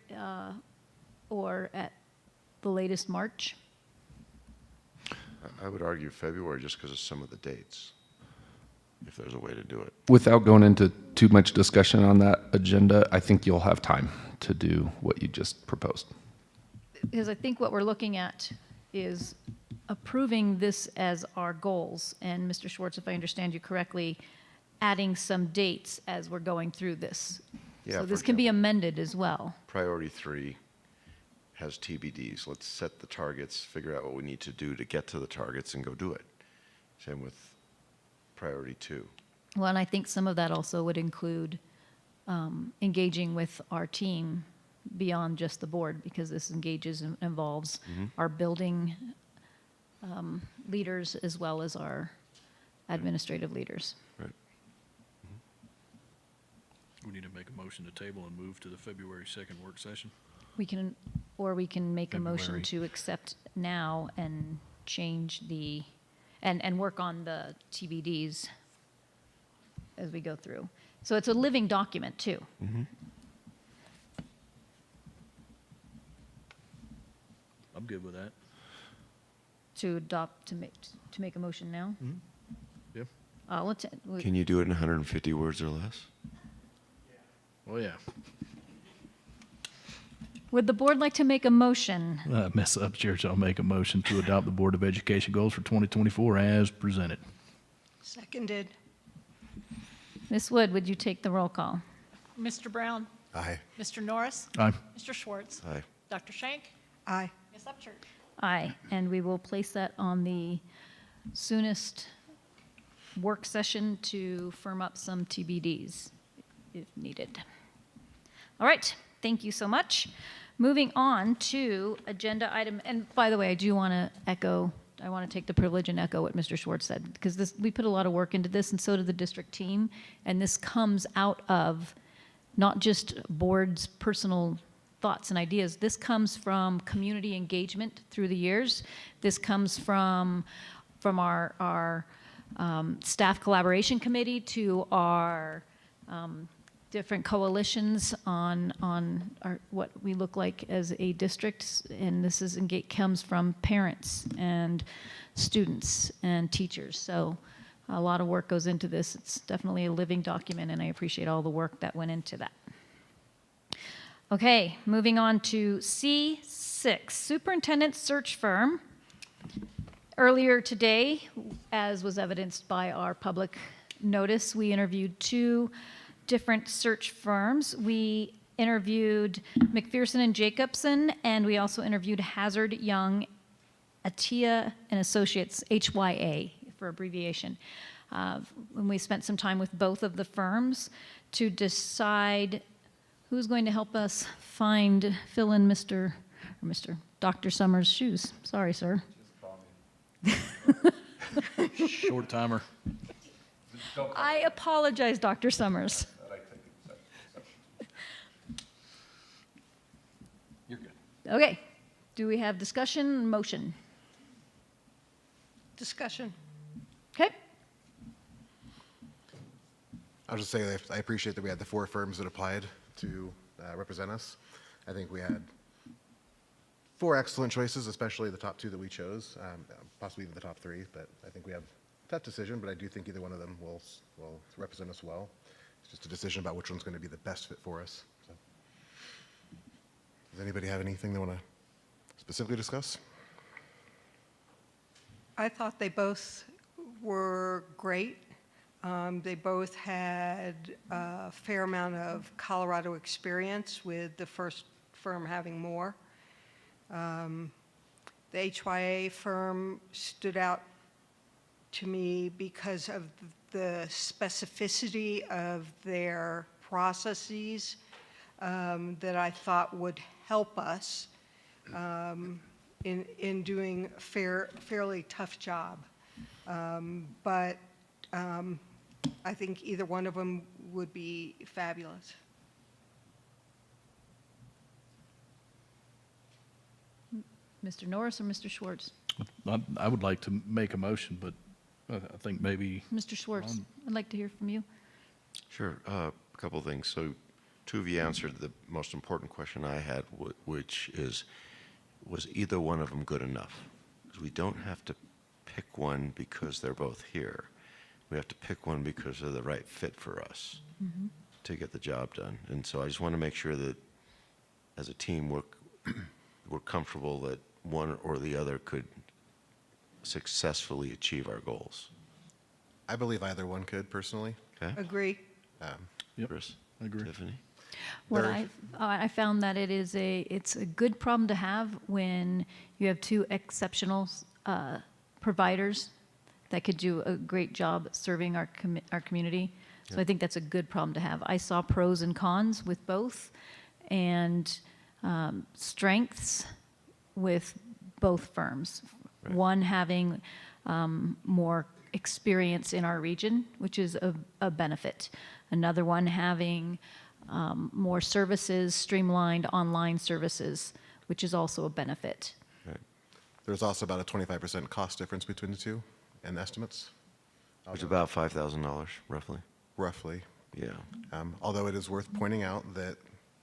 or at the latest March. I would argue February just because of some of the dates, if there's a way to do it. Without going into too much discussion on that agenda, I think you'll have time to do what you just proposed. Because I think what we're looking at is approving this as our goals. And Mr. Schwartz, if I understand you correctly, adding some dates as we're going through this. Yeah, So this for can be example, amended as well. Priority 3 has TBDs. Let's set the targets, figure out what we need to do to get to the targets, and go do it. Same with priority 2. Well, and I think some of that also would include engaging with our team beyond just the board, because this engages and involves our building leaders as well as our administrative leaders. Right. We need to make a motion to table and move to the February 2nd work session. We can make a motion February. to accept now and change the, and work on the TBDs as we go through. So it's a living document too. I'm good with that. To adopt, to make a motion now? Yeah. Can you do it in 150 words or less? Oh, yeah. Would the board like to make a motion? Ms. Upchurch, I'll make a motion to adopt the Board of Education goals for 2024 as presented. Seconded. Ms. Wood, would you take the roll call? Mr. Brown? Aye. Mr. Norris? Aye. Mr. Schwartz? Aye. Dr. Shank? Aye. Ms. Upchurch? Aye, and we will place that on the soonest work session to firm up some TBDs if needed. All right, thank you so much. Moving on to agenda item, and by the way, I do want to echo, I want to take the privilege and echo what Mr. Schwartz said, because we put a lot of work into this, and so did the district team, and this comes out of not just board's personal thoughts and ideas. This comes from community engagement through the years. This comes from our staff collaboration committee to our different coalitions on what we look like as a district, and this comes from parents and students and teachers. So a lot of work goes into this. It's definitely a living document, and I appreciate all the work that went into that. Okay, moving on to C6, superintendent search firm. Earlier today, as was evidenced by our public notice, we interviewed 2 different search firms. We interviewed McPherson and Jacobson, and we also interviewed Hazard, Young, Attia and Associates, HYA for abbreviation. And we spent some time with both of the firms to decide who's going to help us fill in Dr. Summers' shoes. Sorry, sir. Short timer. I apologize, Dr. Summers. You're good. Okay. Do we have discussion, motion? Discussion. Okay. I'll just say that I appreciate that we had the 4 firms that applied to represent us. I think we had 4 excellent choices, especially the top 2 that we chose, possibly even the top 3, but I think we have a tough decision, but I do think either one of them will represent us well. It's just a decision about which one's going to be the best fit for us. So. Does anybody have anything they want to specifically discuss? I thought they both were great. They both had a fair amount of Colorado experience, with the first firm having more. The HYA firm stood out to me because of the specificity of their processes that I thought would help us in doing a fairly tough job. But I think either one of them would be fabulous. Mr. Norris or Mr. Schwartz? I would like to make a motion, but I think maybe. Mr. Schwartz, I'd like to hear from you. Sure. A couple of things. So 2 of you answered the most important question I had, which is, was either one of them good enough? Because we don't have to pick one because they're both here. We have to pick one because they're the right fit for us to get the job done. And so I just want to make sure that as a team, we're comfortable that one or the other could successfully achieve our goals. I believe either one could, personally. Okay. Agree. Chris? Agree. Tiffany? What I found that it's a good problem to have when you have two exceptional providers that could do a great job serving our community. So Yeah. I think that's a good problem to have. I saw pros and cons with both, and strengths with both firms. Right. One having more experience in our region, which is a benefit. Another one having more services, streamlined online services, which is also a benefit. Right. There's also about a 25% cost difference between the two in estimates. It's about $5,000, roughly. Roughly. Yeah. Although it is worth pointing out that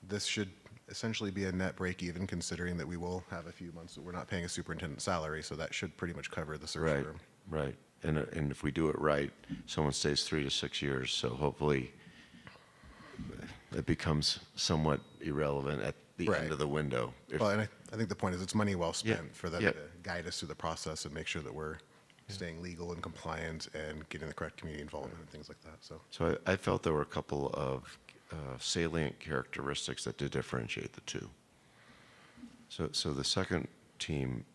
this should essentially be a net break even, considering that we will have a few months that we're not paying a superintendent salary, so that should pretty much cover the search Right, firm. right. And if we do it right, someone stays 3 to 6 years, so hopefully it becomes somewhat irrelevant at the end of the window. Well, and I think the point is it's money well spent Yeah, for them yeah. to guide us through the process and make sure that we're staying legal and compliant and getting the correct community involvement and things like that. So I felt there were a couple of salient characteristics that did differentiate the two. So the second team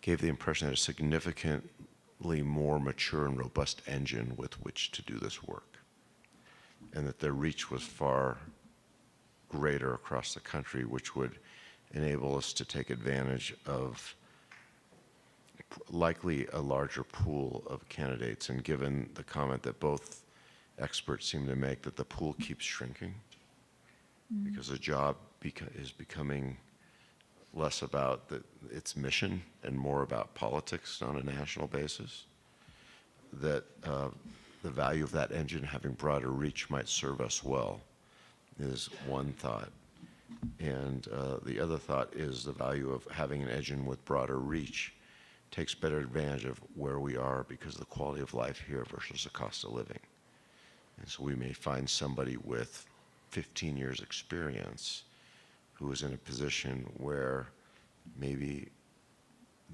gave the impression that a significantly more mature and robust engine with which to do this work, and that their reach was far greater across the country, which would enable us to take advantage of likely a larger pool of candidates. And given the comment that both experts seem to make, that the pool keeps shrinking because the job is becoming less about its mission and more about politics on a national basis, that the value of that engine having broader reach might serve us well is one thought. And the other thought is the value of having an engine with broader reach takes better advantage of where we are because of the quality of life here versus the cost of living. And so we may find somebody with 15 years experience who is in a position where maybe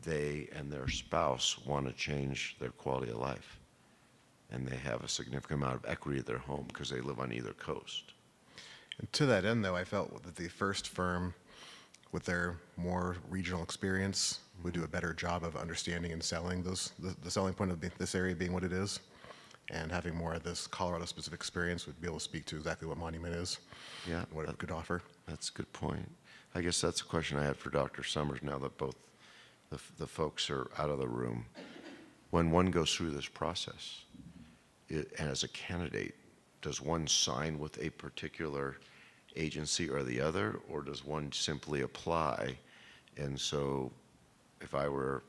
they and their spouse want to change their quality of life. And they have a significant amount of equity at their home because they live on either coast. And to that end, though, I felt that the first firm, with their more regional experience, would do a better job of understanding and selling the selling point of this area being what it is, and having more of this Colorado-specific experience would be able to speak to exactly what Monument is, Yeah, and what it could offer. That's a good point. I guess that's a question I had for Dr. Summers now that both the folks are out of the room. When one goes through this process, and as a candidate, does one sign with a particular agency or the other, or does one simply apply? And so if I were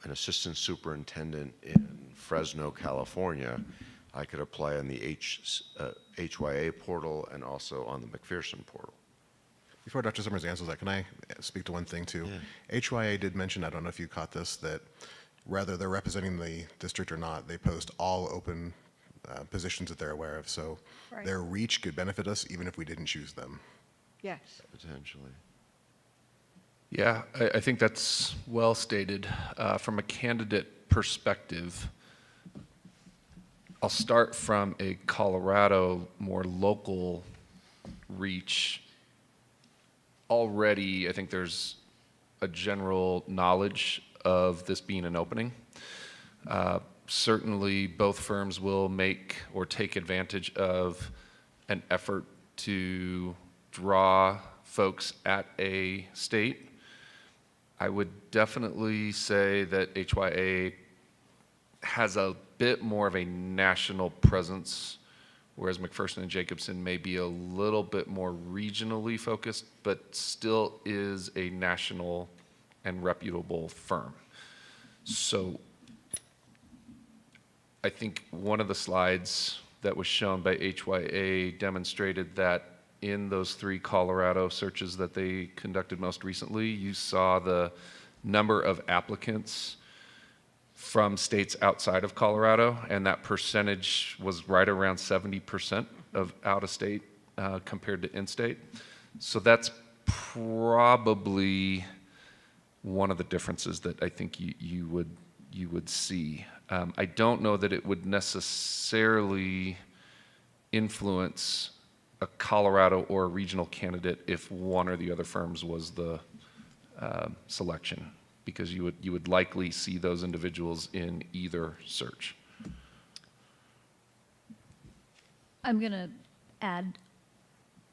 an assistant superintendent in Fresno, California, I could apply on the HYA portal and also on the McPherson portal. Before Dr. Summers answers that, can I speak to one thing too? HYA did mention, I don't know if you caught this, that whether they're representing the district or not, they post all open positions that they're aware of. So Right. their reach could benefit us even if we didn't choose them. Yes. Potentially. Yeah, I think that's well stated. From a candidate perspective, I'll start from a Colorado, more local reach. Already, I think there's a general knowledge of this being an opening. Certainly, both firms will make or take advantage of an effort to draw folks at a state. I would definitely say that HYA has a bit more of a national presence, whereas McPherson and Jacobson may be a little bit more regionally focused, but still is a national and reputable firm. So I think one of the slides that was shown by HYA demonstrated that in those 3 Colorado searches that they conducted most recently, you saw the number of applicants from states outside of Colorado, and that percentage was right around 70% of out-of-state compared to in-state. So that's probably one of the differences that I think you would see. I don't know that it would necessarily influence a Colorado or a regional candidate if one or the other firms was the selection, because you would likely see those individuals in either search. I'm going to add,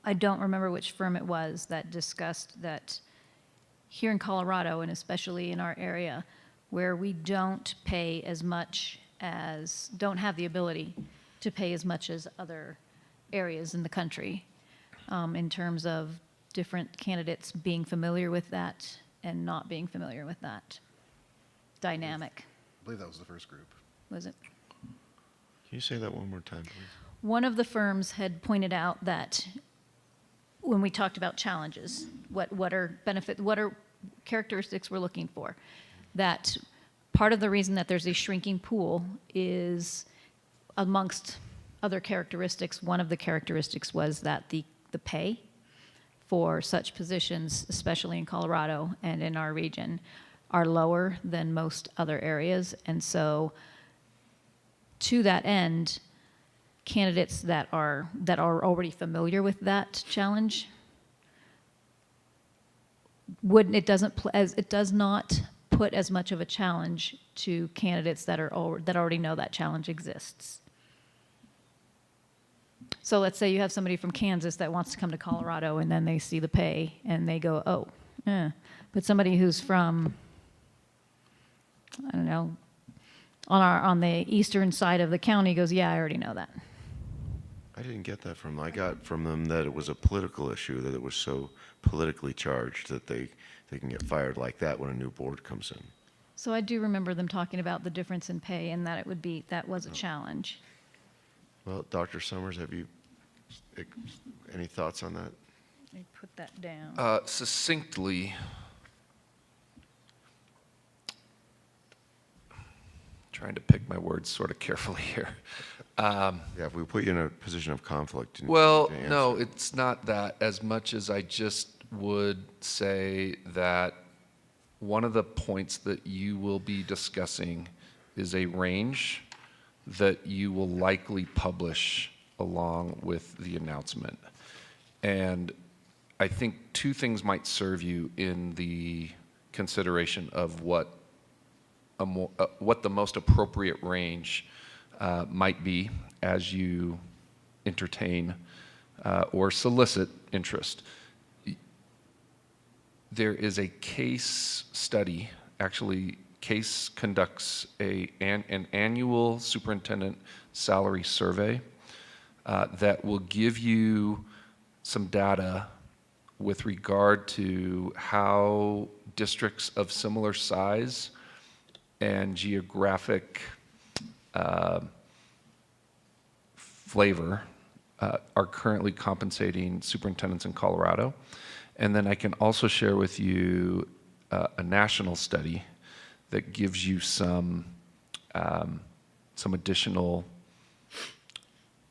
I don't remember which firm it was that discussed that here in Colorado, and especially in our area, where we don't pay as much as, don't have the ability to pay as much as other areas in the country, in terms of different candidates being familiar with that and not being familiar with that dynamic. I believe that was the first group. Was it? Can you say that one more time, please? One of the firms had pointed out that when we talked about challenges, what are characteristics we're looking for, that part of the reason that there's a shrinking pool is, amongst other characteristics, one of the characteristics was that the pay for such positions, especially in Colorado and in our region, are lower than most other areas. And so to that end, candidates that are already familiar with that challenge, it does not put as much of a challenge to candidates that already know that challenge exists. So let's say you have somebody from Kansas that wants to come to Colorado, and then they see the pay and they go, oh, but somebody who's from, I don't know, on the eastern side of the county goes, yeah, I already know that. I didn't get that from them. I got from them that it was a political issue, that it was so politically charged that they can get fired like that when a new board comes in. So I do remember them talking about the difference in pay and that that was a challenge. Well, Dr. Summers, have you any thoughts on that? Let me put that down. Succinctly, trying to pick my words sort of carefully here. Yeah, if we put you in a position of conflict. Well, no, it's not that, as much as I just would say that one of the points that you will be discussing is a range that you will likely publish along with the announcement. And I think two things might serve you in the consideration of what the most appropriate range might be as you entertain or solicit interest. There is a case study, actually CASE conducts an annual superintendent salary survey that will give you some data with regard to how districts of similar size and geographic flavor are currently compensating superintendents in Colorado. And then I can also share with you a national study that gives you some additional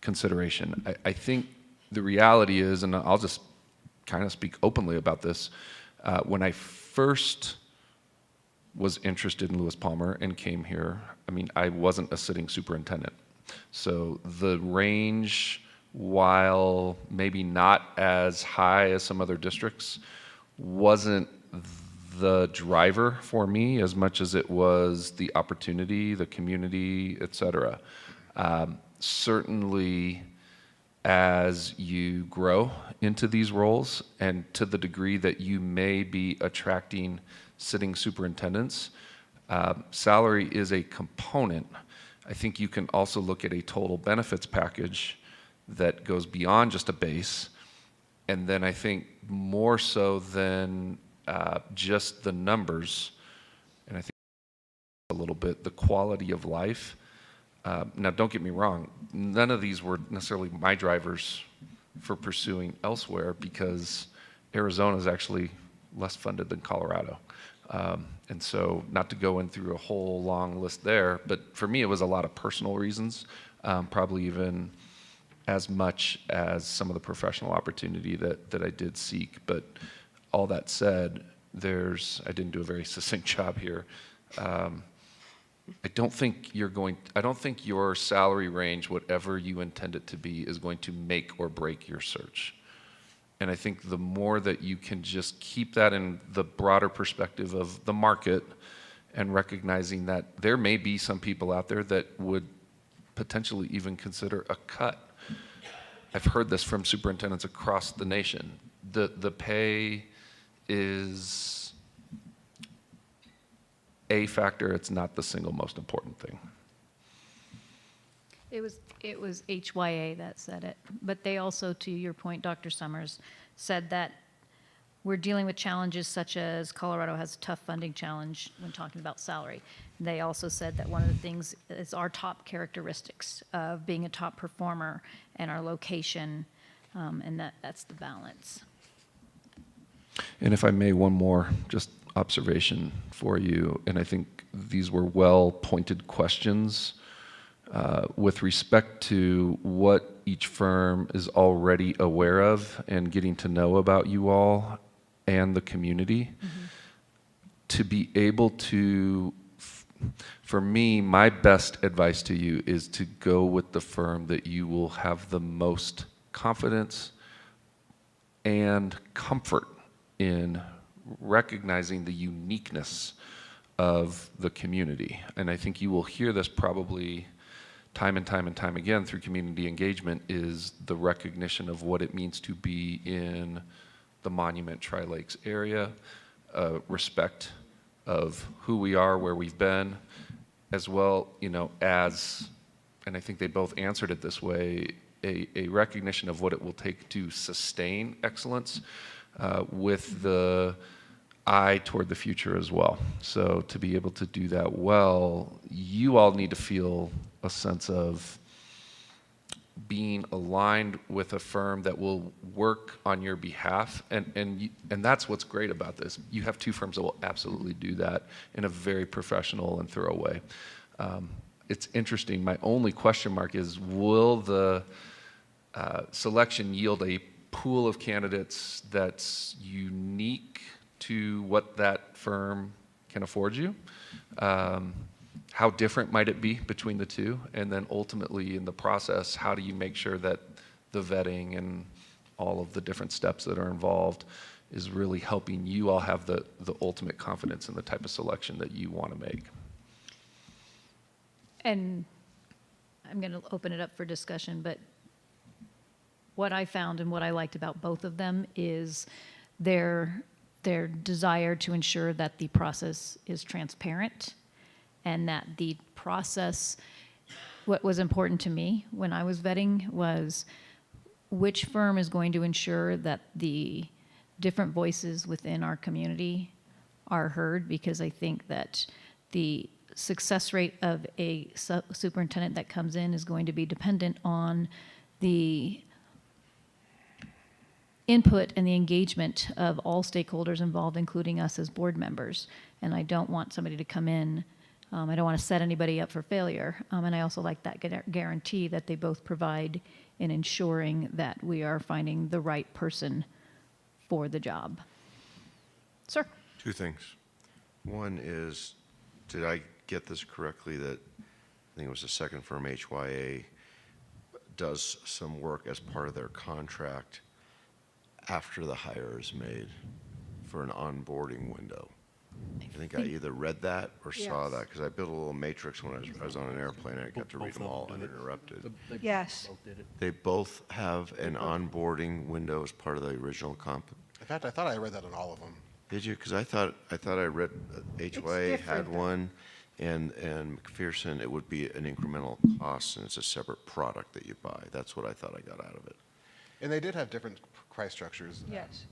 consideration. I think the reality is, and I'll just kind of speak openly about this, when I first was interested in Lewis Palmer and came here, I mean, I wasn't a sitting superintendent. So the range, while maybe not as high as some other districts, wasn't the driver for me as much as it was the opportunity, the community, et cetera. Certainly, as you grow into these roles and to the degree that you may be attracting sitting superintendents, salary is a component. I think you can also look at a total benefits package that goes beyond just a base. And then I think more so than just the numbers, and I think a little bit the quality of life. Now, don't get me wrong, none of these were necessarily my drivers for pursuing elsewhere, because Arizona is actually less funded than Colorado. And so not to go in through a whole long list there, but for me, it was a lot of personal reasons, probably even as much as some of the professional opportunity that I did seek. But all that said, I didn't do a very succinct job here. I don't think your salary range, whatever you intend it to be, is going to make or break your search. And I think the more that you can just keep that in the broader perspective of the market and recognizing that there may be some people out there that would potentially even consider a cut. I've heard this from superintendents across the nation. The pay is a factor. It's not the single most important thing. It was HYA that said it, but they also, to your point, Dr. Summers, said that we're dealing with challenges such as Colorado has a tough funding challenge when talking about salary. They also said that one of the things is our top characteristics of being a top performer and our location, and that's the balance. And if I may, one more just observation for you, and I think these were well-pointed questions with respect to what each firm is already aware of and getting to know about you all and the community. Mm-hmm. To be able to, for me, my best advice to you is to go with the firm that you will have the most confidence and comfort in recognizing the uniqueness of the community. And I think you will hear this probably time and time and time again through community engagement, is the recognition of what it means to be in the Monument Tri-Lakes area, respect of who we are, where we've been, as well, as, and I think they both answered it this way, a recognition of what it will take to sustain excellence with the eye toward the future as well. So to be able to do that well, you all need to feel a sense of being aligned with a firm that will work on your behalf, and that's what's great about this. You have two firms that will absolutely do that in a very professional and thorough way. It's interesting. My only question mark is, will the selection yield a pool of candidates that's unique to what that firm can afford you? How different might it be between the two? And then ultimately in the process, how do you make sure that the vetting and all of the different steps that are involved is really helping you all have the ultimate confidence in the type of selection that you want to make? And I'm going to open it up for discussion, but what I found and what I liked about both of them is their desire to ensure that the process is transparent, and that the process, what was important to me when I was vetting was which firm is going to ensure that the different voices within our community are heard, because I think that the success rate of a superintendent that comes in is going to be dependent on the input and the engagement of all stakeholders involved, including us as board members. And I don't want somebody to come in, I don't want to set anybody up for failure. And I also like that guarantee that they both provide in ensuring that we are finding the right person for the job. Sir? Two things. One is, did I get this correctly, that I think it was the second firm, HYA, does some work as part of their contract after the hire is made for an onboarding window? I think I either read that or saw that, because I built a little matrix when I was on an airplane, and I got to read them all uninterrupted. Yes. They both have an onboarding window as part of the original comp. In fact, I thought I read that on all of them. Did you? Because I thought I read HYA had one, and McPherson, it would be an incremental cost, and it's a separate product that you buy. That's what I thought I got out of it. And they did have different price structures. Yes.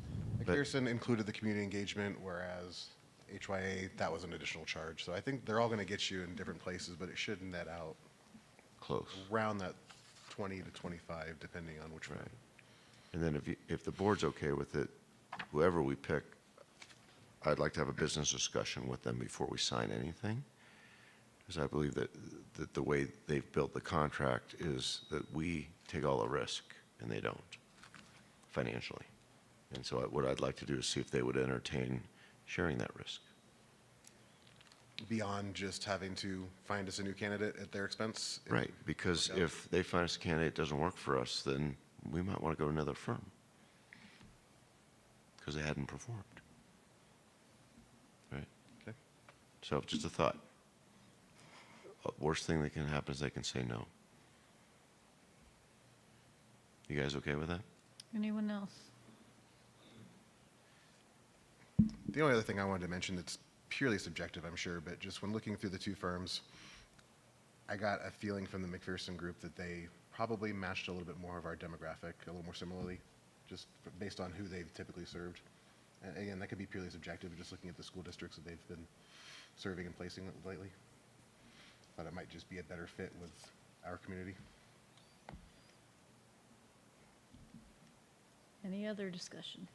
McPherson included the community engagement, whereas HYA, that was an additional charge. So I think they're all going to get you in different places, but it should net out close around that 20 to 25, depending on which one. And then if the board's okay with it, whoever we pick, I'd like to have a business discussion with them before we sign anything. Because I believe that the way they've built the contract is that we take all the risk and they don't, financially. And so what I'd like to do is see if they would entertain sharing that risk. Beyond just having to find us a new candidate at their expense? Right, because if they find us a candidate that doesn't work for us, then we might want to go to another firm because they hadn't performed. Right? Okay. So just a thought. Worst thing that can happen is they can say no. You guys okay with that? Anyone else? The only other thing I wanted to mention that's purely subjective, I'm sure, but just when looking through the two firms, I got a feeling from the McPherson group that they probably matched a little bit more of our demographic, a little more similarly, just based on who they've typically served. And again, that could be purely subjective, just looking at the school districts that they've been serving and placing lately. But it might just be a better fit with our community. Any other discussion?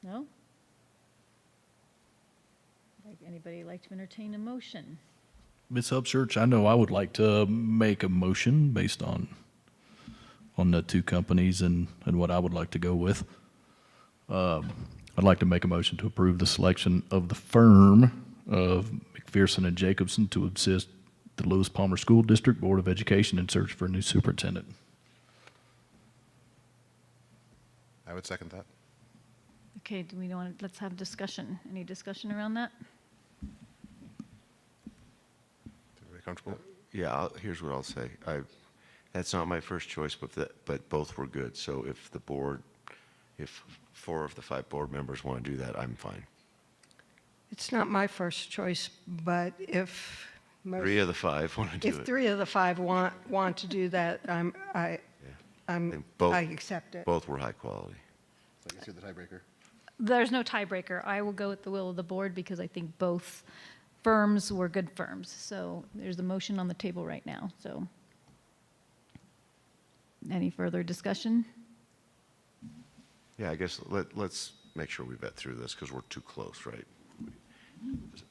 No? Anybody like to entertain a motion? Ms. Upchurch, I know I would like to make a motion based on the two companies and what I would like to go with. I'd like to make a motion to approve the selection of the firm of McPherson and Jacobson to assist the Lewis Palmer School District Board of Education in search for a new superintendent. I would second that. Okay, do we want to, let's have discussion. Any discussion around that? Everybody comfortable? Yeah, here's what I'll say. That's not my first choice, but both were good. So if 4 of the 5 board members want to do that, I'm fine. It's not my first choice, but if 3 of the 5 want to do it. if 3 of the 5 want to do that, I accept it. Both were high quality. So I guess you're the tiebreaker. There's no tiebreaker. I will go with the will of the board because I think both firms were good firms. So there's a motion on the table right now. So any further discussion? Yeah, I guess let's make sure we vet through this because we're too close, right?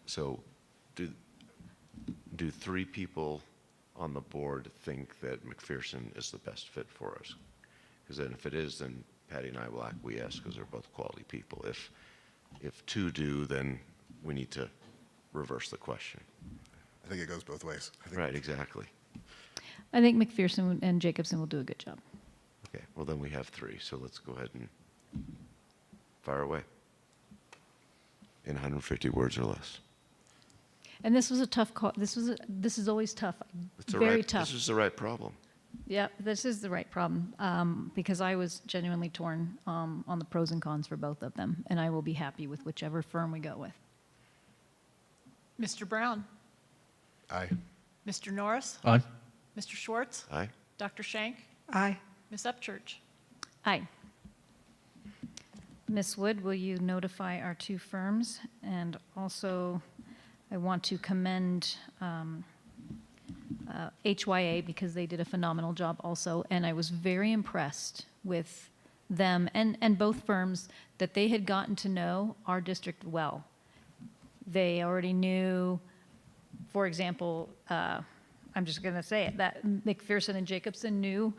So do 3 people on the board think that McPherson is the best fit for us? Because then if it is, then Patty and I will acquiesce because they're both quality people. If 2 do, then we need to reverse the question. I think it goes both ways. Right, exactly. I think McPherson and Jacobson will do a good job. Okay, well then we have 3, so let's go ahead and fire away in 150 words or less. And this was a tough call. This is always tough. Very tough. This is the right problem. Yeah, this is the right problem because I was genuinely torn on the pros and cons for both of them, and I will be happy with whichever firm we go with. Mr. Brown? Aye. Mr. Norris? Aye. Mr. Schwartz? Aye. Dr. Shank? Aye. Ms. Upchurch? Aye. Ms. Wood, will you notify our 2 firms? And also, I want to commend HYA because they did a phenomenal job also, and I was very impressed with them and both firms that they had gotten to know our district well. They already knew, for example, I'm just going to say it, that McPherson and Jacobson knew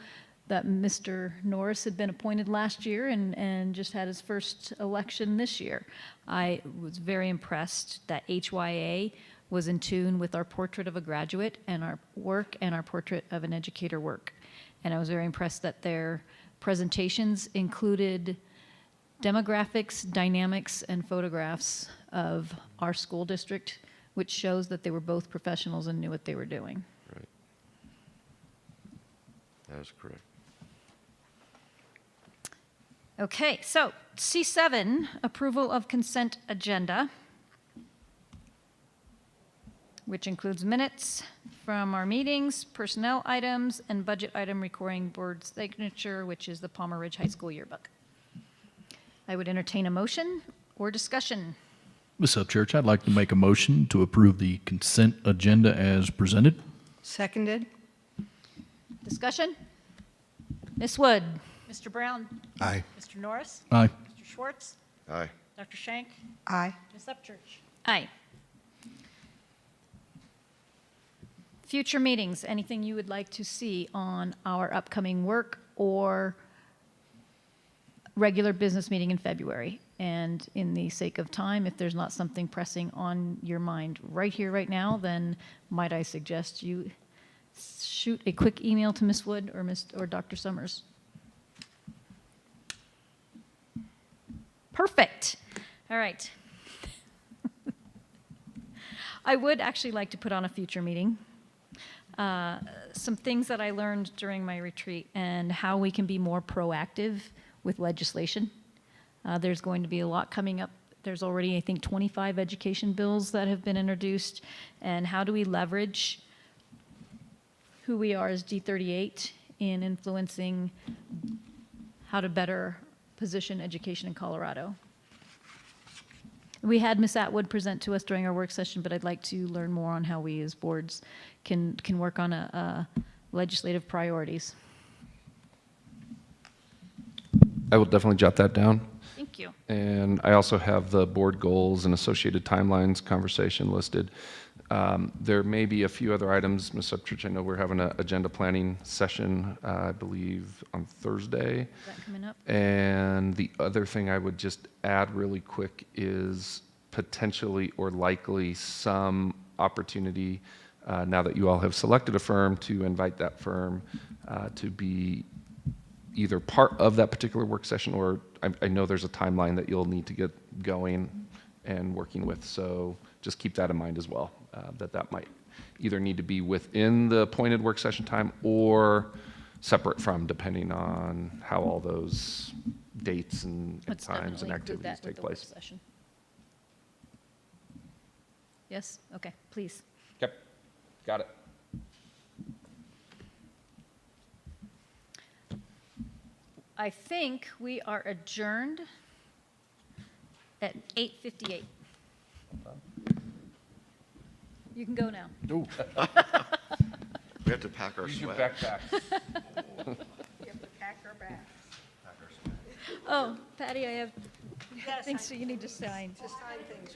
that Mr. Norris had been appointed last year and just had his first election this year. I was very impressed that HYA was in tune with our portrait of a graduate and our work and our portrait of an educator work. And I was very impressed that their presentations included demographics, dynamics, and photographs of our school district, which shows that they were both professionals and knew what they were doing. Right. That is correct. Okay, so C7, approval of consent agenda, which includes minutes from our meetings, personnel items, and budget item requiring board signature, which is the Palmer Ridge High School yearbook. I would entertain a motion or discussion. Ms. Upchurch, I'd like to make a motion to approve the consent agenda as presented. Seconded. Discussion? Ms. Wood? Mr. Brown? Aye. Mr. Norris? Aye. Mr. Schwartz? Aye. Dr. Shank? Aye. Ms. Upchurch? Aye. Future meetings, anything you would like to see on our upcoming work or regular business meeting in February? And in the sake of time, if there's not something pressing on your mind right here, right now, then might I suggest you shoot a quick email to Ms. Wood or Dr. Summers. Perfect. All right. I would actually like to put on a future meeting. Some things that I learned during my retreat and how we can be more proactive with legislation. There's going to be a lot coming up. There's already, I think, 25 education bills that have been introduced. And how do we leverage who we are as D38 in influencing how to better position education in Colorado? We had Ms. Atwood present to us during our work session, but I'd like to learn more on how we as boards can work on legislative priorities. I will definitely jot that down. Thank you. And I also have the board goals and associated timelines conversation listed. There may be a few other items, Ms. Upchurch. I know we're having an agenda planning session, I believe, on Thursday. Is that coming up? And the other thing I would just add really quick is potentially or likely some opportunity, now that you all have selected a firm, to invite that firm to be either part of that particular work session, or I know there's a timeline that you'll need to get going and working with. So just keep that in mind as well, that might either need to be within the appointed work session time or separate from, depending on how all those dates and Let's times and definitely include activities that with take the work place. session. Yes? Okay, please. Okay, got it. I think we are adjourned at 8:58. You can go now. Ooh. We have to pack our Use your sweat. backpack. We have to pack our bags. Oh, Patty, I have things you need to sign. To sign things.